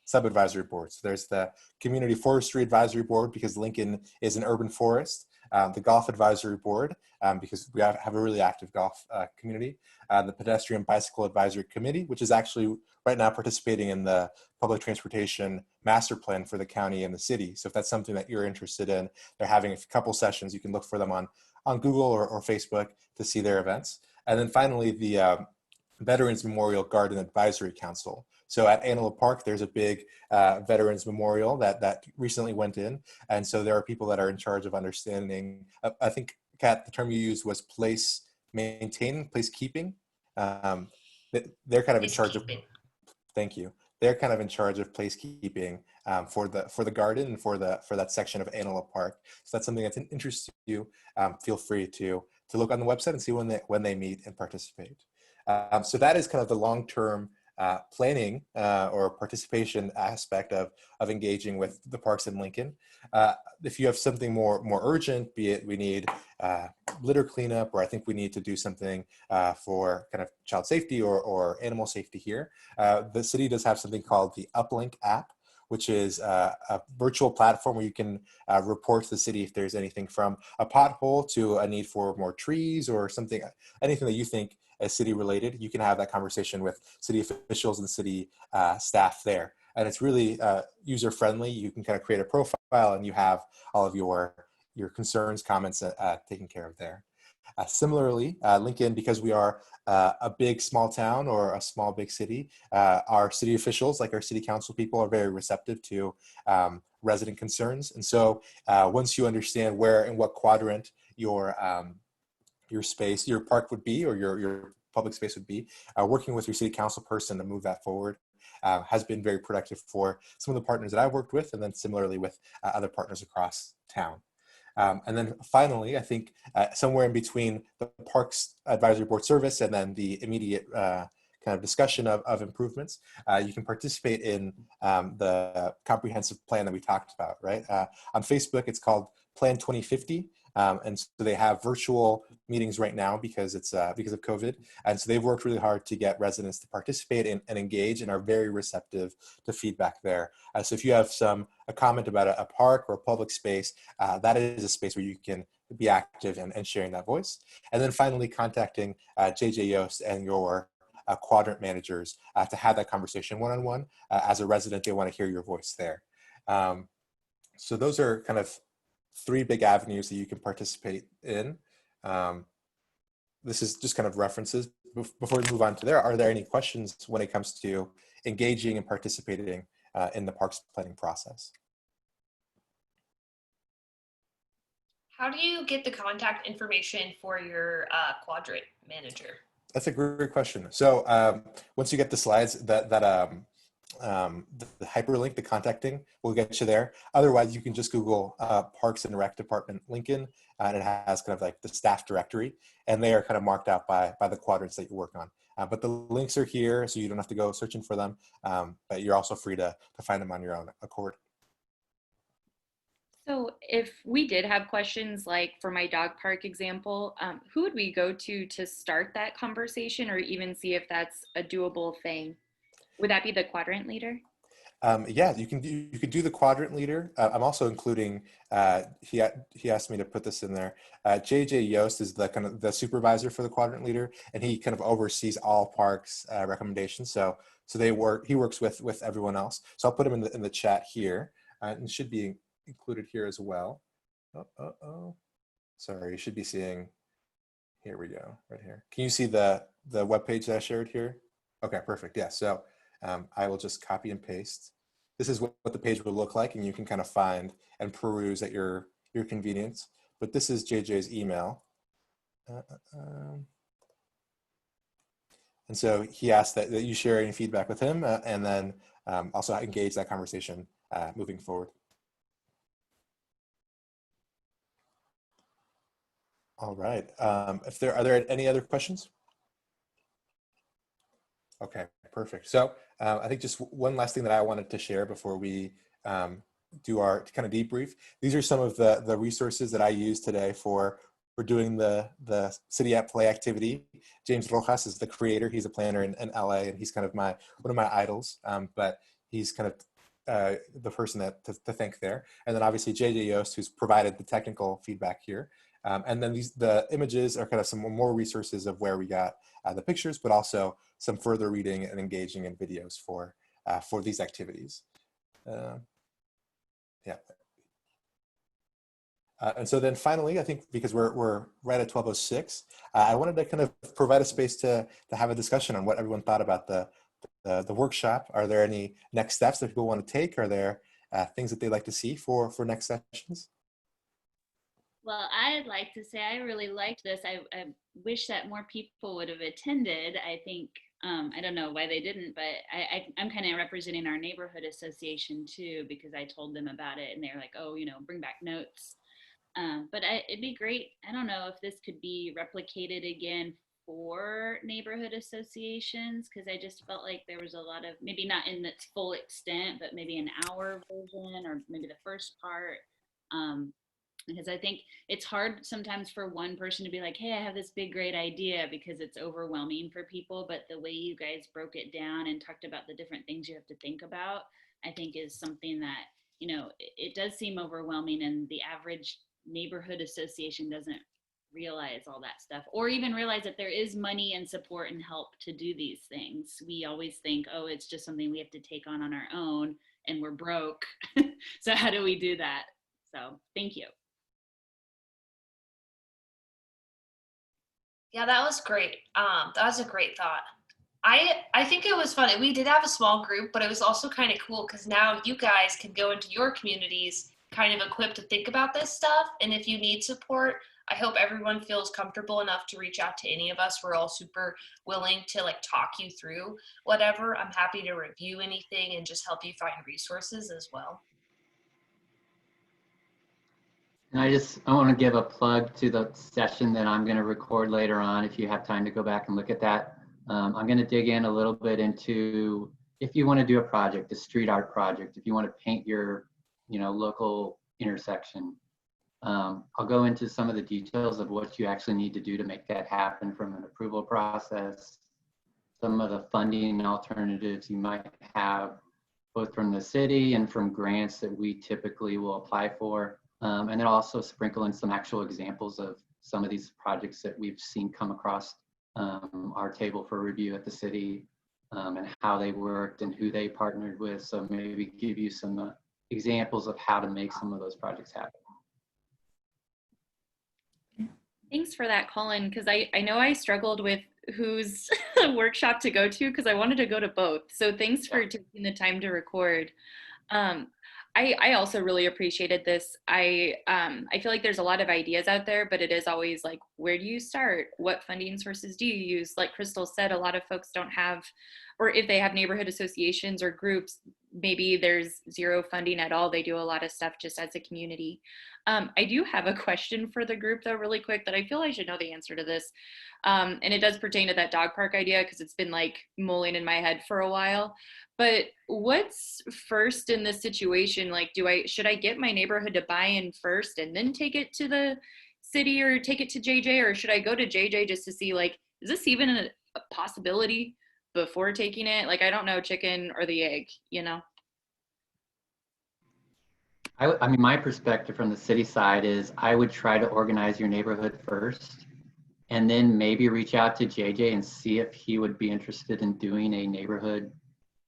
sub-advisory boards. So there's the Community Forestry Advisory Board, because Lincoln is an urban forest. The Golf Advisory Board, because we have a really active golf community. The Pedestrian Bicycle Advisory Committee, which is actually right now participating in the public transportation master plan for the county and the city. So if that's something that you're interested in, they're having a couple sessions. You can look for them on Google or Facebook to see their events. And then finally, the Veterans Memorial Garden Advisory Council. So at Antelope Park, there's a big Veterans Memorial that recently went in. And so there are people that are in charge of understanding, I think, Kat, the term you used was placekeeping. They're kind of in charge of, thank you. They're kind of in charge of placekeeping for the garden and for that section of Antelope Park. So that's something that's an interest to you. Feel free to look on the website and see when they meet and participate. So that is kind of the long-term planning or participation aspect of engaging with the parks in Lincoln. If you have something more urgent, be it we need litter cleanup, or I think we need to do something for kind of child safety or animal safety here, the city does have something called the Uplink app, which is a virtual platform where you can report to the city if there's anything from a pothole to a need for more trees or something, anything that you think is city related. You can have that conversation with city officials and city staff there. And it's really user friendly. You can kind of create a profile and you have all of your concerns, comments taken care of there. Similarly, Lincoln, because we are a big small town or a small big city, our city officials, like our city council people, are very receptive to resident concerns. And so once you understand where and what quadrant your space, your park would be, or your public space would be, working with your city council person to move that forward has been very productive for some of the partners that I've worked with, and then similarly with other partners across town. And then finally, I think somewhere in between the Parks Advisory Board service and then the immediate kind of discussion of improvements, you can participate in the comprehensive plan that we talked about, right? On Facebook, it's called Plan 2050. And so they have virtual meetings right now because it's because of COVID. And so they've worked really hard to get residents to participate and engage, and are very receptive to feedback there. So if you have a comment about a park or a public space, that is a space where you can be active and sharing that voice. And then finally contacting JJ Yost and your quadrant managers to have that conversation one-on-one. As a resident, they want to hear your voice there. So those are kind of 3 big avenues that you can participate in. This is just kind of references. Before we move on to there, are there any questions when it comes to engaging and participating in the parks planning process? How do you get the contact information for your quadrant manager? That's a great question. So once you get the slides, the hyperlink, the contacting, will get you there. Otherwise, you can just Google Parks and Rec Department Lincoln, and it has kind of like the staff directory, and they are kind of marked out by the quadrants that you work on. But the links are here, so you don't have to go searching for them, but you're also free to find them on your own accord. So if we did have questions, like for my dog park example, who would we go to start that conversation, or even see if that's a doable thing? Would that be the quadrant leader? Yeah, you could do the quadrant leader. I'm also including, he asked me to put this in there. JJ Yost is the kind of the supervisor for the quadrant leader, and he kind of oversees all parks recommendations. So he works with everyone else. So I'll put him in the chat here, and should be included here as well. Sorry, you should be seeing, here we go, right here. Can you see the webpage that I shared here? Okay, perfect. Yeah, so I will just copy and paste. This is what the page will look like, and you can kind of find and peruse at your convenience. But this is JJ's email. And so he asked that you share any feedback with him, and then also engage that conversation moving forward. All right. Are there any other questions? Okay, perfect. So I think just one last thing that I wanted to share before we do our kind of debrief. These are some of the resources that I use today for doing the City at Play activity. James Rojas is the creator. He's a planner in LA, and he's kind of one of my idols. But he's kind of the person to thank there. And then obviously JJ Yost, who's provided the technical feedback here. And then the images are kind of some more resources of where we got the pictures, but also some further reading and engaging in videos for these activities. Yeah. And so then finally, I think because we're right at 12:06, I wanted to kind of provide a space to have a discussion on what everyone thought about the workshop. Are there any next steps that people want to take? Are there things that they'd like to see for next sessions? Well, I'd like to say I really liked this. I wish that more people would have attended. I think, I don't know why they didn't, but I'm kind of representing our neighborhood association too, because I told them about it and they're like, oh, bring back notes. But it'd be great. I don't know if this could be replicated again for neighborhood associations, because I just felt like there was a lot of, maybe not in its full extent, but maybe an hour version or maybe the first part. Because I think it's hard sometimes for one person to be like, hey, I have this big, great idea, because it's overwhelming for people. But the way you guys broke it down and talked about the different things you have to think about, I think is something that, it does seem overwhelming, and the average neighborhood association doesn't realize all that stuff, or even realize that there is money and support and help to do these things. We always think, oh, it's just something we have to take on our own and we're broke. So how do we do that? So thank you. Yeah, that was great. That was a great thought. I think it was funny. We did have a small group, but it was also kind of cool because now you guys can go into your communities kind of equipped to think about this stuff. And if you need support, I hope everyone feels comfortable enough to reach out to any of us. We're all super willing to like talk you through whatever. I'm happy to review anything and just help you find resources as well. And I want to give a plug to the session that I'm going to record later on, if you have time to go back and look at that. I'm going to dig in a little bit into, if you want to do a project, a street art project, if you want to paint your, local intersection. I'll go into some of the details of what you actually need to do to make that happen, from an approval process, some of the funding alternatives you might have, both from the city and from grants that we typically will apply for. And then also sprinkle in some actual examples of some of these projects that we've seen come across our table for review at the city, and how they worked and who they partnered with. So maybe give you some examples of how to make some of those projects happen. Thanks for that, Colin, because I know I struggled with whose workshop to go to, because I wanted to go to both. So thanks for taking the time to record. I also really appreciated this. I feel like there's a lot of ideas out there, but it is always like, where do you start? What funding sources do you use? Like Crystal said, a lot of folks don't have, or if they have neighborhood associations or groups, maybe there's zero funding at all. They do a lot of stuff just as a community. I do have a question for the group though, really quick, that I feel I should know the answer to this. And it does pertain to that dog park idea, because it's been like mulling in my head for a while. But what's first in this situation? Like, should I get my neighborhood to buy in first and then take it to the city, or take it to JJ, or should I go to JJ just to see, like, is this even a possibility before taking it? Like, I don't know, chicken or the egg, I mean, my perspective from the city side is I would try to organize your neighborhood first, and then maybe reach out to JJ and see if he would be interested in doing a neighborhood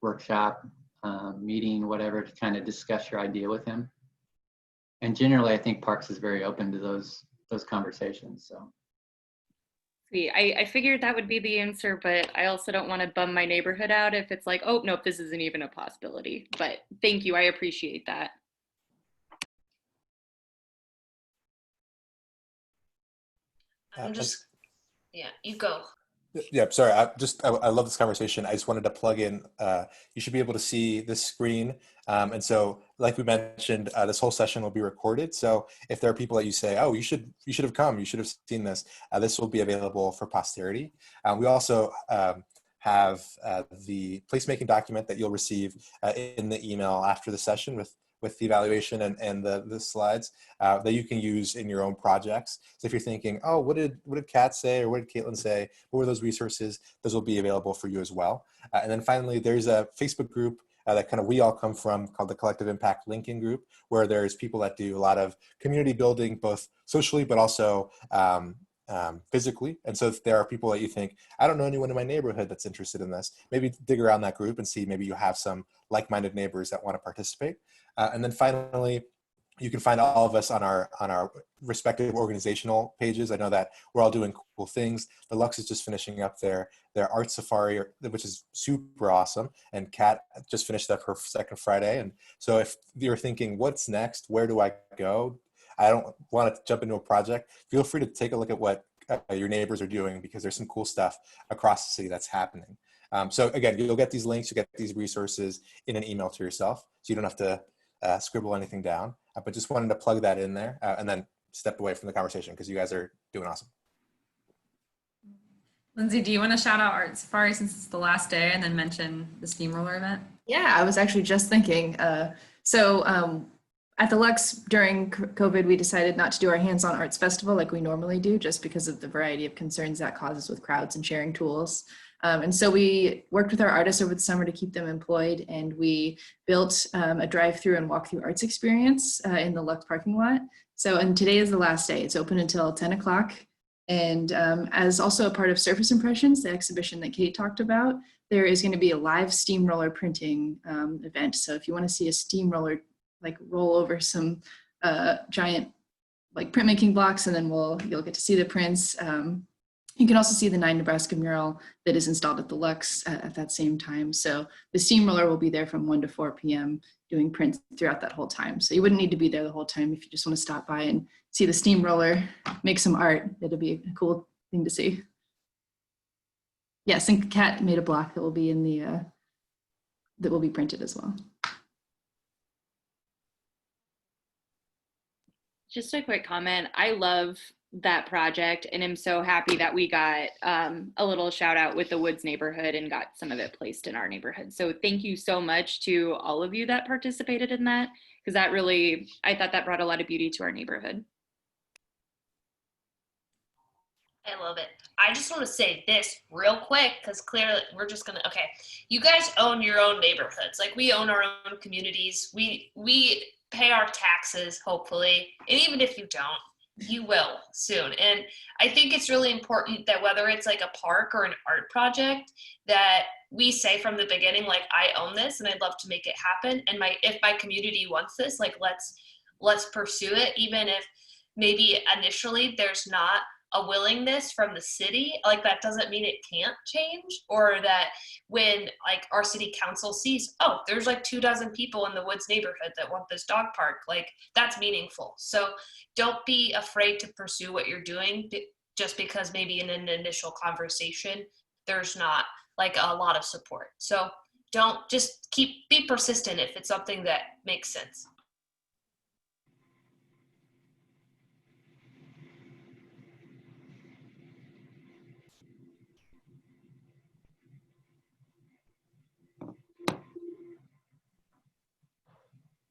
workshop, meeting, whatever, to kind of discuss your idea with him. And generally, I think Parks is very open to those conversations. So. See, I figured that would be the answer, but I also don't want to bum my neighborhood out if it's like, oh, nope, this isn't even a possibility. But thank you, I appreciate that. Yeah, you go. Yeah, sorry. I love this conversation. I just wanted to plug in. You should be able to see this screen, and so, like we mentioned, this whole session will be recorded. So if there are people that you say, "Oh, you should have come. You should have seen this," this will be available for posterity. We also have the placemaking document that you'll receive in the email after the session with the evaluation and the slides that you can use in your own projects. So if you're thinking, oh, what did Kat say, or what did Caitlin say? What were those resources? Those will be available for you as well. And then finally, there's a Facebook group that kind of we all come from, called the Collective Impact Lincoln Group, where there's people that do a lot of community building, both socially, but also physically. And so if there are people that you think, I don't know anyone in my neighborhood that's interested in this, maybe dig around that group and see, maybe you have some like-minded neighbors that want to participate. And then finally, you can find all of us on our respective organizational pages. I know that we're all doing cool things. The Lux is just finishing up their art safari, which is super awesome. And Kat just finished up her second Friday. And so if you're thinking, what's next? Where do I go? I don't want to jump into a project. Feel free to take a look at what your neighbors are doing, because there's some cool stuff across the city that's happening. So again, you'll get these links, you get these resources in an email to yourself, so you don't have to scribble anything down. But just wanted to plug that in there, and then step away from the conversation, because you guys are doing awesome. Lindsay, do you want to shout out Art Safari since it's the last day and then mention the steamroller event? Yeah, I was actually just thinking. At the Lux during COVID, we decided not to do our hands-on arts festival like we normally do, just because of the variety of concerns that causes with crowds and sharing tools. And so we worked with our artists over the summer to keep them employed, and we built a drive-through and walk-through arts experience in the Lux parking lot. So, and today is the last day. It's open until 10 o'clock. And as also a part of Surface Impressions, the exhibition that Kate talked about, there is going to be a live steamroller printing event. So if you want to see a steamroller like roll over some giant like printmaking blocks, and then you'll get to see the prints. You can also see the 9 Nebraska mural that is installed at the Lux at that same time. So the steamroller will be there from 1 to 4 p.m. doing prints throughout that whole time. So you wouldn't need to be there the whole time if you just want to stop by and see the steamroller, make some art. It'll be a cool thing to see. Yes, and Kat made a block that will be in the that will be printed as well. Just a quick comment. I love that project and I'm so happy that we got a little shout out with the Woods neighborhood and got some of it placed in our neighborhood. So thank you so much to all of you that participated in that, because that really, I thought that brought a lot of beauty to our neighborhood. I love it. I just want to say this real quick, because clearly we're just gonna, okay, you guys own your own neighborhoods. Like we own our own communities. We pay our taxes, hopefully. And even if you don't, you will soon. And I think it's really important that whether it's like a park or an art project, that we say from the beginning, like, I own this and I'd love to make it happen. And if my community wants this, like, let's pursue it, even if maybe initially there's not a willingness from the city. Like, that doesn't mean it can't change, or that when like our city council sees, oh, there's like 24 people in the Woods neighborhood that want this dog park, like that's meaningful. So don't be afraid to pursue what you're doing just because maybe in an initial conversation there's not like a lot of support. So don't, just be persistent if it's something that makes sense.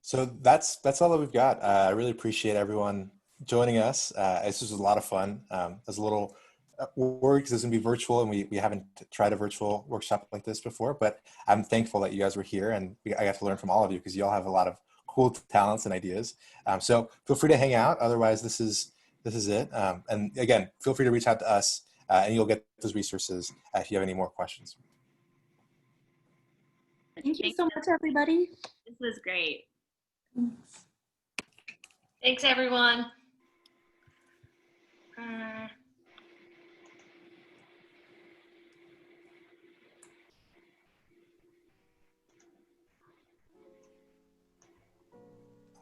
So that's all that we've got. I really appreciate everyone joining us. This was a lot of fun. I was a little worried because it's gonna be virtual, and we haven't tried a virtual workshop like this before. But I'm thankful that you guys were here, and I got to learn from all of you because you all have a lot of cool talents and ideas. So feel free to hang out. Otherwise, this is it. And again, feel free to reach out to us, and you'll get those resources if you have any more questions. Thank you so much, everybody. This was great. Thanks, everyone. All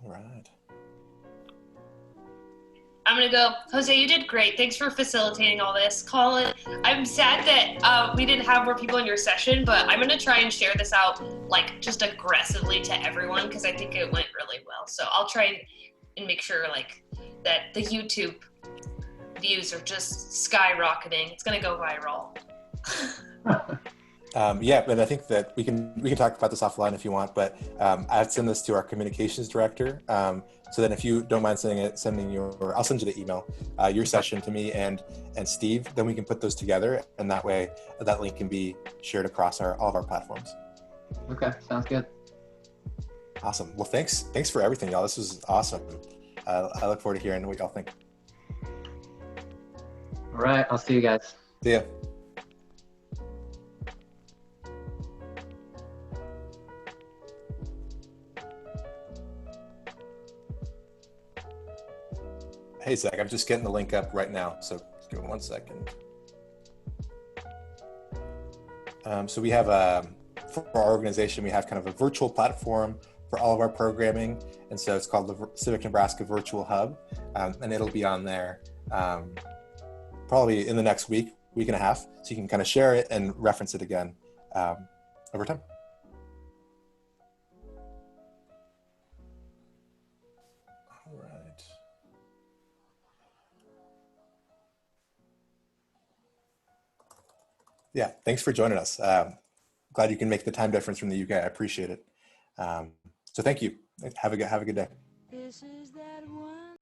right. I'm gonna go. Jose, you did great. Thanks for facilitating all this. Colin, I'm sad that we didn't have more people in your session, but I'm gonna try and share this out like just aggressively to everyone because I think it went really well. So I'll try and make sure like that the YouTube views are just skyrocketing. It's gonna go viral. Yeah, and I think that we can talk about this offline if you want, but I'd send this to our communications director. So then if you don't mind I'll send you the email, your session to me and Steve, then we can put those together, and that way that link can be shared across all of our platforms. Okay, sounds good. Awesome. Well, thanks for everything, y'all. This was awesome. I look forward to hearing what y'all think. All right, I'll see you guys. See ya. Hey, Zach, I'm just getting the link up right now, so give me 1 second. So we have for our organization, we have kind of a virtual platform for all of our programming, and so it's called the Civic Nebraska Virtual Hub, and it'll be on there probably in the next week and a half, so you can kind of share it and reference it again over time. Yeah, thanks for joining us. Glad you can make the time difference from the UK. I appreciate it. So thank you. Have a good day. This is that one